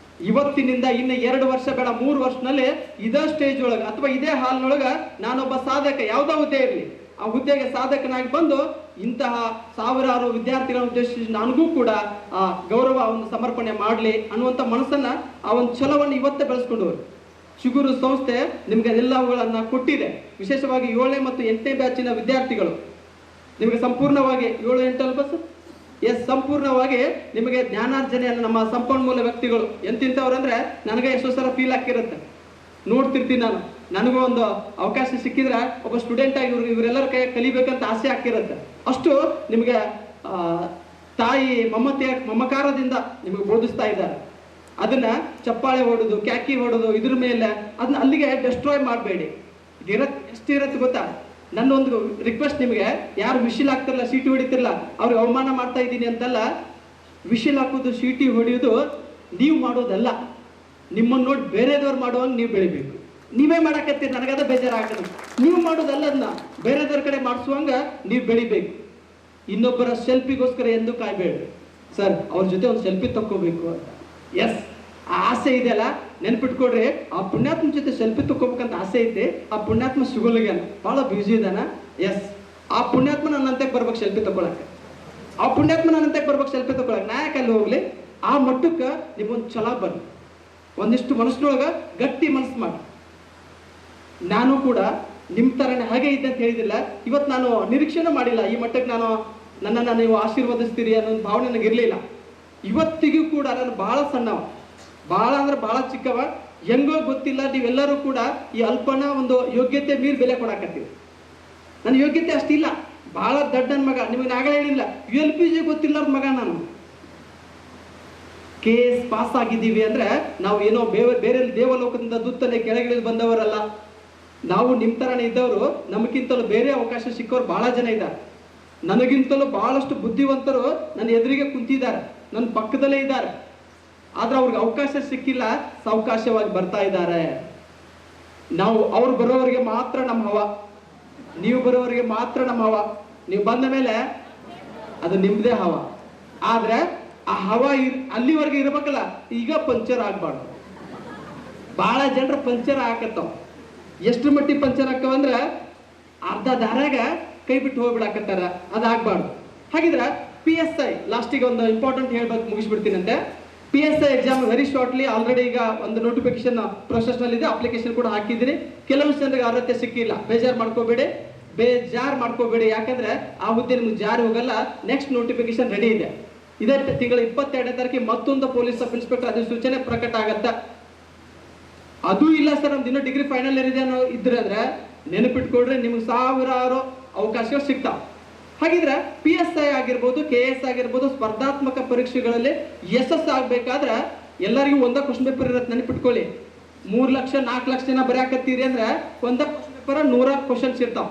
ಇವತ್ತಿನಿಂದ ಇನ್ನು 2 ವರ್ಷ ಬೇಡ, 3 ವರ್ಷದಲ್ಲಿ ಇದೇ ಸ್ಟೇಜ್ ಒಳಗೆ ಅಥವಾ ಇದೇ ಹಾಲ್ನೊಳಗೆ ನಾನೊಬ್ಬ ಸಾಧಕ, ಯಾವುದೋ ಹುದ್ದೆ ಇರಲಿ, ಆ ಹುದ್ದೆಗೆ ಸಾಧಕನಾಗಿ ಬಂದು ಇಂತಹ ಸಾವಿರಾರು ವಿದ್ಯಾರ್ಥಿಗಳನ್ನು ಉದ್ದೇಶಿಸಿ ನನಗೂ ಕೂಡ ಆ ಗೌರವ ಒಂದು ಸಮರ್ಪಣೆ ಮಾಡಲಿ ಅನ್ನುವಂಥ ಮನಸ್ಸನ್ನ, ಆ ಒಂದು ಛಲವನ್ನು ಇವತ್ತೇ ಬೆಳೆಸ್ಕೊಂಡು ಚಿಗುರು ಸಂಸ್ಥೆ ನಿಮಗೆ ಎಲ್ಲವುಗಳನ್ನ ಕೊಟ್ಟಿದೆ. ವಿಶೇಷವಾಗಿ 7ನೇ ಮತ್ತು 8ನೇ ಬ್ಯಾಚಿನ ವಿದ್ಯಾರ್ಥಿಗಳು ನಿಮಗೆ ಸಂಪೂರ್ಣವಾಗಿ 7, 8 ಅಲ್ವಾ ಸರ್? ಸಂಪೂರ್ಣವಾಗಿ ನಿಮಗೆ ಜ್ಞಾನಾರ್ಜನೆಯನ್ನು ನಮ್ಮ ಸಂಪನ್ಮೂಲ ವ್ಯಕ್ತಿಗಳು ಎಂತಿಂಥವ್ರು ಅಂದ್ರೆ ನನಗೆ ಎಷ್ಟೋ ಸಲ ಫೀಲ್ ಆಗ್ತಿರುತ್ತೆ, ನೋಡ್ತಿರ್ತೀನಿ ನಾನು. ನನಗೂ ಒಂದು ಅವಕಾಶ ಸಿಕ್ಕಿದ್ರೆ ಒಬ್ಬ ಸ್ಟೂಡೆಂಟ್ ಆಗಿ ಇವರೆಲ್ಲರ ಕೈ ಕಲಿಬೇಕಂತ ಆಸೆ ಆಗ್ತಿರುತ್ತೆ. ಅಷ್ಟು ನಿಮಗೆ ತಾಯಿ ಮಮಕಾರದಿಂದ ನಿಮಗೆ ಬೋಧಿಸ್ತಾ ಇದ್ದಾರೆ. ಅದನ್ನ ಚಪ್ಪಾಳೆ ಹೊಡೋದು, ಕ್ಯಾಕಿ ಹೊಡೋದು, ಇದ್ರ ಮೇಲೆ ಅದನ್ನ ಅಲ್ಲಿಗೆ ಡೆಸ್ಟ್ರಾಯ್ ಮಾಡಬೇಡಿ. ಎಷ್ಟಿರತ್ತೆ ಗೊತ್ತಾ? ನನ್ನೊಂದು ರಿಕ್ವೆಸ್ಟ್ ನಿಮಗೆ, ಯಾರು ವಿಶಿಲ್ ಹಾಕ್ತಿರಲ್ಲ, ಸೀಟಿ ಹೊಡಿತಿರಲ್ಲ, ಅವ್ರಿಗೆ ಅವಮಾನ ಮಾಡ್ತಾ ಇದ್ದೀನಿ ಅಂತಲ್ಲ. ವಿಶಿಲ್ ಹಾಕೋದು, ಸೀಟಿ ಹೊಡೆಯೋದು ನೀವು ಮಾಡೋದಲ್ಲ, ನಿಮ್ಮನ್ನು ನೋಡಿ ಬೇರೆದವ್ರು ಮಾಡುವಂಗೆ ನೀವು ಬೆಳಿಬೇಕು. ನೀವೇ ಮಾಡಕತ್ತೀರಿ, ನನಗದ ಬೇಜಾರಾಗ್ತದೆ. ನೀವು ಮಾಡೋದಲ್ಲ, ಅದನ್ನ ಬೇರೆದವ್ರ ಕಡೆ ಮಾಡಿಸುವಂಗ ನೀವು ಬೆಳಿಬೇಕು. ಇನ್ನೊಬ್ಬರ ಸೆಲ್ಫಿಗೋಸ್ಕರ ಎಂದು ಕಾಯ್ಬೇಡ್ರಿ. ಸರ್ ಅವ್ರ ಜೊತೆ ಒಂದು ಸೆಲ್ಫಿ ತಕ್ಕೋಬೇಕು ಅಂತ, ಎಸ್ ಆ ಆಸೆ ಇದೆಯಲ್ಲ, ನೆನ್ಪಿಟ್ಕೊಡ್ರಿ. ಆ ಪುಣ್ಯಾತ್ಮ ಜೊತೆ ಸೆಲ್ಫಿ ತಕ್ಕೋಬೇಕಂತ ಆಸೆ ಐತೆ, ಆ ಪುಣ್ಯಾತ್ಮ ಸಿಗೋಲ್ಗ್ಯಾನ, ಭಾಳ ಬ್ಯುಸಿ ಇದಾನ. ಎಸ್ ಆ ಪುಣ್ಯಾತ್ಮ ನನ್ನಂತೆ ಬರ್ಬೇಕು ಸೆಲ್ಫಿ ತಗೊಳಕ್ಕೆ, ಆ ಪುಣ್ಯಾತ್ಮ ನನ್ನಂತೆ ಬರ್ಬೇಕು ಸೆಲ್ಫಿ ತಗೊಳಕ್ಕೆ. ನಾ ಯಾಕೆ ಅಲ್ಲಿ ಹೋಗ್ಲಿ? ಆ ಮಟ್ಟಕ್ಕೆ ನಿಮ್ಮೊಂದು ಛಲ ಬರ್ರಿ, ಒಂದಿಷ್ಟು ಮನಸ್ಸಿನೊಳಗೆ ಗಟ್ಟಿ ಮನಸ್ಸು ಮಾಡಿ. ನಾನು ಕೂಡ ನಿಮ್ಮ ಥರನೇ ಹಾಗೆ ಇದ್ದೆ ಅಂತ ಹೇಳಿದಿಲ್ಲ. ಇವತ್ತು ನಾನು ನಿರೀಕ್ಷೆನೂ ಮಾಡಿಲ್ಲ ಈ ಮಟ್ಟಕ್ಕೆ ನನ್ನನ್ನು ನೀವು ಆಶೀರ್ವದಿಸ್ತೀರಿ ಅನ್ನೋ ಭಾವನೆ ನನಗಿರಲಿಲ್ಲ. ಇವತ್ತಿಗೂ ಕೂಡ ನಾನು ಭಾಳ ಸಣ್ಣವ, ಭಾಳ ಅಂದ್ರೆ ಭಾಳ ಚಿಕ್ಕವ, ಹೆಂಗೋ ಗೊತ್ತಿಲ್ಲ. ನೀವೆಲ್ಲರೂ ಕೂಡ ಈ ಅಲ್ಪನ ಒಂದು ಯೋಗ್ಯತೆ ಮೀರಿ ಬೆಲೆ ಕೊಡಾಕತ್ತೀವಿ. ನನ್ನ ಯೋಗ್ಯತೆ ಅಷ್ಟಿಲ್ಲ, ಭಾಳ ದೊಡ್ಡ ನನ್ನ ಮಗ. ನಿಮಗೆ ನಾಗಲೇ ಹೇಳಿಲ್ಲ, LPG ಗೊತ್ತಿಲ್ಲದ ಮಗ ನಾನು. KS ಪಾಸ್ ಆಗಿದ್ದೀವಿ ಅಂದ್ರೆ ನಾವು ಏನೋ ಬೇರೆ ದೇವಲೋಕದಿಂದ ದುತ್ತನೆ ಕೆಳಗಿಳಿದು ಬಂದವರಲ್ಲ. ನಾವು ನಿಮ್ಮ ಥರನೇ ಇದ್ದವರು, ನಮಗಿಂತಲೂ ಬೇರೆ ಅವಕಾಶ ಸಿಕ್ಕೋರು ಭಾಳ ಜನ ಇದ್ದಾರೆ. ನನಗಿಂತಲೂ ಬಹಳಷ್ಟು ಬುದ್ಧಿವಂತರು ನನ್ನ ಎದುರಿಗೆ ಕುಂತಿದ್ದಾರೆ, ನನ್ನ ಪಕ್ಕದಲ್ಲೇ ಇದ್ದಾರೆ. ಆದ್ರೆ ಅವ್ರಿಗೆ ಅವಕಾಶ ಸಿಕ್ಕಿಲ್ಲ, ಸಾವಕಾಶವಾಗಿ ಬರ್ತಾ ಇದ್ದಾರೆ. ನಾವು ಅವ್ರು ಬರೋವರಿಗೆ ಮಾತ್ರ ನಮ್ಮ ಹವ, ನೀವು ಬರೋವರಿಗೆ ಮಾತ್ರ ನಮ್ಮ ಹವ. ನೀವು ಬಂದ ಮೇಲೆ ಅದು ನಿಮ್ಮದೇ ಹವ. ಆದ್ರೆ ಆ ಹವ ಅಲ್ಲಿವರೆಗೆ ಇರ್ಬೇಕಲ್ಲ, ಈಗ ಪಂಚರ್ ಆಗ್ಬಾರ್ದು. ಬಹಳ ಜನರು ಪಂಚರ್ ಹಾಕತ್ತಾವ. ಎಷ್ಟು ಮಟ್ಟಿಗೆ ಪಂಚರ್ ಹಾಕವಂದ್ರೆ ಅರ್ಧ ದಾರಾಗ ಕೈ ಬಿಟ್ಟು ಹೋಗ್ಬಿಡಾಕತ್ತಾರ, ಅದಾಗಬಾರ್ದು. ಹಾಗಿದ್ರೆ PSI ಲಾಸ್ಟಿಗೆ ಒಂದು ಇಂಪಾರ್ಟೆಂಟ್ ಹೇಳ್ಬೇಕು, ಮುಗಿಸ್ಬಿಡ್ತೀನಂತೆ. PSI exam very shortly already ಈಗ ಒಂದು ನೋಟಿಫಿಕೇಶನ್ ಪ್ರೊಸೆಸ್ನಲ್ಲಿದೆ, ಅಪ್ಲಿಕೇಶನ್ ಕೂಡ ಹಾಕಿದ್ದೀನಿ. ಕೆಲವು ಜನರಿಗೆ ಅರ್ಹತೆ ಸಿಕ್ಕಿಲ್ಲ, ಬೇಜಾರು ಮಾಡ್ಕೋಬೇಡಿ. ಯಾಕಂದ್ರೆ ಆ ಹುದ್ದೆ ನಿಮ್ಗೆ ಜಾರಿ ಹೋಗಲ್ಲ. ನೆಕ್ಸ್ಟ್ ನೋಟಿಫಿಕೇಶನ್ ರೆಡಿ ಇದೆ. ಇದೇ ತಿಂಗಳ 22ನೇ ತಾರೀಕಿಗೆ ಮತ್ತೊಂದು ಪೊಲೀಸ್ ಸಬ್ ಇನ್ಸ್ಪೆಕ್ಟರ್ ಅಧಿಸೂಚನೆ ಪ್ರಕಟ ಆಗತ್ತ. ಅದು ಇಲ್ಲ ಸರ್, ನಮ್ದು ಇನ್ನೂ ಡಿಗ್ರಿ ಫೈನಲ್ ಇಯರ್ ಇದೆ ಅನ್ನೋ ಇದ್ರೆ ಅಂದ್ರೆ ನೆನಪಿಟ್ಕೊಡ್ರಿ, ನಿಮ್ಗೆ ಸಾವಿರಾರು ಅವಕಾಶಗಳು ಸಿಗ್ತಾವ. ಹಾಗಿದ್ರೆ PSI ಆಗಿರ್ಬೋದು, KS ಆಗಿರ್ಬೋದು, ಸ್ಪರ್ಧಾತ್ಮಕ ಪರೀಕ್ಷೆಗಳಲ್ಲಿ ಯಶಸ್ಸು ಆಗ್ಬೇಕಾದ್ರೆ ಎಲ್ಲರಿಗೂ ಒಂದೇ ಕ್ವಶನ್ ಪೇಪರ್ ಇರತ್ತೆ. ನೆನಪಿಟ್ಕೊಳ್ಳಿ, 3 ಲಕ್ಷ 4 ಲಕ್ಷ ಜನ ಬರೆಯಾಕತ್ತೀರಿ ಅಂದ್ರೆ ಒಂದೇ ಕ್ವಶನ್ ಪೇಪರ್ 100 ಕ್ವಶನ್ಸ್ ಇರ್ತಾವ.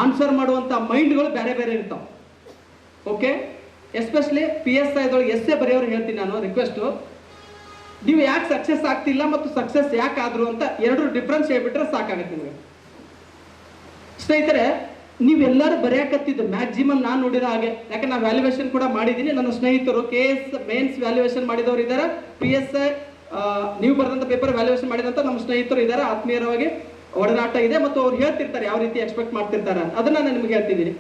ಆನ್ಸರ್ ಮಾಡುವಂತ ಮೈಂಡ್ಗಳು ಬೇರೆ ಬೇರೆ ಇರ್ತಾವ. ಓಕೆ, ಎಸ್ಪೆಷಲಿ PSI ದೊಳಗೆ ಎಸ್ಸೆ ಬರೆಯೋರು ಹೇಳ್ತೀನಿ ನಾನು ರಿಕ್ವೆಸ್ಟು. ನೀವು ಯಾಕೆ ಸಕ್ಸಸ್ ಆಗ್ತಿಲ್ಲ ಮತ್ತು ಸಕ್ಸಸ್ ಯಾಕೆ ಆದ್ರು ಅಂತ ಎರಡು ಡಿಫ್ರೆನ್ಸ್ ಹೇಳ್ಬಿಟ್ರೆ ಸಾಕಾಗತ್ತೆ ನಿಮಗೆ. ಸ್ನೇಹಿತರೆ, ನೀವೆಲ್ಲರೂ ಬರೆಯಕತ್ತಿದ್ದು ಮ್ಯಾಕ್ಸಿಮಮ್ ನಾನು ನೋಡಿರೋ ಹಾಗೆ, ಯಾಕೆ ನಾನು ವ್ಯಾಲ್ಯೂಯೇಷನ್ ಕೂಡ ಮಾಡಿದ್ದೀನಿ. ನನ್ನ ಸ್ನೇಹಿತರು KS ಮೇನ್ಸ್ ವ್ಯಾಲ್ಯೂಯೇಷನ್ ಮಾಡಿದವರು ಇದ್ದಾರೆ, PSI ನೀವು ಬರೆದಂಥ ಪೇಪರ್ ವ್ಯಾಲ್ಯೂಯೇಷನ್ ಮಾಡಿದಂಥ ನಮ್ಮ ಸ್ನೇಹಿತರು ಇದ್ದಾರೆ, ಆತ್ಮೀಯರವಾಗಿ ಒಡನಾಟ ಇದೆ ಮತ್ತು ಅವ್ರು ಹೇಳ್ತಿರ್ತಾರೆ ಯಾವ ರೀತಿ ಎಕ್ಸ್ಪೆಕ್ಟ್ ಮಾಡ್ತಿರ್ತಾರೆ ಅದನ್ನ ನಾನು ನಿಮ್ಗೆ ಹೇಳ್ತಿದ್ದೀನಿ.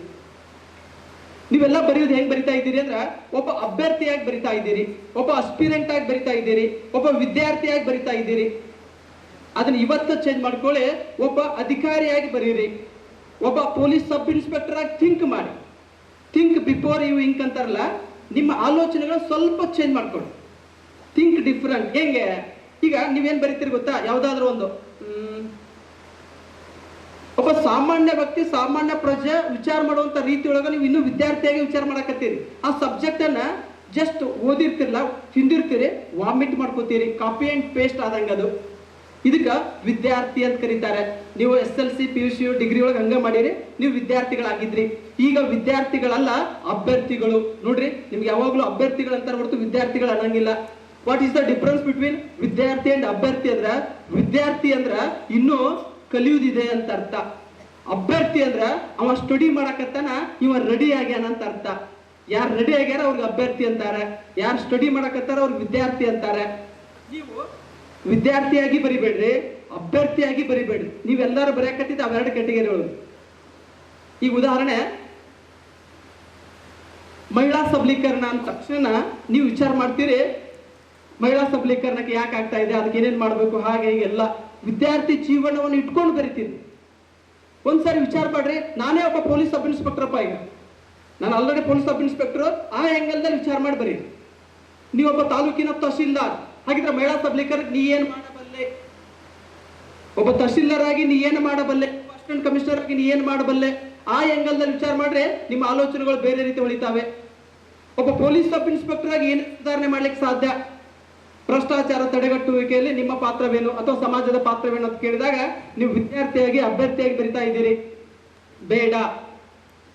ನೀವೆಲ್ಲ ಬರೆಯೋದು ಹೆಂಗ್ ಬರಿತಾ ಇದ್ದೀರಿ ಅಂದ್ರೆ, ಒಬ್ಬ ಅಭ್ಯರ್ಥಿಯಾಗಿ ಬರಿತಾ ಇದ್ದೀರಿ, ಒಬ್ಬ ಅಸ್ಪಿರೆಂಟ್ ಆಗಿ ಬರಿತಾ ಇದ್ದೀರಿ, ಒಬ್ಬ ವಿದ್ಯಾರ್ಥಿಯಾಗಿ ಬರಿತಾ ಇದ್ದೀರಿ. ಅದನ್ನ ಇವತ್ತು ಚೇಂಜ್ ಮಾಡ್ಕೊಳ್ಳಿ, ಒಬ್ಬ ಅಧಿಕಾರಿಯಾಗಿ ಬರೀರಿ, ಒಬ್ಬ ಪೊಲೀಸ್ ಸಬ್ ಇನ್ಸ್ಪೆಕ್ಟರ್ ಆಗಿ ಥಿಂಕ್ ಮಾಡಿ. ಥಿಂಕ್ ಬಿಫೋರ್ ಯು ಇಂಕ್ ಅಂತಾರಲ್ಲ, ನಿಮ್ಮ ಆಲೋಚನೆಗಳು ಸ್ವಲ್ಪ ಚೇಂಜ್ ಮಾಡ್ಕೊಳ್ಳಿ. Think different. ಹೆಂಗೆ? ಈಗ ನೀವೇನ್ ಬರೀತೀರಿ ಗೊತ್ತಾ, ಯಾವ್ದಾದ್ರು ಒಂದು ಒಬ್ಬ ಸಾಮಾನ್ಯ ವ್ಯಕ್ತಿ, ಸಾಮಾನ್ಯ ಪ್ರಜೆ ವಿಚಾರ ಮಾಡುವಂತ ರೀತಿ ಒಳಗೆ ನೀವು ಇನ್ನೂ ವಿದ್ಯಾರ್ಥಿಯಾಗಿ ವಿಚಾರ ಮಾಡಕತ್ತೀರಿ. ಆ ಸಬ್ಜೆಕ್ಟ್ ಅನ್ನ ಜಸ್ಟ್ ಓದಿರ್ತಿರಲ್ಲ, ತಿಂದಿರ್ತೀರಿ, ವಾಮಿಟ್ ಮಾಡ್ಕೋತೀರಿ, ಕಾಪಿ ಅಂಡ್ ಪೇಸ್ಟ್ ಆದಂಗ ಅದು. ಇದಕ್ಕ ವಿದ್ಯಾರ್ಥಿ ಅಂತ ಕರೀತಾರೆ. ನೀವು SLC PUC ಡಿಗ್ರಿ ಒಳಗೆ ಹಂಗ ಮಾಡಿರಿ, ನೀವು ವಿದ್ಯಾರ್ಥಿಗಳಾಗಿದ್ರಿ. ಈಗ ವಿದ್ಯಾರ್ಥಿಗಳಲ್ಲ, ಅಭ್ಯರ್ಥಿಗಳು. ನೋಡ್ರಿ, ನಿಮ್ಗೆ ಯಾವಾಗ್ಲೂ ಅಭ್ಯರ್ಥಿಗಳು ಅಂತಾರೆ ಹೊರತು ವಿದ್ಯಾರ್ಥಿಗಳು ಅನ್ನಂಗಿಲ್ಲ. What is the difference between ವಿದ್ಯಾರ್ಥಿ ಅಂಡ್ ಅಭ್ಯರ್ಥಿ ಅಂದ್ರ, ವಿದ್ಯಾರ್ಥಿ ಅಂದ್ರ ಇನ್ನೂ ಕಲಿಯುವುದಿದೆ ಅಂತ ಅರ್ಥ. ಅಭ್ಯರ್ಥಿ ಅಂದ್ರ ಅವ ಸ್ಟಡಿ ಮಾಡಕತ್ತಾನ, ಇವ ರೆಡಿ ಆಗ್ಯಾನ ಅಂತ ಅರ್ಥ. ಯಾರು ರೆಡಿ ಆಗ್ಯಾರ ಅವ್ರಿಗೆ ಅಭ್ಯರ್ಥಿ ಅಂತಾರೆ, ಯಾರು ಸ್ಟಡಿ ಮಾಡಕತ್ತಾರ ಅವ್ರಿಗೆ ವಿದ್ಯಾರ್ಥಿ ಅಂತಾರೆ. ನೀವು ವಿದ್ಯಾರ್ಥಿಯಾಗಿ ಬರಿಬೇಡ್ರಿ, ಅಭ್ಯರ್ಥಿಯಾಗಿ ಬರಿಬೇಡ್ರಿ. ನೀವೆಲ್ಲರೂ ಬರೆಯಕತ್ತಿದ್ದ ಅವೆರಡು ಕ್ಯಾಟಗರಿಗಳು. ಈಗ ಉದಾಹರಣೆ, ಮಹಿಳಾ ಸಬಲೀಕರಣ ಅಂದ ತಕ್ಷಣ ನೀವು ವಿಚಾರ ಮಾಡ್ತೀರಿ, ಮಹಿಳಾ ಸಬಲೀಕರಣಕ್ಕೆ ಯಾಕೆ ಆಗ್ತಾ ಇದೆ, ಅದಕ್ಕೆ ಏನೇನ್ ಮಾಡ್ಬೇಕು, ಹಾಗೆ ಹೀಗೆಲ್ಲ ವಿದ್ಯಾರ್ಥಿ ಜೀವನವನ್ನು ಇಟ್ಕೊಂಡು ಬರಿತೀನಿ. ಒಂದ್ಸಾರಿ ವಿಚಾರ ಮಾಡ್ರಿ, ನಾನೇ ಒಬ್ಬ ಪೊಲೀಸ್ ಸಬ್ ಇನ್ಸ್ಪೆಕ್ಟರ್ ಅಪ್ಪ. ಈಗ ನಾನು ಆಲ್ರೆಡಿ ಪೊಲೀಸ್ ಸಬ್ ಇನ್ಸ್ಪೆಕ್ಟರ್, ಆ ಆಂಗಲ್ದಲ್ಲಿ ವಿಚಾರ ಮಾಡಿ ಬರೀ. ನೀವೊಬ್ಬ ತಾಲೂಕಿನ ತಹಶೀಲ್ದಾರ್, ಹಾಗಿದ್ರೆ ಮಹಿಳಾ ಸಬಲೀಕರಣಕ್ಕೆ ನೀ ಏನ್ ಮಾಡಬಲ್ಲೆ? ಒಬ್ಬ ತಹಶೀಲ್ದಾರ್ ಆಗಿ ನೀ ಏನು ಮಾಡಬಲ್ಲೆ? ಅಸಿಸ್ಟೆಂಟ್ ಕಮಿಷನರ್ ಆಗಿ ನೀ ಏನ್ ಮಾಡಬಲ್ಲೆ? ಆ ಆಂಗಲ್ದಲ್ಲಿ ವಿಚಾರ ಮಾಡ್ರೆ ನಿಮ್ಮ ಆಲೋಚನೆಗಳು ಬೇರೆ ರೀತಿ ಹೊಳಿತಾವೆ. ಒಬ್ಬ ಪೊಲೀಸ್ ಸಬ್ ಇನ್ಸ್ಪೆಕ್ಟರ್ ಆಗಿ ಏನು ಸುಧಾರಣೆ ಮಾಡ್ಲಿಕ್ಕೆ ಸಾಧ್ಯ? ಭ್ರಷ್ಟಾಚಾರ ತಡೆಗಟ್ಟುವಿಕೆಯಲ್ಲಿ ನಿಮ್ಮ ಪಾತ್ರವೇನು ಅಥವಾ ಸಮಾಜದ ಪಾತ್ರವೇನು ಅಂತ ಕೇಳಿದಾಗ ನೀವು ವಿದ್ಯಾರ್ಥಿಯಾಗಿ ಅಭ್ಯರ್ಥಿಯಾಗಿ ಬರಿತಾ ಇದ್ದೀರಿ. ಬೇಡ,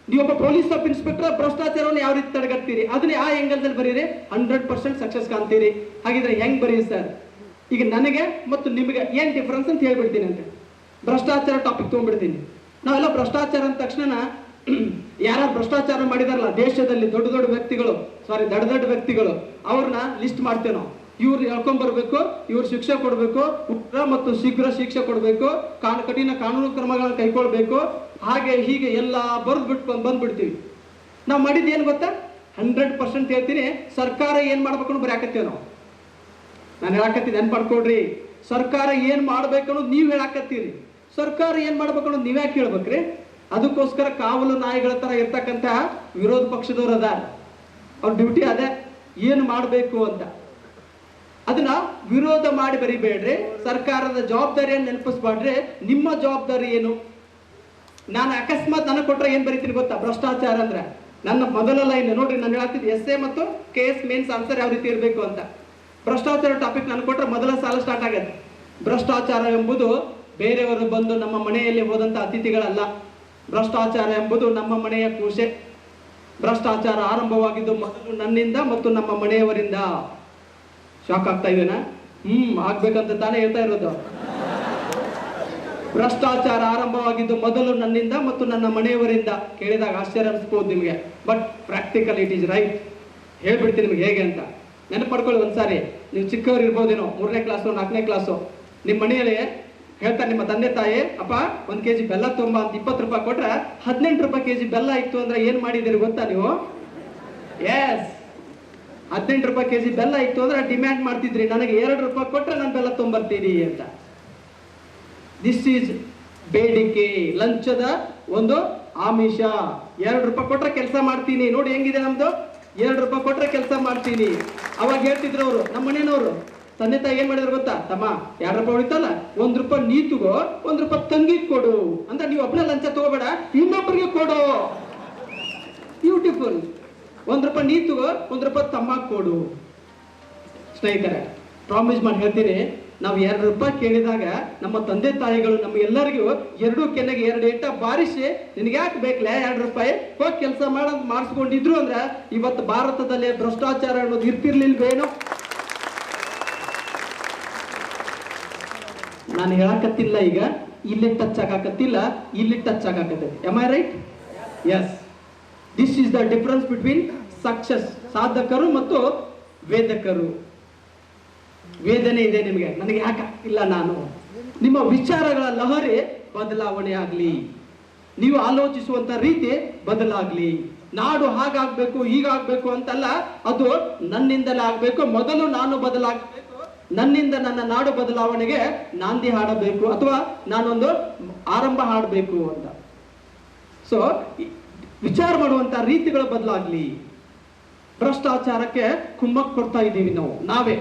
ನೀವೊಬ್ಬ ಪೊಲೀಸ್ ಸಬ್ ಇನ್ಸ್ಪೆಕ್ಟರ್, ಭ್ರಷ್ಟಾಚಾರವನ್ನು ಯಾವ ರೀತಿ ತಡೆಗಟ್ತೀರಿ ಅದನ್ನ ಆ ಆಂಗಲ್ದಲ್ಲಿ ಬರೀರಿ, 100% ಸಕ್ಸಸ್ ಕಾಣ್ತೀರಿ. ಹಾಗಿದ್ರೆ ಹೆಂಗ್ ಬರೀ ಸರ್? ಈಗ ನನಗೆ ಮತ್ತು ನಿಮಗೆ ಏನ್ ಡಿಫ್ರೆನ್ಸ್ ಅಂತ ಹೇಳ್ಬಿಡ್ತೀನಿ. ಅಂದ್ರೆ ಭ್ರಷ್ಟಾಚಾರ ಟಾಪಿಕ್ ತಗೊಂಡ್ಬಿಡ್ತೀನಿ. ನಾವೆಲ್ಲ ಭ್ರಷ್ಟಾಚಾರ ಅಂದ ತಕ್ಷಣ ಯಾರು ಭ್ರಷ್ಟಾಚಾರ ಮಾಡಿದಾರಲ್ಲ ದೇಶದಲ್ಲಿ, ದೊಡ್ಡ ದೊಡ್ಡ ವ್ಯಕ್ತಿಗಳು, ಅವ್ರನ್ನ ಲಿಸ್ಟ್ ಮಾಡ್ತೇವೆ ನಾವು. ಇವ್ರು ಹೇಳ್ಕೊಂಡ್ ಬರ್ಬೇಕು, ಇವ್ರು ಶಿಕ್ಷೆ ಕೊಡ್ಬೇಕು, ಉಗ್ರ ಮತ್ತು ಶೀಘ್ರ ಶಿಕ್ಷೆ ಕೊಡ್ಬೇಕು, ಕಠಿಣ ಕಾನೂನು ಕ್ರಮಗಳನ್ನ ಕೈಗೊಳ್ಬೇಕು, ಹಾಗೆ ಹೀಗೆ ಎಲ್ಲ ಬಂದ್ಬಿಡ್ತೀವಿ. ನಾವು ಮಾಡಿದ್ದು ಏನ್ ಗೊತ್ತಾ? 100% ಹೇಳ್ತೀನಿ, ಸರ್ಕಾರ ಏನ್ ಮಾಡ್ಬೇಕು ಅನ್ನೋ ಬರೆಯಾಕತ್ತೀವಿ ನಾವು. ನಾನು ಹೇಳಾಕತ್ತೀನಿ, ನೆನ್ಪು ಮಾಡ್ಕೊಡ್ರಿ. ಸರ್ಕಾರ ಏನ್ ಮಾಡ್ಬೇಕು ಅನ್ನೋದು ನೀವು ಹೇಳಾಕತ್ತೀರಿ, ಸರ್ಕಾರ ಏನ್ ಮಾಡ್ಬೇಕು ಅನ್ನೋದು ನೀವ್ಯಾಕೆ ಹೇಳ್ಬೇಕ್ರಿ? ಅದಕ್ಕೋಸ್ಕರ ಕಾವಲು ನಾಯಿಗಳ ತರ ಇರ್ತಕ್ಕಂಥ ವಿರೋಧ ಪಕ್ಷದವ್ರು ಅದಾರ. ಅವ್ರ ಡ್ಯೂಟಿ ಅದೇ, ಏನು ಮಾಡಬೇಕು ಅಂತ. ಅದನ್ನ ವಿರೋಧ ಮಾಡಿ ಬರಿಬೇಡ್ರಿ. ಸರ್ಕಾರದ ಜವಾಬ್ದಾರಿಯನ್ನು ನೆನಪಿಸ್ಬಾಡ್ರಿ. ನಿಮ್ಮ ಜವಾಬ್ದಾರಿ ಏನು? ನಾನು ಅಕಸ್ಮಾತ್ ನನಗೆ ಕೊಟ್ರೆ ಏನ್ ಬರೀತೀನಿ ಗೊತ್ತಾ? ಭ್ರಷ್ಟಾಚಾರ ಅಂದ್ರೆ ನನ್ನ ಮೊದಲ ಲೈನ್ ನೋಡ್ರಿ, ನಾನು ಹೇಳ್ತಿದ್ದೆ SA ಮತ್ತು KS ಮೇನ್ಸ್ ಆನ್ಸರ್ ಯಾವ ರೀತಿ ಇರಬೇಕು ಅಂತ. ಭ್ರಷ್ಟಾಚಾರ ಟಾಪಿಕ್ ನಾನು ಕೊಟ್ರೆ ಮೊದಲ ಸಾಲ ಸ್ಟಾರ್ಟ್ ಆಗತ್ತೆ. ಭ್ರಷ್ಟಾಚಾರ ಎಂಬುದು ಬೇರೆಯವರು ಬಂದು ನಮ್ಮ ಮನೆಯಲ್ಲಿ ಹೋದಂತ ಅತಿಥಿಗಳಲ್ಲ. ಭ್ರಷ್ಟಾಚಾರ ಎಂಬುದು ನಮ್ಮ ಮನೆಯ ಕೂಸೆ. ಭ್ರಷ್ಟಾಚಾರ ಆರಂಭವಾಗಿದ್ದು ಮೊದಲು ನನ್ನಿಂದ ಮತ್ತು ನಮ್ಮ ಮನೆಯವರಿಂದ. ಶಾಕ್ ಆಗ್ತಾ ಇದೇನಾ? ಆಗ್ಬೇಕಂತ ತಾನೇ ಹೇಳ್ತಾ ಇರೋದು. ಭ್ರಷ್ಟಾಚಾರ ಆರಂಭವಾಗಿದ್ದು ಮೊದಲು ನನ್ನಿಂದ ಮತ್ತು ನನ್ನ ಮನೆಯವರಿಂದ. ಕೇಳಿದಾಗ ಆಶ್ಚರ್ಯ ಅನಿಸ್ಬೋದು ನಿಮಗೆ, but practical it is right. ಹೇಳ್ಬಿಡ್ತೀನಿ ನಿಮ್ಗೆ ಹೇಗೆ ಅಂತ. ನೆನಪು ಮಾಡ್ಕೊಳ್ಳಿ. ಒಂದ್ಸಾರಿ ನೀವು ಚಿಕ್ಕವ್ರು ಇರ್ಬೋದೇನೋ, 3ನೇ ಕ್ಲಾಸು 4ನೇ ಕ್ಲಾಸು, ನಿಮ್ಮ ಮನೆಯಲ್ಲಿ ಹೇಳ್ತಾರೆ ನಿಮ್ಮ ತಂದೆ ತಾಯಿ, ಅಪ್ಪ 1 kg ಬೆಲ್ಲ ತುಂಬ ಅಂತ 20 ರೂಪಾಯಿ ಕೊಟ್ರೆ 18 ರೂಪಾಯಿ kg ಬೆಲ್ಲ ಇತ್ತು ಅಂದ್ರೆ ಏನ್ ಮಾಡಿದಿರಿ ಗೊತ್ತಾ ನೀವು? ಎಸ್, 18 ರೂಪಾಯಿ kg ಬೆಲ್ಲ ಇತ್ತು ಅಂದ್ರೆ ಡಿಮ್ಯಾಂಡ್ ಮಾಡ್ತಿದ್ರಿ, ನನಗೆ 2 ರೂಪಾಯಿ ಕೊಟ್ರೆ ನಾನು ಬೆಲ್ಲ ತೊಂಬರ್ತೀನಿ ಅಂತ. ದಿಸ್ ಈಸ್ ಬೇಡಿಕೆ, ಲಂಚದ ಒಂದು ಆಮಿಷ. 2 ರೂಪಾಯಿ ಕೊಟ್ರೆ ಕೆಲಸ ಮಾಡ್ತೀನಿ. ನೋಡಿ ಹೆಂಗಿದೆ ನಮ್ದು, 2 ರೂಪಾಯಿ ಕೊಟ್ರೆ ಕೆಲಸ ಮಾಡ್ತೀನಿ. ಅವಾಗ ಹೇಳ್ತಿದ್ರು ಅವರು, ನಮ್ಮ ಮನೆಯವರು ತಂದೆ ತಾಯಿ ಏನ್ ಮಾಡಿದ್ರು ಗೊತ್ತಾ? ತಮ್ಮ 2 ರೂಪಾಯಿ ಉಳಿತಲ್ಲ, 1 ರೂಪಾಯಿ ನೀ ತಗೋ, 1 ರೂಪಾಯಿ ತಂಗಿ ಕೊಡು ಅಂದ್ರೆ ನೀವು ಒಬ್ಬನೇ ಲಂಚ ತಗೋಬೇಡ, ಇನ್ನೊಬ್ಬರಿಗೆ ಕೊಡು. ಬ್ಯೂಟಿಫುಲ್. 1 ರೂಪಾಯಿ ನೀ ತಗೋ, 1 ರೂಪಾಯಿ ತಮ್ಮ ಕೊಡು. ಸ್ನೇಹಿತರೆ, ಪ್ರಾಮಿಸ್ ಮಾಡಿ ಹೇಳ್ತೀನಿ, ನಾವು 2 ರೂಪಾಯಿ ಕೇಳಿದಾಗ ನಮ್ಮ ತಂದೆ ತಾಯಿಗಳು ನಮ್ಮ ಎಲ್ಲರಿಗೂ 2 ಕೆನ್ನೆಗೆ 2 ಏಟ ಬಾರಿಸಿ, ನಿನ್ಗೆ ಯಾಕೆ ಬೇಕಲ್ಲ 2 ರೂಪಾಯಿ, ಹೋಗಿ ಕೆಲಸ ಮಾಡಿಸ್ಕೊಂಡಿದ್ರು ಅಂದ್ರೆ ಇವತ್ತು ಭಾರತದಲ್ಲಿ ಭ್ರಷ್ಟಾಚಾರ ಅನ್ನೋದು ಇರ್ತಿರ್ಲಿಲ್ವೇನೋ. ನಾನು ಹೇಳಕತ್ತಿಲ್ಲ, ಈಗ ಇಲ್ಲಿ ಟಚ್ ಆಗಾಕತ್ತಿಲ್ಲ, ಇಲ್ಲಿ ಟಚ್ ಆಗಾಕತ್ತೈತಿ. Am I right? Yes. This is the difference between success, ಸಾಧಕರು ಮತ್ತು ವೇದಕರು. ವೇದನೆ ಇದೆ ನಿಮಗೆ, ನನಗೆ ಯಾಕಾಗ್ತಿಲ್ಲ, ನಾನು ನಿಮ್ಮ ವಿಚಾರಗಳ ಲಹರಿ ಬದಲಾವಣೆ ಆಗಲಿ, ನೀವು ಆಲೋಚಿಸುವಂತ ರೀತಿ ಬದಲಾಗ್ಲಿ. ನಾಡು ಹಾಗಾಗ್ಬೇಕು ಹೀಗಾಗ್ಬೇಕು ಅಂತಲ್ಲ, ಅದು ನನ್ನಿಂದಲೇ ಆಗ್ಬೇಕು. ಮೊದಲು ನಾನು ಬದಲಾಗಬೇಕು, ನನ್ನಿಂದ ನನ್ನ ನಾಡು ಬದಲಾವಣೆಗೆ ನಾಂದಿ ಹಾಡಬೇಕು ಅಥವಾ ನಾನೊಂದು ಆರಂಭ ಹಾಡಬೇಕು ಅಂತ. ಸೊ ವಿಚಾರ ಮಾಡುವಂತ ರೀತಿಗಳು ಬದಲಾಗ್ಲಿ. ಭ್ರಷ್ಟಾಚಾರಕ್ಕೆ ಕುಮ್ಮಕ್ ಕೊಡ್ತಾ ಇದ್ದೀವಿ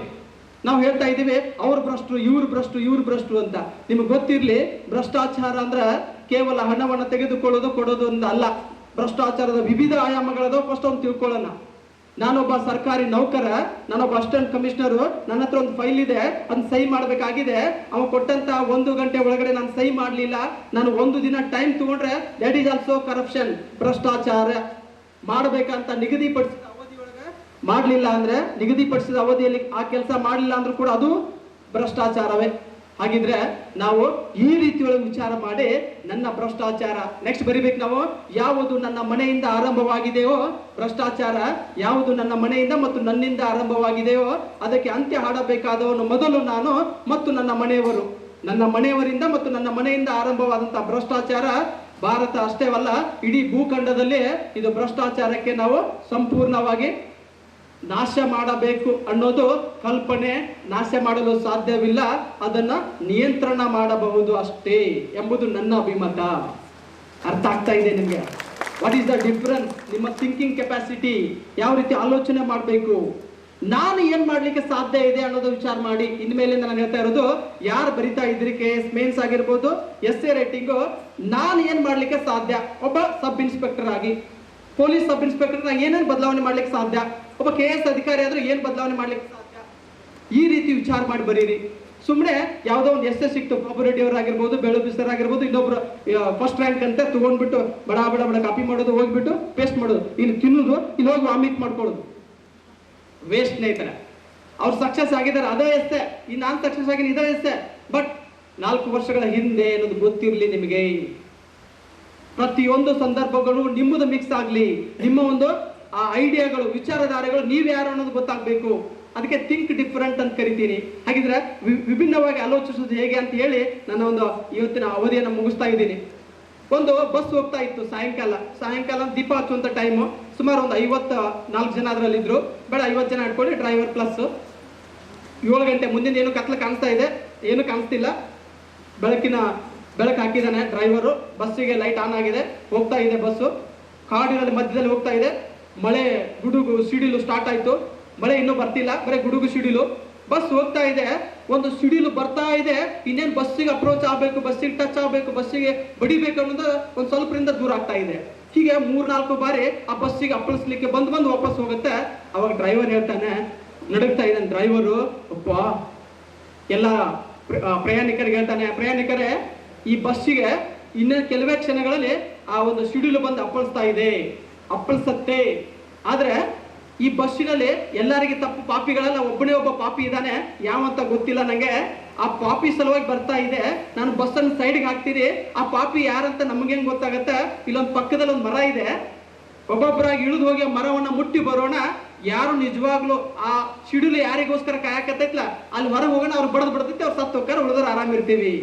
ನಾವು ಹೇಳ್ತಾ ಇದ್ದೀವಿ ಅವ್ರ ಭ್ರಷ್ಟರು, ಇವ್ರು ಭ್ರಷ್ಟರು ಅಂತ. ನಿಮ್ಗೆ ಗೊತ್ತಿರ್ಲಿ, ಭ್ರಷ್ಟಾಚಾರ ಅಂದ್ರೆ ಕೇವಲ ಹಣವನ್ನು ತೆಗೆದುಕೊಳ್ಳೋದು ಕೊಡೋದು ಅಂತ ಅಲ್ಲ. ಭ್ರಷ್ಟಾಚಾರದ ವಿವಿಧ ಆಯಾಮಗಳದ ಫಸ್ಟ್ ಒಂದು ತಿಳ್ಕೊಳ್ಳೋಣ. ನಾನೊಬ್ಬ ಸರ್ಕಾರಿ ನೌಕರ, ನಾನೊಬ್ಬ ಅಸಿಸ್ಟೆಂಟ್ ಕಮಿಷನರು, ನನ್ನ ಹತ್ರ ಒಂದು ಫೈಲ್ ಇದೆ, ಅದನ್ನ ಸಹಿ ಮಾಡಬೇಕಾಗಿದೆ. ಅವ ಕೊಟ್ಟಂತ 1 ಗಂಟೆ ಒಳಗಡೆ ನಾನು ಸಹಿ ಮಾಡಲಿಲ್ಲ, ನಾನು 1 ದಿನ ಟೈಮ್ ತಗೊಂಡ್ರೆ ದಟ್ ಈಸ್ ಆಲ್ಸೋ ಕರಪ್ಷನ್, ಭ್ರಷ್ಟಾಚಾರ. ಮಾಡಬೇಕಂತ ನಿಗದಿಪಡಿಸಿದ ಅವಧಿಯೊಳಗೆ ಮಾಡಲಿಲ್ಲ ಅಂದ್ರೆ, ನಿಗದಿಪಡಿಸಿದ ಅವಧಿಯಲ್ಲಿ ಆ ಕೆಲಸ ಮಾಡಲಿಲ್ಲ ಅಂದ್ರೂ ಕೂಡ ಅದು ಭ್ರಷ್ಟಾಚಾರವೇ. ಹಾಗಿದ್ರೆ ನಾವು ಈ ರೀತಿಯೊಳಗೆ ವಿಚಾರ ಮಾಡಿ ನನ್ನ ಭ್ರಷ್ಟಾಚಾರ ನೆಕ್ಸ್ಟ್ ಬರಿಬೇಕು ನಾವು. ಯಾವುದು ನನ್ನ ಮನೆಯಿಂದ ಆರಂಭವಾಗಿದೆಯೋ ಭ್ರಷ್ಟಾಚಾರ, ಯಾವುದು ನನ್ನ ಮನೆಯಿಂದ ಮತ್ತು ನನ್ನಿಂದ ಆರಂಭವಾಗಿದೆಯೋ ಅದಕ್ಕೆ ಅಂತ್ಯ ಹಾಡಬೇಕಾದವನು ಮೊದಲು ನಾನು ಮತ್ತು ನನ್ನ ಮನೆಯವರು. ನನ್ನ ಮನೆಯವರಿಂದ ಮತ್ತು ನನ್ನ ಮನೆಯಿಂದ ಆರಂಭವಾದಂತಹ ಭ್ರಷ್ಟಾಚಾರ ಭಾರತ ಅಷ್ಟೇ ಅಲ್ಲ, ಇಡೀ ಭೂಖಂಡದಲ್ಲಿ ಇದು ಭ್ರಷ್ಟಾಚಾರಕ್ಕೆ ನಾವು ಸಂಪೂರ್ಣವಾಗಿ ನಾಶ ಮಾಡಬೇಕು ಅನ್ನೋದು ಕಲ್ಪನೆ. ನಾಶ ಮಾಡಲು ಸಾಧ್ಯವಿಲ್ಲ, ಅದನ್ನ ನಿಯಂತ್ರಣ ಮಾಡಬಹುದು ಅಷ್ಟೇ ಎಂಬುದು ನನ್ನ ಅಭಿಮತ. ಅರ್ಥ ಆಗ್ತಾ ಇದೆ ನಿಮ್ಗೆ? What is the difference? ನಿಮ್ಮ ಥಿಂಕಿಂಗ್ ಕೆಪಾಸಿಟಿ, ಯಾವ ರೀತಿ ಆಲೋಚನೆ ಮಾಡಬೇಕು, ನಾನು ಏನ್ ಮಾಡ್ಲಿಕ್ಕೆ ಸಾಧ್ಯ ಇದೆ ಅನ್ನೋದು ವಿಚಾರ ಮಾಡಿ. ಇನ್ಮೇಲಿಂದ ನಾನು ಹೇಳ್ತಾ ಇರೋದು, ಯಾರು ಬರಿತಾ ಇದ್ರಿ KS ಮೇನ್ಸ್ ಆಗಿರ್ಬೋದು, essay ರೈಟಿಂಗು, ನಾನು ಏನ್ ಮಾಡ್ಲಿಕ್ಕೆ ಸಾಧ್ಯ, ಒಬ್ಬ ಸಬ್ ಇನ್ಸ್ಪೆಕ್ಟರ್ ಆಗಿ, ಪೊಲೀಸ್ ಸಬ್ ಇನ್ಸ್ಪೆಕ್ಟರ್ ಏನೇನು ಬದಲಾವಣೆ ಮಾಡ್ಲಿಕ್ಕೆ ಸಾಧ್ಯ, ಒಬ್ಬ KS ಅಧಿಕಾರಿ ಆದ್ರೆ ಏನ್ ಬದಲಾವಣೆ ಮಾಡ್ಲಿಕ್ಕೆ ಸಾಧ್ಯ, ಈ ರೀತಿ ವಿಚಾರ ಮಾಡಿ ಬರೀರಿ. ಸುಮ್ಮನೆ ಯಾವುದೋ ಒಂದು essay ಸಿಕ್ತು, ಬಾಬು ರೆಡ್ಡಿ ಅವರಾಗಿರ್ಬೋದು, ಬೆಳಬಿ ಸರ್ ಆಗಿರ್ಬೋದು, ಇನ್ನೊಬ್ರು ಫಸ್ಟ್ ರ್ಯಾಂಕ್ ಅಂತ ತಗೊಂಡ್ಬಿಟ್ಟು ಬಡ ಕಾಪಿ ಮಾಡೋದು, ಹೋಗ್ಬಿಟ್ಟು ಪೇಸ್ಟ್ ಮಾಡೋದು, ಇಲ್ಲಿ ತಿನ್ನೋದು, ಇಲ್ಲಿ ಹೋಗಿ ವಾಮಿಟ್ ಮಾಡ್ಕೊಳ್ಳೋದು, ವೇಸ್ಟ್ ಸ್ನೇಹಿತರೆ. ಅವ್ರು ಸಕ್ಸಸ್ ಆಗಿದ್ದಾರೆ, ಅದೇ essay. ನಾನು ಸಕ್ಸಸ್ ಆಗಿನಿ, ಇದೇ essay. ಬಟ್ 4 ವರ್ಷಗಳ ಹಿಂದೆ ಅನ್ನೋದು ಗೊತ್ತಿರಲಿ ನಿಮಗೆ. ಪ್ರತಿಯೊಂದು ಸಂದರ್ಭಗಳು ನಿಮ್ಮದು ಮಿಕ್ಸ್ ಆಗಲಿ, ನಿಮ್ಮ ಒಂದು ಆ ಐಡಿಯಾಗಳು, ವಿಚಾರಧಾರೆಗಳು, ನೀವು ಯಾರು ಅನ್ನೋದು ಗೊತ್ತಾಗಬೇಕು. ಅದಕ್ಕೆ ಥಿಂಕ್ ಡಿಫರೆಂಟ್ ಅಂತ ಕರಿತೀನಿ. ಹಾಗಿದ್ರೆ ವಿಭಿನ್ನವಾಗಿ ಆಲೋಚಿಸೋದು ಹೇಗೆ ಅಂತ ಹೇಳಿ ನನ್ನ ಒಂದು ಇವತ್ತಿನ ಅವಧಿಯನ್ನು ಮುಗಿಸ್ತಾ ಇದ್ದೀನಿ. ಒಂದು ಬಸ್ ಹೋಗ್ತಾ ಇತ್ತು ಸಾಯಂಕಾಲ ದೀಪ ಹಚ್ಚುವಂಥ ಟೈಮು. ಸುಮಾರು ಒಂದು 54 ಜನ ಅದರಲ್ಲಿದ್ದರು. ಬೇಡ 50 ಜನ ಇಟ್ಕೊಳ್ಳಿ, ಡ್ರೈವರ್ ಪ್ಲಸ್. 7 ಗಂಟೆ ಮುಂದಿನ ಏನು ಕತ್ಲು ಕಾಣಿಸ್ತಾ ಇದೆ, ಏನು ಕಾಣಿಸ್ತಿಲ್ಲ. ಬೆಳಕು ಹಾಕಿದ್ದಾನೆ ಡ್ರೈವರು. ಬಸ್ಸಿಗೆ ಲೈಟ್ ಆನ್ ಆಗಿದೆ, ಹೋಗ್ತಾ ಇದೆ ಬಸ್ಸು. ಕಾಡಿನಲ್ಲಿ ಮಧ್ಯದಲ್ಲಿ ಹೋಗ್ತಾ ಇದೆ. ಮಳೆ ಗುಡುಗು ಸಿಡಿಲು ಸ್ಟಾರ್ಟ್ ಆಯ್ತು. ಮಳೆ ಇನ್ನೂ ಬರ್ತಿಲ್ಲ, ಬರೀ ಗುಡುಗು ಸಿಡಿಲು. ಬಸ್ ಹೋಗ್ತಾ ಇದೆ, ಒಂದು ಸಿಡಿಲು ಬರ್ತಾ ಇದೆ. ಇನ್ನೇನು ಬಸ್ಸಿಗೆ ಅಪ್ರೋಚ್ ಆಗಬೇಕು, ಬಸ್ಸಿಗೆ ಟಚ್ ಆಗಬೇಕು, ಬಸ್ಸಿಗೆ ಬಡಿಬೇಕು ಅನ್ನೋದು ಒಂದು ಸ್ವಲ್ಪರಿಂದ ದೂರ ಆಗ್ತಾ ಇದೆ. ಹೀಗೆ 3-4 ಬಾರಿ ಆ ಬಸ್ಸಿಗೆ ಅಪ್ಪಳಿಸ್ಲಿಕ್ಕೆ ಬಂದು ವಾಪಸ್ ಹೋಗುತ್ತೆ. ಅವಾಗ ಡ್ರೈವರ್ ಹೇಳ್ತಾನೆ, ನಡುಗ್ತಾ ಇದ್ದಾನೆ ಡ್ರೈವರು. ಅಪ್ಪ ಎಲ್ಲ ಪ್ರಯಾಣಿಕರಿಗೆ ಹೇಳ್ತಾನೆ, ಪ್ರಯಾಣಿಕರೇ, ಈ ಬಸ್ಸಿಗೆ ಇನ್ನು ಕೆಲವೇ ಕ್ಷಣಗಳಲ್ಲಿ ಆ ಒಂದು ಸಿಡಿಲು ಬಂದು ಅಪ್ಪಳಿಸತ್ತೆ. ಆದ್ರೆ ಈ ಬಸ್ಸಿನಲ್ಲಿ ಎಲ್ಲರಿಗೆ ತಪ್ಪು ಪಾಪಿಗಳಲ್ಲ, ಒಬ್ಬನೇ ಒಬ್ಬ ಪಾಪಿ ಇದ್ದಾನೆ, ಯಾವಂತ ಗೊತ್ತಿಲ್ಲ ನಂಗೆ. ಆ ಪಾಪಿ ಸಲುವಾಗಿ ಬರ್ತಾ ಇದೆ. ನಾನು ಬಸ್ಸನ್ನು ಸೈಡ್ಗೆ ಹಾಕ್ತೀರಿ, ಆ ಪಾಪಿ ಯಾರಂತ ನಮಗೇನು ಗೊತ್ತಾಗತ್ತೆ? ಇಲ್ಲೊಂದು ಪಕ್ಕದಲ್ಲಿ ಒಂದು ಮರ ಇದೆ, ಒಬ್ಬೊಬ್ಬರಾಗಿ ಇಳಿದು ಹೋಗಿ ಆ ಮರವನ್ನ ಮುಟ್ಟಿ ಬರೋಣ. ಯಾರು ನಿಜವಾಗ್ಲೂ ಆ ಸಿಡಿಲು ಯಾರಿಗೋಸ್ಕರ ಕಾಯಕತ್ತೈತ್ಲ ಅಲ್ಲಿ ಹೊರಗೆ ಹೋಗೋಣ, ಅವ್ರು ಬಡದೈತಿ, ಅವ್ರು ಸತ್ತು ಹೋಗ್ತಾರೆ, ಉಳಿದ್ರೆ ಆರಾಮಿರ್ತೀವಿ.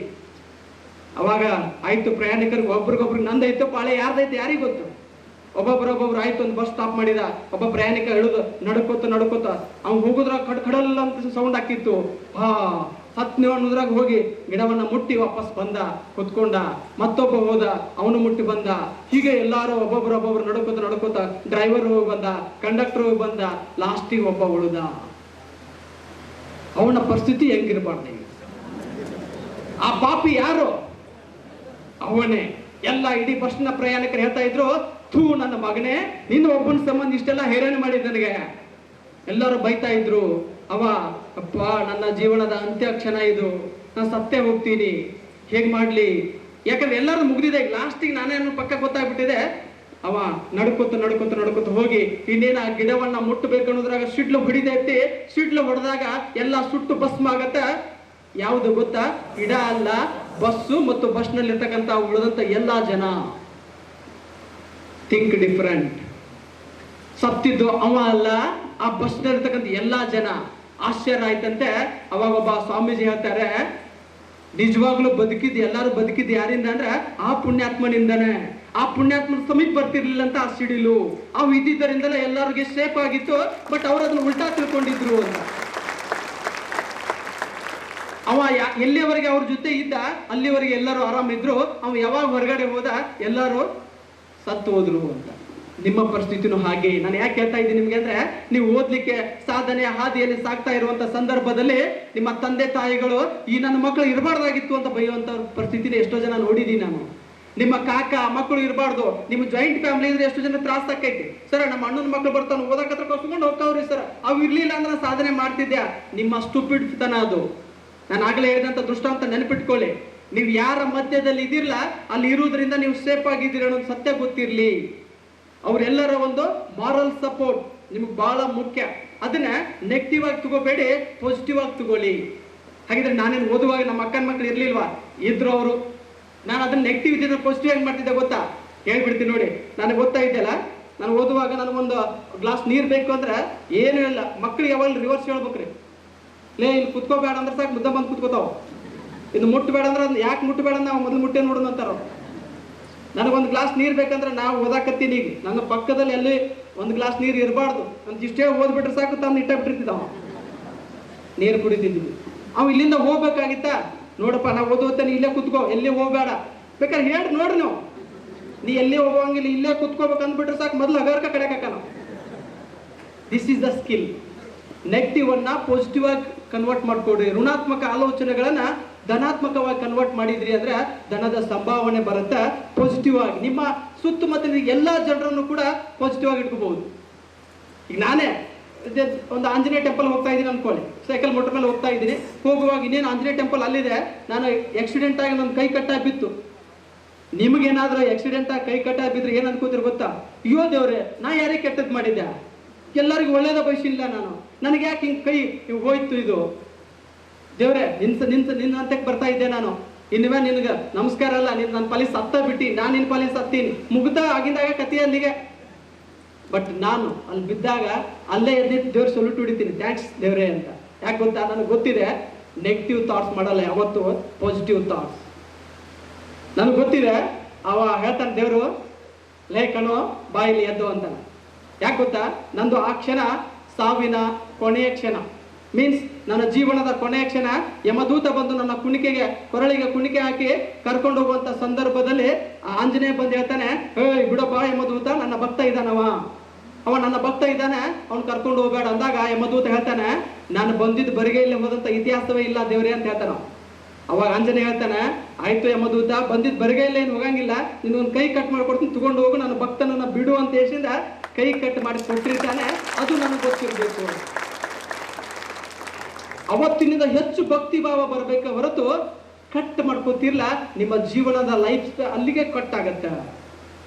ಅವಾಗ ಆಯ್ತು, ಪ್ರಯಾಣಿಕರಿಗೆ ಒಬ್ರಿಗೊಬ್ರಿಗೆ ನಂದೈತು ಪಾಳೆ, ಯಾರ್ದೈತೆ ಯಾರಿಗೆ ಗೊತ್ತು. ಒಬ್ಬೊಬ್ರು ಆಯ್ತು, ಒಂದು ಬಸ್ ಸ್ಟಾಪ್ ಮಾಡಿದ. ಒಬ್ಬ ಪ್ರಯಾಣಿಕ ಇಳಿದು ನಡ್ಕೋತ ಅವ್ನು ಹೋಗುದ್ರ ಕಡಲ್ಲ ಅಂತ ಸೌಂಡ್ ಹಾಕಿತ್ತು. ಸತ್ನ ಅನ್ನೋದ್ರಾಗ ಹೋಗಿ ಗಿಡವನ್ನ ಮುಟ್ಟಿ ವಾಪಸ್ ಬಂದ, ಕುತ್ಕೊಂಡ. ಮತ್ತೊಬ್ಬ ಹೋದ, ಅವನು ಮುಟ್ಟಿ ಬಂದ. ಹೀಗೆ ಎಲ್ಲಾರು ಒಬ್ಬೊಬ್ರು ನಡ್ಕೋತ ಡ್ರೈವರ್ ಹೋಗಿ ಬಂದ, ಕಂಡಕ್ಟರ್ ಹೋಗಿ ಬಂದ, ಲಾಸ್ಟಿಗೆ ಒಬ್ಬ ಉಳಿದ. ಅವನ ಪರಿಸ್ಥಿತಿ ಹೆಂಗಿರ್ಬಾರ್ದು? ಆ ಪಾಪಿ ಯಾರು? ಅವನೇ. ಎಲ್ಲ ಇಡೀ ಬಸ್ನ ಪ್ರಯಾಣಿಕರು ಹೇಳ್ತಾ ಇದ್ರು, ಥೂ ನನ್ನ ಮಗನೇ, ನಿನ್ನ ಒಬ್ಬನ ಸಂಬಂಧ ಇಷ್ಟೆಲ್ಲ ಹೈರಾಣ ಮಾಡಿದ್ ನನಗೆ. ಎಲ್ಲರೂ ಬೈತಾ ಇದ್ರು. ಅಪ್ಪ ನನ್ನ ಜೀವನದ ಅಂತ್ಯ ಕ್ಷಣ ಇದು, ನಾನು ಸತ್ತೇ ಹೋಗ್ತೀನಿ, ಹೇಗ್ ಮಾಡ್ಲಿ? ಯಾಕಂದ್ರೆ ಎಲ್ಲರೂ ಮುಗ್ದಿದೆ. ಲಾಸ್ಟಿಗೆ ನಾನೇ ಪಕ್ಕ ಗೊತ್ತಾಗ್ಬಿಟ್ಟಿದೆ. ಅವ ನಡ್ಕೋತ ಹೋಗಿ ಇನ್ನೇನ ಗಿಡವನ್ನ ಮುಟ್ಟಬೇಕು ಅನ್ನೋದ್ರಾಗ ಸಿಡ್ಲು ಹೊಡಿದೈತಿ. ಸಿಡ್ಲು ಹೊಡೆದಾಗ ಎಲ್ಲ ಸುಟ್ಟು ಭಸ್ಮ ಆಗತ್ತೆ. ಯಾವುದು ಗೊತ್ತಾ? ಇಡ ಅಲ್ಲ, ಬಸ್ಸು ಮತ್ತು ಬಸ್ನಲ್ಲಿರ್ತಕ್ಕಂಥ ಉಳಿದಂಥ ಎಲ್ಲ ಜನ. Think different. ಸತ್ತಿದ್ದು ಅವ ಅಲ್ಲ, ಆ ಬಸ್ನಲ್ಲಿರ್ತಕ್ಕಂಥ ಎಲ್ಲ ಜನ. ಆಶ್ಚರ್ಯ ಆಯ್ತಂತೆ. ಅವಾಗ ಒಬ್ಬ ಸ್ವಾಮೀಜಿ ಹೇಳ್ತಾರೆ, ನಿಜವಾಗ್ಲೂ ಬದುಕಿದ್ದು ಎಲ್ಲರೂ ಬದುಕಿದ್ದು ಯಾರಿಂದ ಅಂದ್ರೆ ಆ ಪುಣ್ಯಾತ್ಮನಿಂದನೇ. ಆ ಪುಣ್ಯಾತ್ಮನ ಸಮೀಪ ಬರ್ತಿರ್ಲಿಲ್ಲ ಅಂತ ಆ ಸಿಡಿಲು. ಅವು ಇದ್ದಿದ್ದರಿಂದಲೇ ಎಲ್ಲರಿಗೆ ಸೇಫ್ ಆಗಿತ್ತು. ಬಟ್ ಅವ್ರು ಅದನ್ನ ಉಲ್ಟಾ ತಿಳ್ಕೊಂಡಿದ್ರು ಅಂತ. ಅವ ಎಲ್ಲಿವರೆಗೆ ಅವ್ರ ಜೊತೆ ಇದ್ದ ಅಲ್ಲಿವರೆಗೆ ಎಲ್ಲರೂ ಆರಾಮಿದ್ರು. ಅವ ಯಾವಾಗ ಹೊರಗಡೆ ಹೋದ ಎಲ್ಲರೂ ಸತ್ತು ಹೋದ್ರು ಅಂತ. ನಿಮ್ಮ ಪರಿಸ್ಥಿತಿನೂ ಹಾಗೆ. ನಾನು ಯಾಕೆ ಹೇಳ್ತಾ ಇದ್ದೀನಿ ನಿಮ್ಗೆ ಅಂದ್ರೆ, ನೀವು ಓದ್ಲಿಕ್ಕೆ ಸಾಧನೆ ಹಾದಿಯಲ್ಲಿ ಸಾಗ್ತಾ ಇರುವಂತ ಸಂದರ್ಭದಲ್ಲಿ ನಿಮ್ಮ ತಂದೆ ತಾಯಿಗಳು ಈ ನನ್ನ ಮಕ್ಕಳು ಇರಬಾರ್ದಾಗಿತ್ತು ಅಂತ ಬೈಯುವಂತ ಪರಿಸ್ಥಿತಿನ ಎಷ್ಟೋ ಜನ ನೋಡಿದೀನಿ ನಾನು. ನಿಮ್ಮ ಕಾಕ ಮಕ್ಕಳು ಇರಬಾರ್ದು, ನಿಮ್ಮ ಜಾಯಿಂಟ್ ಫ್ಯಾಮಿಲಿ ಇದ್ರೆ ಎಷ್ಟು ಜನ ತ್ರಾಸ ಆಕೈತಿ. ಸರ್ ನಮ್ಮ ಅಣ್ಣನ ಮಕ್ಕಳು ಬರ್ತಾನೆ ಓದಕತ್ರ ಕಸ್ಕೊಂಡು ಹೋಗ್ತಾವ್ರಿ ಸರ್, ಅವು ಇರ್ಲಿಲ್ಲ ಅಂದ್ರೆ ಸಾಧನೆ ಮಾಡ್ತಿದ್ಯಾ. ನಿಮ್ಮ ಸ್ಟುಪಿಡ್ ತನ ಅದು. ನಾನು ಆಗಲೇ ಹೇಳಿದಂತ ದೃಷ್ಟಾಂತ ನೆನಪಿಟ್ಕೊಳ್ಳಿ. ನೀವು ಯಾರ ಮಧ್ಯದಲ್ಲಿ ಇದಿರಲ್ಲ ಅಲ್ಲಿ ಇರುವುದರಿಂದ ನೀವು ಸೇಫ್ ಆಗಿದ್ದೀರಿ ಅನ್ನೋದು ಸತ್ಯ ಗೊತ್ತಿರ್ಲಿ. ಅವರೆಲ್ಲರ ಒಂದು ಮಾರಲ್ ಸಪೋರ್ಟ್ ನಿಮ್ಗೆ ಬಹಳ ಮುಖ್ಯ. ಅದನ್ನ ನೆಗೆಟಿವ್ ಆಗಿ ತಗೋಬೇಡಿ, ಪಾಸಿಟಿವ್ ಆಗಿ ತಗೊಳ್ಳಿ. ಹಾಗಿದ್ರೆ ನಾನೇನು ಓದುವಾಗ ನಮ್ಮ ಅಕ್ಕನ ಮಕ್ಳು ಇರ್ಲಿಲ್ವಾ? ಇದ್ರು ಅವರು. ನಾನು ಅದನ್ನ ನೆಗೆಟಿವ್ ಇದನ್ನ ಪಾಸಿಟಿವ್ ಆಗಿ ಮಾಡ್ತಿದ್ದೆ ಗೊತ್ತಾ? ಹೇಳ್ಬಿಡ್ತೀನಿ ನೋಡಿ. ನನಗೆ ಗೊತ್ತಾ ಇದೆಯಲ್ಲ, ನಾನು ಓದುವಾಗ ನನಗೊಂದು ಗ್ಲಾಸ್ ನೀರು ಬೇಕು ಅಂದ್ರೆ ಏನೂ ಇಲ್ಲ, ಮಕ್ಳಿಗೆ ಯಾವಾಗ ರಿವರ್ಸ್ ಹೇಳ್ಬೇಕ್ರಿ. ಲೇ ಇಲ್ಲಿ ಕುತ್ಕೋಬೇಡ ಅಂದ್ರೆ ಸಾಕು ಮುದ್ದ ಬಂದು ಕುತ್ಕೋತಾವ. ಇನ್ನು ಮುಟ್ಟಬೇಡ ಅಂದ್ರೆ ಯಾಕೆ ಮುಟ್ಟಬೇಡ ನಾವು ಮೊದಲು ಮುಟ್ಟೆ ನೋಡೋಣ ಅಂತಾರ. ನನಗೊಂದು ಗ್ಲಾಸ್ ನೀರು ಬೇಕಂದ್ರೆ ನಾವು ಓದಾಕತ್ತೀನಿ. ಈಗ ನನ್ನ ಪಕ್ಕದಲ್ಲಿ ಎಲ್ಲಿ ಒಂದು ಗ್ಲಾಸ್ ನೀರು ಇರಬಾರ್ದು ಅಂತ ಇಷ್ಟೇ ಓದ್ಬಿಟ್ರೆ ಸಾಕು, ತಂದು ಇಟ್ಟಿರ್ತಿದ್ದವ ನೀರು ಕುಡಿತಿದ್ವಿ. ಅವ ಇಲ್ಲಿಂದ ಹೋಗ್ಬೇಕಾಗಿತ್ತಾ? ನೋಡಪ್ಪ ನಾವು ಓದುವತ್ತೆ, ನೀ ಇಲ್ಲೇ ಕುತ್ಕೋ, ಎಲ್ಲಿ ಹೋಗ್ಬೇಡ. ಬೇಕಾದ್ರೆ ಹೇಳಿ ನೋಡ್ರಿ ನಾವು, ನೀ ಎಲ್ಲಿ ಹೋಗೋಂಗಿಲ್ಲ, ಇಲ್ಲೇ ಕುತ್ಕೋಬೇಕು ಅಂದ್ಬಿಟ್ರೆ ಸಾಕು, ಮೊದಲು ಅಗರ್ಕ ಕಡೆಕ ನಾವು. This is the skill. Negative ಅನ್ನ ಪಾಸಿಟಿವ್ ಆಗಿ ಕನ್ವರ್ಟ್ ಮಾಡ್ಕೊಡ್ರಿ. ಋಣಾತ್ಮಕ ಆಲೋಚನೆಗಳನ್ನ ಧನಾತ್ಮಕವಾಗಿ ಕನ್ವರ್ಟ್ ಮಾಡಿದ್ರಿ ಅಂದ್ರೆ ಧನದ ಸಂಭಾವನೆ ಬರುತ್ತೆ. ಪಾಸಿಟಿವ್ ಆಗಿ ನಿಮ್ಮ ಸುತ್ತಮುತ್ತಲಿನ ಎಲ್ಲ ಜನರನ್ನು ಕೂಡ ಪಾಸಿಟಿವ್ ಆಗಿ ಇಟ್ಕೋಬಹುದು. ಈಗ ನಾನೇ ಒಂದು ಆಂಜನೇಯ ಟೆಂಪಲ್ ಹೋಗ್ತಾ ಇದ್ದೀನಿ ಅನ್ಕೊಳ್ಳಿ, ಸೈಕಲ್ ಮೋಟರ್ ಮೇಲೆ ಹೋಗ್ತಾ ಇದ್ದೀನಿ. ಹೋಗುವಾಗ ಇನ್ನೇನು ಆಂಜನೇಯ ಟೆಂಪಲ್ ಅಲ್ಲಿದೆ, ನಾನು ಆಕ್ಸಿಡೆಂಟ್ ಆಗಿ ನನ್ನ ಕೈ ಕಟ್ಟಾಗಿ ಬಿತ್ತು. ನಿಮಗೇನಾದ್ರೂ ಆಕ್ಸಿಡೆಂಟ್ ಆಗಿ ಕೈ ಕಟ್ಟಾಗಿ ಬಿದ್ರೆ ಏನ್ ಅನ್ಕೋತಿರ್ ಗೊತ್ತಾ? ಅಯ್ಯೋ ದೇವ್ರೆ, ನಾ ಯಾರಿಗೆ ಕೆಟ್ಟದ್ ಮಾಡಿದ್ದೆ? ಎಲ್ಲರಿಗೂ ಒಳ್ಳೇದ ಬಯಸಿಲ್ಲ ನಾನು, ನನಗೆ ಯಾಕೆ ಹಿಂಗೆ ಕೈ ಹೋಯ್ತು ಇದು? ದೇವ್ರೆ ನಿನ್ನ ಹಂತಕ್ಕೆ ಬರ್ತಾ ಇದ್ದೆ ನಾನು, ಇನ್ನುವೇ ನಿನ್ಗೆ ನಮಸ್ಕಾರ ಅಲ್ಲ, ನನ್ನ ಪಾಲಿಸ್ ಸತ್ತ ಬಿಟ್ಟು ನಾನು ನಿನ್ನ ಪಾಲಿಸ್ ಸತ್ತೀನಿ, ಮುಗ್ದ ಆಗಿದ್ದಾಗ ಕತಿ ಅಲ್ಲಿಗೆ. ಬಟ್ ನಾನು ಅಲ್ಲಿ ಬಿದ್ದಾಗ ಅಲ್ಲೇ ಎದ್ದಿದ್ದು ದೇವ್ರ ಸೊಲ್ಯೂಟ್ ಹೊಡಿತೀನಿ, ಥ್ಯಾಂಕ್ಸ್ ದೇವ್ರೆ ಅಂತ. ಯಾಕೆ ಗೊತ್ತಾ? ನನಗೆ ಗೊತ್ತಿದೆ ನೆಗೆಟಿವ್ ಥಾಟ್ಸ್ ಮಾಡಲ್ಲ ಯಾವತ್ತು, ಪಾಸಿಟಿವ್ ಥಾಟ್ಸ್. ನನಗೆ ಗೊತ್ತಿದೆ. ಅವ ಹೇಳ್ತಾನೆ ದೇವರು, ಲೇ ಕಣೋ ಬಾಯಿಲಿ ಎದ್ದು ಅಂತಾನೆ. ಯಾಕೆ ಗೊತ್ತಾ? ನಂದು ಆ ಕ್ಷಣ ಸಾವಿನ ಕೊನೆಯ ಕ್ಷಣ. ಮೀನ್ಸ್ ನನ್ನ ಜೀವನದ ಕೊನೆಯ ಕ್ಷಣ. ಯಮದೂತ ಬಂದು ನನ್ನ ಕೊರಳಿಗೆ ಕುಣಿಕೆ ಹಾಕಿ ಕರ್ಕೊಂಡು ಹೋಗುವಂತ ಸಂದರ್ಭದಲ್ಲಿ ಆಂಜನೇಯ ಬಂದು ಹೇಳ್ತಾನೆ, ಏಯ್ ಬಿಡಪ್ಪ ಯಮದೂತ, ನನ್ನ ಭಕ್ತ ಇದ್ದಾನವ, ಅವ ನನ್ನ ಭಕ್ತ ಇದ್ದಾನೆ, ಅವ್ನು ಕರ್ಕೊಂಡು ಹೋಗ್ಬೇಡ ಅಂದಾಗ ಯಮದೂತ ಹೇಳ್ತಾನೆ, ನಾನು ಬಂದಿದ್ದು ಬರಿಗೈಯಲ್ಲಿ ಹೋದಂತ ಇತಿಹಾಸವೇ ಇಲ್ಲ ದೇವ್ರೆ ಅಂತ ಹೇಳ್ತಾನ. ಅವಾಗ ಆಂಜನೇಯ ಹೇಳ್ತಾನೆ, ಆಯ್ತು ಯಮದೂತ, ಬಂದಿದ್ದು ಬರಿಗೈಯಲ್ಲಿ ಏನು ಹೋಗಂಗಿಲ್ಲ, ನಿನ್ನೊಂದು ಕೈ ಕಟ್ ಮಾಡ್ಕೊಡ್ತೀನಿ, ತಗೊಂಡು ಹೋಗು, ನನ್ನ ಭಕ್ತನನ್ನ ಬಿಡು ಅಂತ ಹೇಳಿಸಿದ ಕೈ ಕಟ್ ಮಾಡಿ ಕೊಟ್ಟಿರ್ತಾನೆ. ಅದು ನನಗೆ ಗೊತ್ತಿರಬೇಕು. ಅವತ್ತಿನಿಂದ ಹೆಚ್ಚು ಭಕ್ತಿ ಭಾವ ಬರಬೇಕ ಹೊರತು ಕಟ್ ಮಾಡ್ಕೋತಿರ್ಲ, ನಿಮ್ಮ ಜೀವನದ ಲೈಫ್ ಅಲ್ಲಿಗೆ ಕಟ್ ಆಗತ್ತೆ.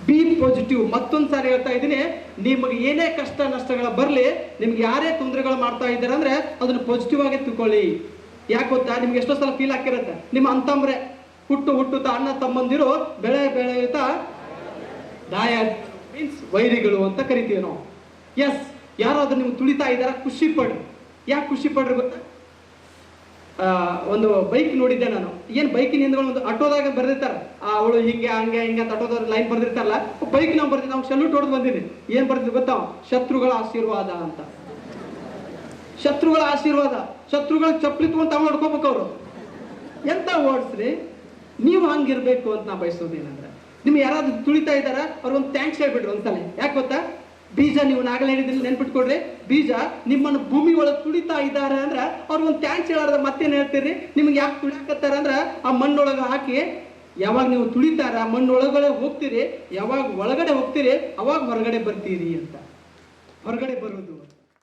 B positive. ಮತ್ತೊಂದು ಸಾರಿ ಹೇಳ್ತಾ ಇದ್ದೀನಿ, ನಿಮಗೆ ಏನೇ ಕಷ್ಟ ನಷ್ಟಗಳ ಬರಲಿ, ನಿಮ್ಗೆ ಯಾರೇ ತೊಂದರೆಗಳು ಮಾಡ್ತಾ ಇದ್ದಾರೆ ಅಂದ್ರೆ ಅದನ್ನ ಪಾಸಿಟಿವ್ ಆಗಿ ತಿಳ್ಕೊಳ್ಳಿ. ಯಾಕೆ ಗೊತ್ತಾ? ನಿಮ್ಗೆ ಎಷ್ಟೋ ಸಲ ಫೀಲ್ ಆಗಿರುತ್ತೆ, ನಿಮ್ಮ ಅಂತಂಬ್ರೆ ಹುಟ್ಟುತ್ತಾ ಅಣ್ಣ ತಮ್ಮಂದಿರು ಬೆಳೆಯುತ್ತಾ ದಾಯ ಮೀನ್ಸ್ ವೈರಿಗಳು ಅಂತ ಕರಿತೀವಿ ನಾವು. ಎಸ್, ಯಾರಾದ್ರೂ ನೀವು ತುಳಿತಾ ಇದ್ದಾರ, ಖುಷಿ ಪಡ್ರಿ. ಯಾಕೆ ಖುಷಿ ಪಡ್ರಿ ಗೊತ್ತಾ? ಒಂದು ಬೈಕ್ ನೋಡಿದ್ದೆ ನಾನು. ಏನು ಬೈಕಿನ ಹಿಂದ್ಗಳು ಒಂದು ಆಟೋದಾಗ ಬರ್ದಿರ್ತಾರೆ, ಅವಳು ಹಿಂಗೆ ಹಂಗೆ ಹಿಂಗೆ ಅಂತ ಆಟೋದ ಲೈನ್ ಬರ್ದಿರ್ತಾರಲ್ಲ, ಬೈಕ್ ನಾವು ಬರ್ದಿದ್ದೆ, ನಾವು ಸಲ್ಯೂಟ್ ಹೊಡೆದು ಬಂದಿದ್ದೀನಿ. ಏನ್ ಬರ್ದಿದ್ದು ಗೊತ್ತಾ? ಶತ್ರುಗಳ ಆಶೀರ್ವಾದ ಅಂತ. ಶತ್ರುಗಳ ಆಶೀರ್ವಾದ. ಶತ್ರುಗಳ ಚಪ್ಪಲಿ ತಗೊಂಡು ತಾವು ಹೊಡ್ಕೋಬೇಕು ಅವರು. ಎಂತ ಓಡಿಸ್ರಿ ನೀವು, ಹಂಗಿರ್ಬೇಕು ಅಂತ ನಾ ಬಯಸೋದೇನಂದ್ರೆ, ನಿಮ್ಗೆ ಯಾರಾದ್ರೂ ತುಳಿತಾ ಇದ್ದಾರ ಅವ್ರಿಗೊಂದು ಥ್ಯಾಂಕ್ಸ್ ಹೇಳ್ಬಿಡ್ರಿ ಒಂದ್ಸಲ. ಯಾಕೆ ಗೊತ್ತಾ? ಬೀಜ, ನೀವು ನಾಗಲೇ ಹೇಳಿದ್ರಿ, ನೆನ್ಪಿಟ್ಕೊಡ್ರಿ, ಬೀಜ ನಿಮ್ಮನ್ನು ಭೂಮಿ ಒಳಗೆ ತುಳಿತಾ ಇದ್ದಾರೆ ಅಂದ್ರೆ ಅವ್ರಿಗೊಂದು ಥ್ಯಾಂಕ್ಸ್ ಹೇಳಾರ್ದ ಮತ್ತೇನು ಹೇಳ್ತೀರಿ? ನಿಮ್ಗೆ ಯಾಕೆ ತುಳಿಯಾಕತ್ತಾರ ಅಂದ್ರೆ ಆ ಮಣ್ಣೊಳಗೆ ಹಾಕಿ ಯಾವಾಗ ನೀವು ತುಳಿತಾರ ಮಣ್ಣೊಳಗಡೆ ಹೋಗ್ತೀರಿ, ಯಾವಾಗ ಒಳಗಡೆ ಹೋಗ್ತೀರಿ ಅವಾಗ ಹೊರಗಡೆ ಬರ್ತೀರಿ ಅಂತ. ಹೊರಗಡೆ ಬರೋದು